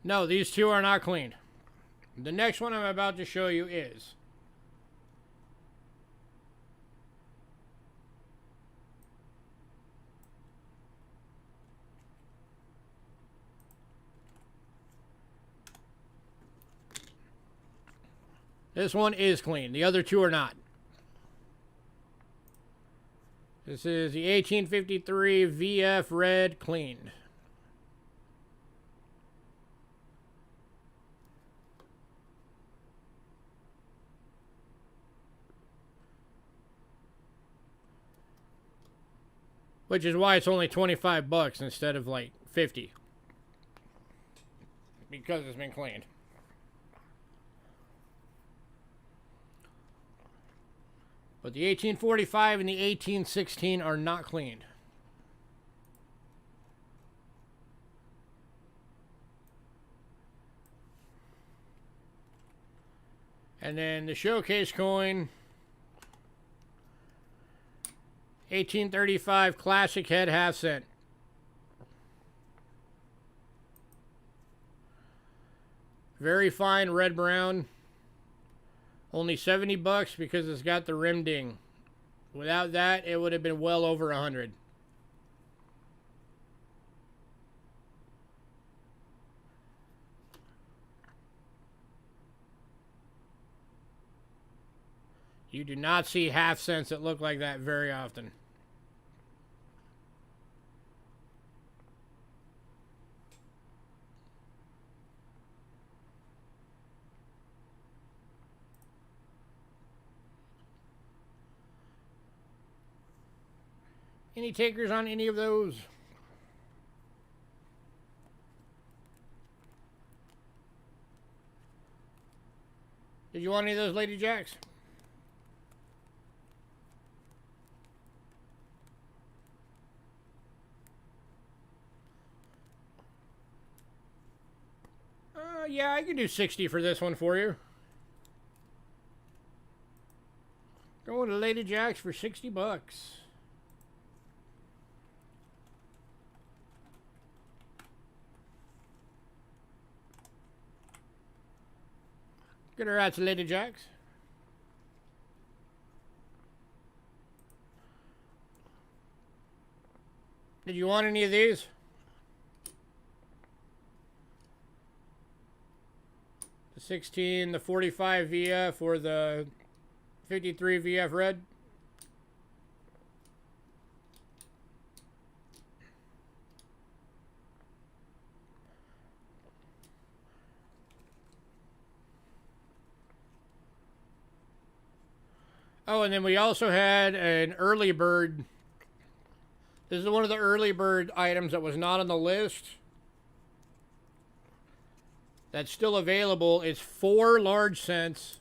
[SPEAKER 1] No, these two are not cleaned. The next one I'm about to show you is. This one is clean. The other two are not. This is the 1853 VF red cleaned. Which is why it's only 25 bucks instead of like 50. Because it's been cleaned. But the 1845 and the 1816 are not cleaned. And then the showcase coin, 1835 classic head half cent. Very fine red brown. Only 70 bucks because it's got the rim ding. Without that, it would have been well over 100. You do not see half cents that look like that very often. Any takers on any of those? Did you want any of those Lady Jacks? Yeah, I can do 60 for this one for you. Going to Lady Jacks for 60 bucks. Get her out to Lady Jacks. Did you want any of these? The 16, the 45 VF, or the 53 VF red? Oh, and then we also had an early bird This is one of the early bird items that was not on the list. That's still available. It's 4 large cents.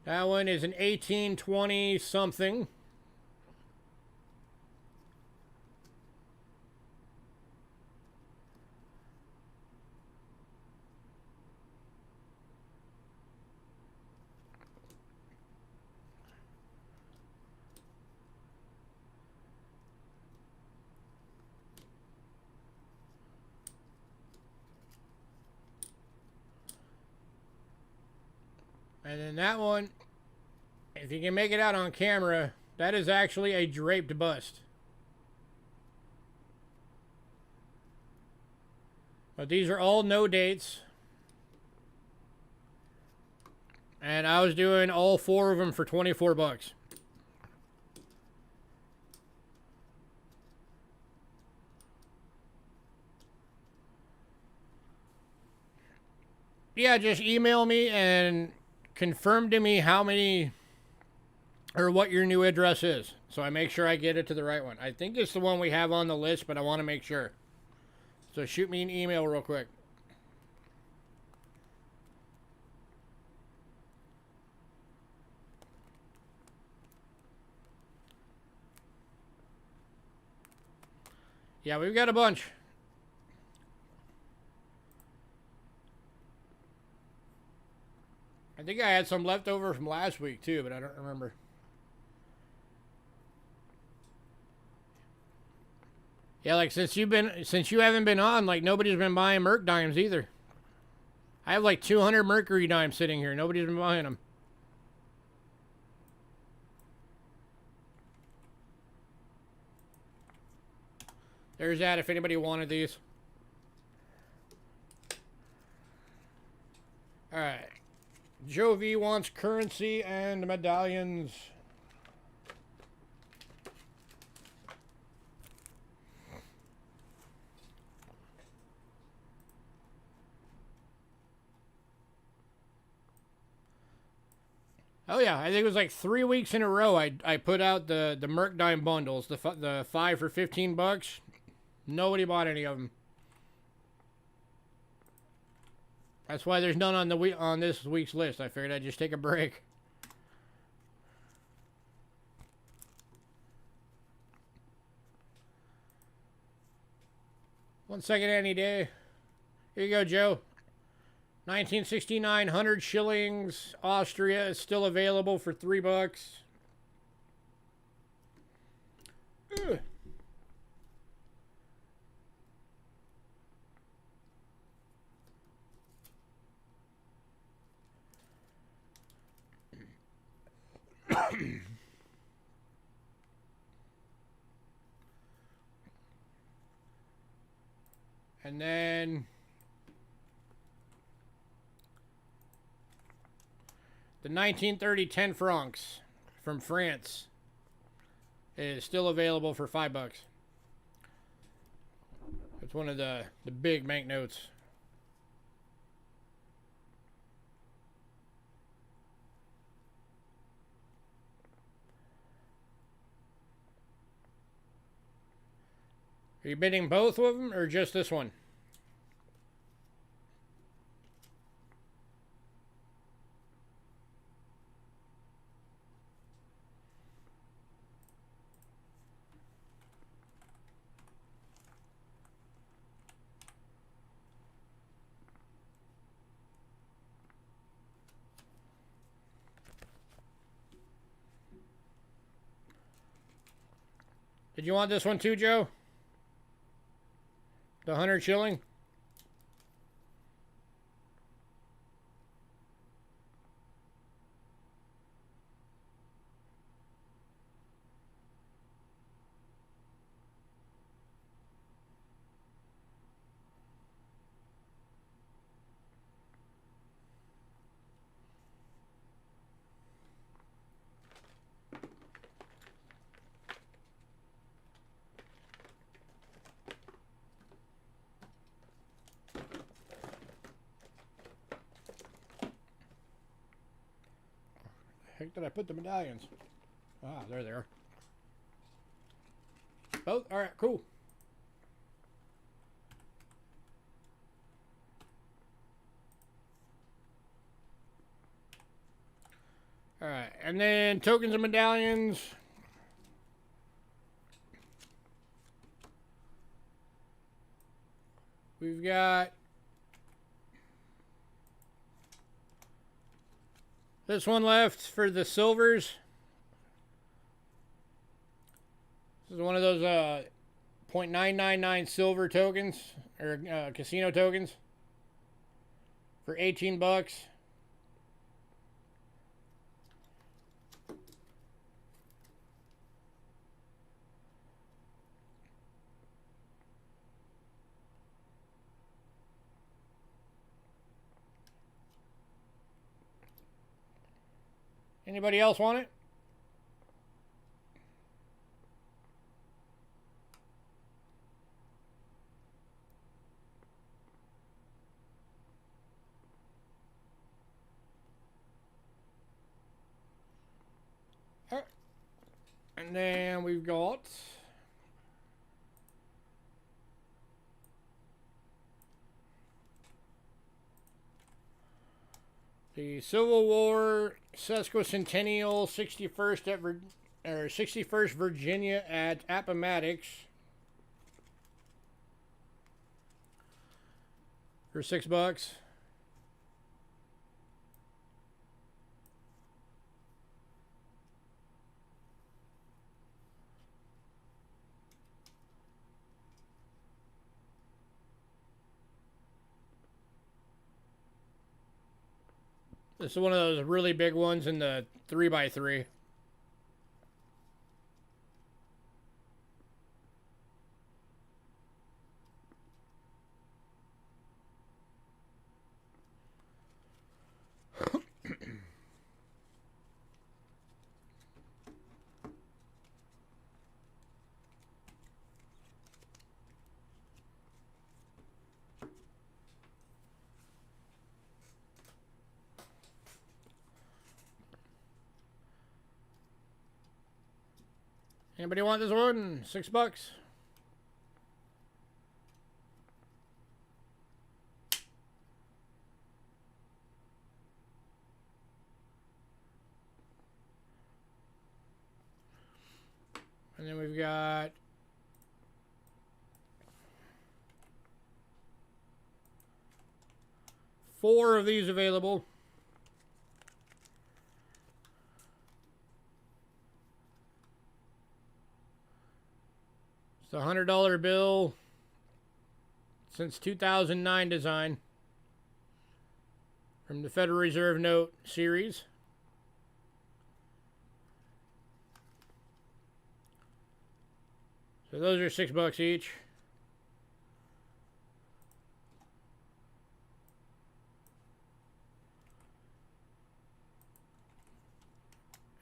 [SPEAKER 1] That one is an 1820 something. And then that one, if you can make it out on camera, that is actually a draped bust. But these are all no dates. And I was doing all 4 of them for 24 bucks. Yeah, just email me and confirm to me how many or what your new address is, so I make sure I get it to the right one. I think it's the one we have on the list, but I want to make sure. So shoot me an email real quick. Yeah, we've got a bunch. I think I had some left over from last week too, but I don't remember. Yeah, like since you haven't been on, like nobody's been buying Merc dimes either. I have like 200 Mercury dimes sitting here. Nobody's been buying them. There's that if anybody wanted these. Alright. Joe V wants currency and medallions. Oh yeah, I think it was like 3 weeks in a row I put out the Merc dime bundles, the 5 for 15 bucks. Nobody bought any of them. That's why there's none on this week's list. I figured I'd just take a break. One second any day. Here you go, Joe. 1969, 100 shillings. Austria is still available for 3 bucks. Ugh. And then the 1930 10 francs from France is still available for 5 bucks. It's one of the big banknotes. Are you bidding both of them or just this one? Did you want this one too, Joe? The 100 shilling? Heck did I put the medallions? Ah, there they are. Both? All right, cool. All right, and then tokens and medallions. We've got this one left for the silvers. This is one of those 0.999 silver tokens, or casino tokens, for 18 bucks. Anybody else want it? And then we've got the Civil War Sesquicentennial 61st Virginia at Appomattox for $6. This is one of those really big ones in the 3x3. Anybody want this one? $6. And then we've got four of these available. It's a $100 bill since 2009 design from the Federal Reserve Note series. So those are $6 each.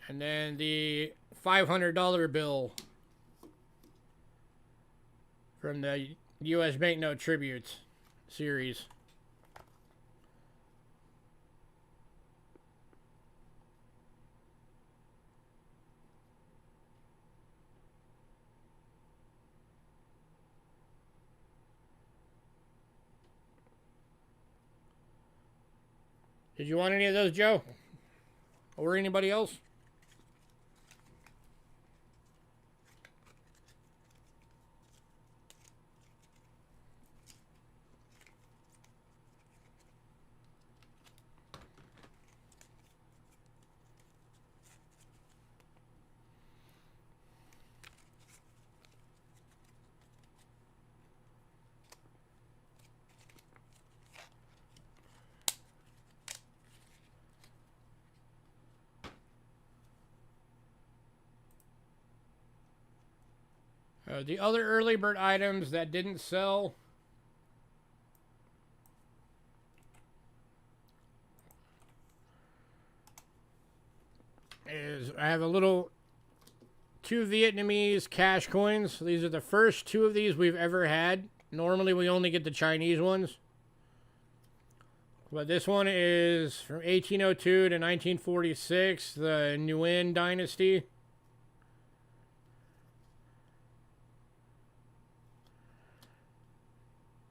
[SPEAKER 1] And then the $500 bill from the U.S. Banknote Tributes series. Did you want any of those, Joe? Or anybody else? The other early bird items that didn't sell is I have two Vietnamese cash coins. These are the first two of these we've ever had. Normally we only get the Chinese ones. But this one is from 1802 to 1946, the Nguyen Dynasty.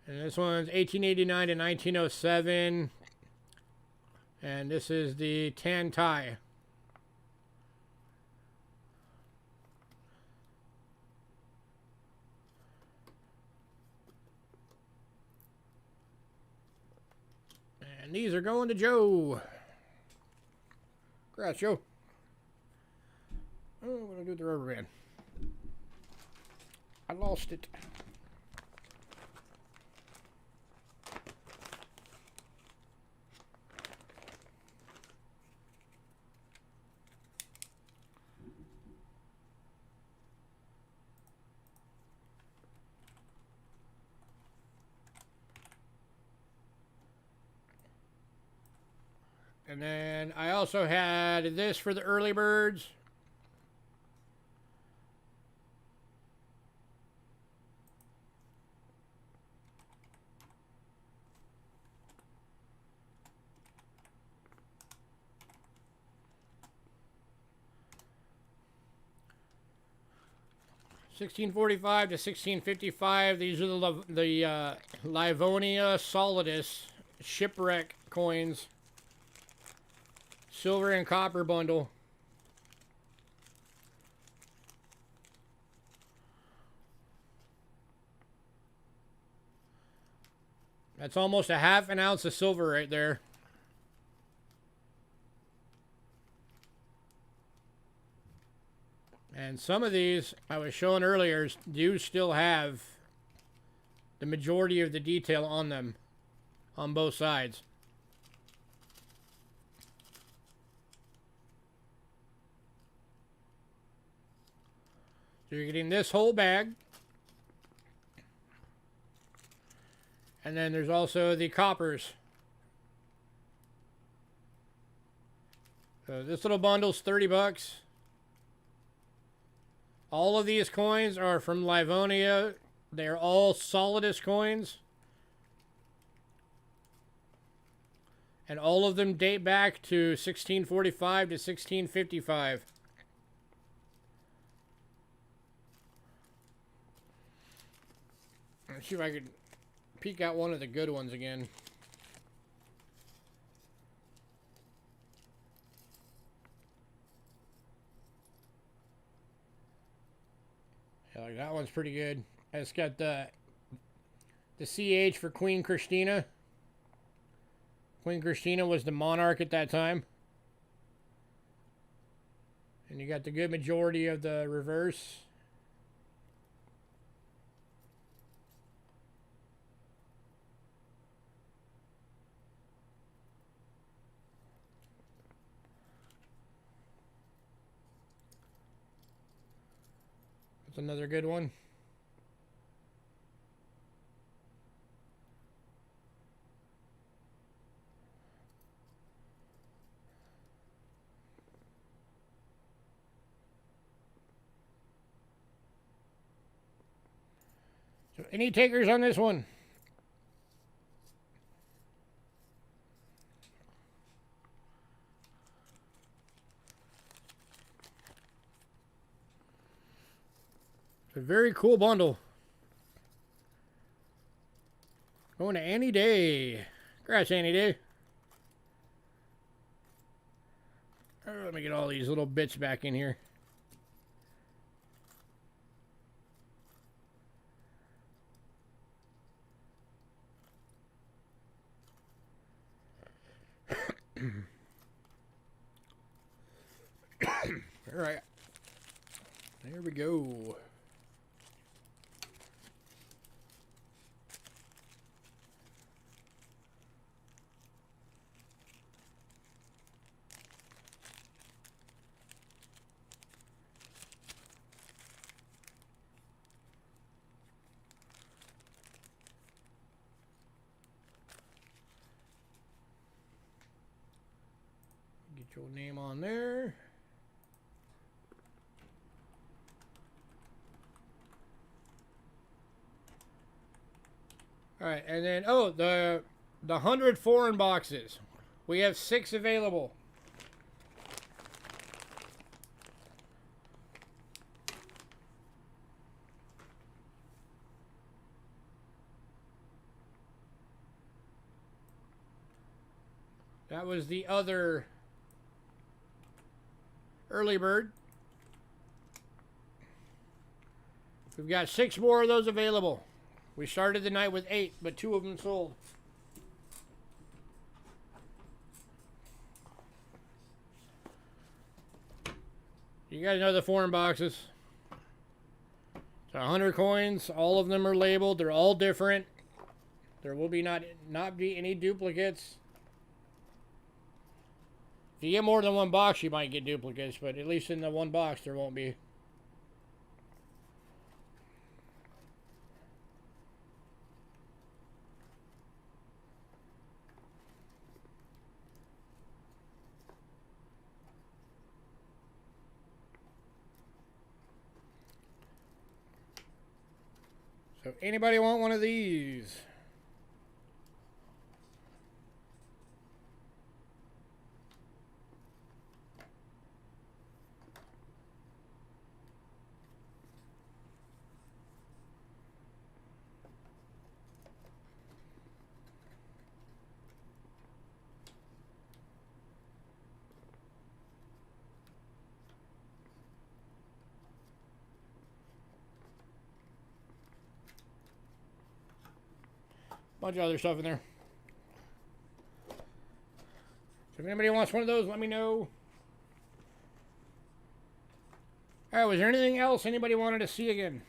[SPEAKER 1] And this one's 1889 to 1907. And this is the tan tie. And these are going to Joe. Congrats, Joe. Oh, what do I do with the rubber band? I lost it. And then I also had this for the early birds. (1645 to 1655). These are the Livonia Solidus shipwreck coins. Silver and copper bundle. That's almost a half an ounce of silver right there. And some of these I was showing earlier do still have the majority of the detail on them on both sides. So you're getting this whole bag. And then there's also the coppers. So this little bundle's 30 bucks. All of these coins are from Livonia. They're all Solidus coins. And all of them date back to 1645 to 1655. Let's see if I could peek out one of the good ones again. Yeah, like that one's pretty good. It's got the CH for Queen Christina. Queen Christina was the monarch at that time. And you got the good majority of the reverse. That's another good one. So any takers on this one? It's a very cool bundle. Going to Annie Day. Congrats, Annie Day. Oh, let me get all these little bits back in here. All right. There we go. Get your name on there. All right, and then the 100 foreign boxes. We have 6 available. That was the other early bird. We've got 6 more of those available. We started the night with 8, but 2 of them sold. You guys know the foreign boxes. So 100 coins, all of them are labeled. They're all different. There will be not be any duplicates. If you get more than 1 box, you might get duplicates, but at least in the 1 box, there won't be. So anybody want one of these? Bunch of other stuff in there. So if anybody wants one of those, let me know. Alright, was there anything else anybody wanted to see again?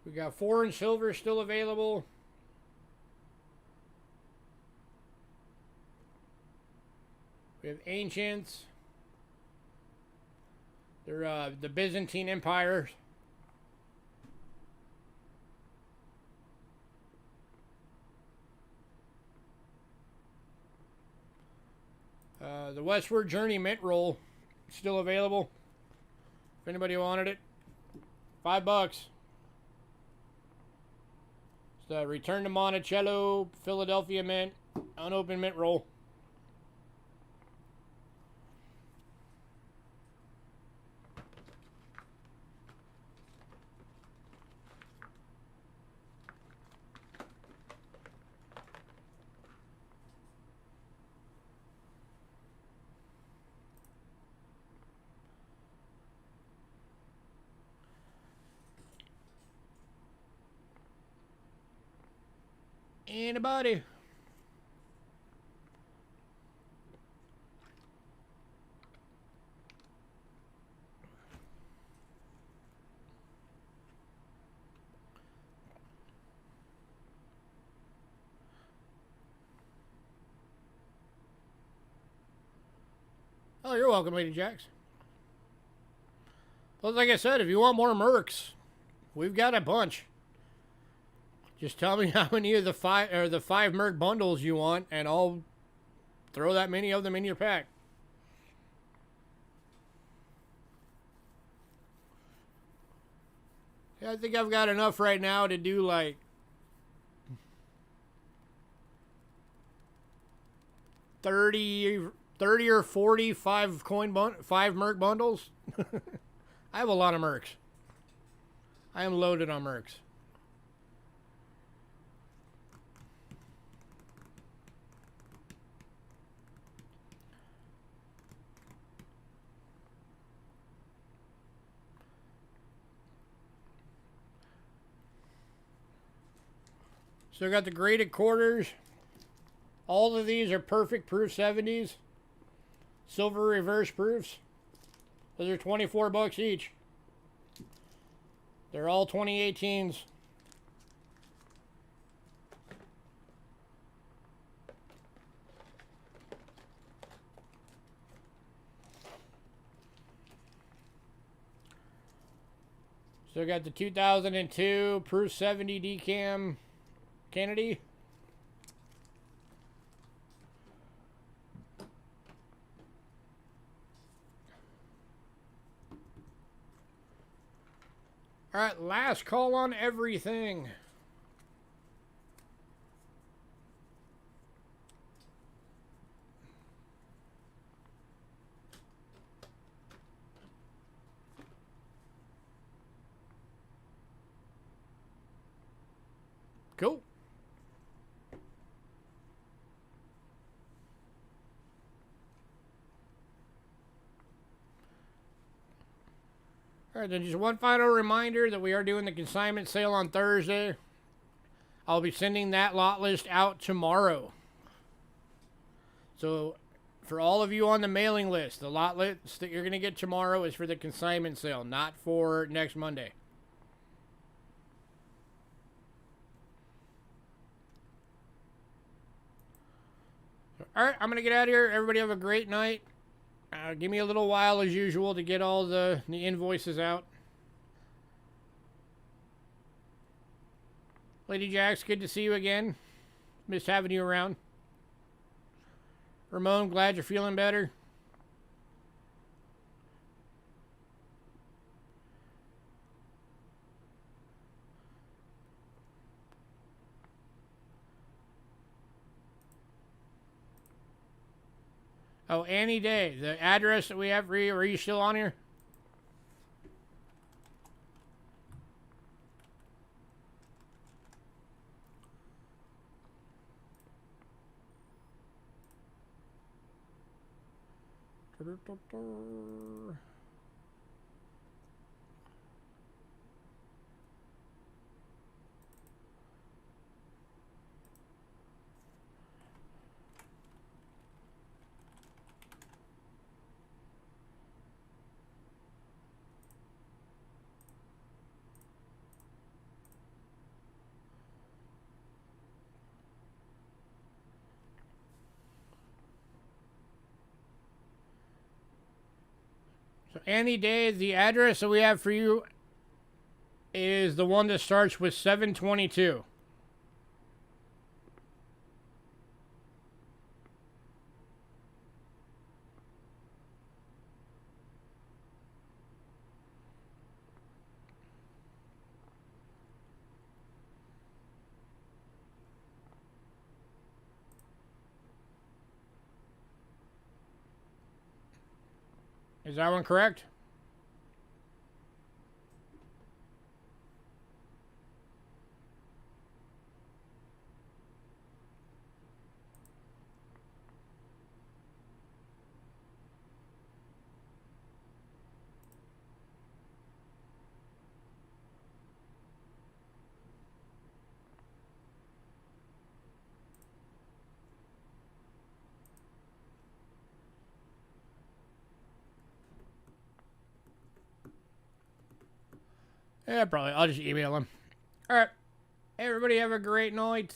[SPEAKER 1] We got 4 in silver still available. We have ancients. They're the Byzantine Empire. The Westward Journey Mint Roll still available. If anybody wanted it, $5. It's the Return to Monticello Philadelphia Mint unopened mint roll. Anybody? Oh, you're welcome, Lady Jax. Well, like I said, if you want more mercs, we've got a bunch. Just tell me how many of the 5 merc bundles you want, and I'll throw that many of them in your pack. Yeah, I think I've got enough right now to do like 30 or 40 5 merc bundles. I have a lot of mercs. I am loaded on mercs. So I got the graded quarters. All of these are perfect proof 70s. Silver reverse proofs. Those are $24 each. They're all 2018s. So I got the 2002 proof 70 decam Kennedy. All right, last call on everything. Cool. All right, then just one final reminder that we are doing the consignment sale on Thursday. I'll be sending that lot list out tomorrow. So for all of you on the mailing list, the lot list that you're going to get tomorrow is for the consignment sale, not for next Monday. All right, I'm going to get out of here. Everybody have a great night. Give me a little while, as usual, to get all the invoices out. Lady Jax, good to see you again. Missed having you around. Ramon, glad you're feeling better. Oh, Annie Day, the address that we have for you, are you still on here? So Annie Day, the address that we have for you is the one that starts with 722. Is that one correct? Yeah, probably. I'll just email them. All right. Everybody have a great night.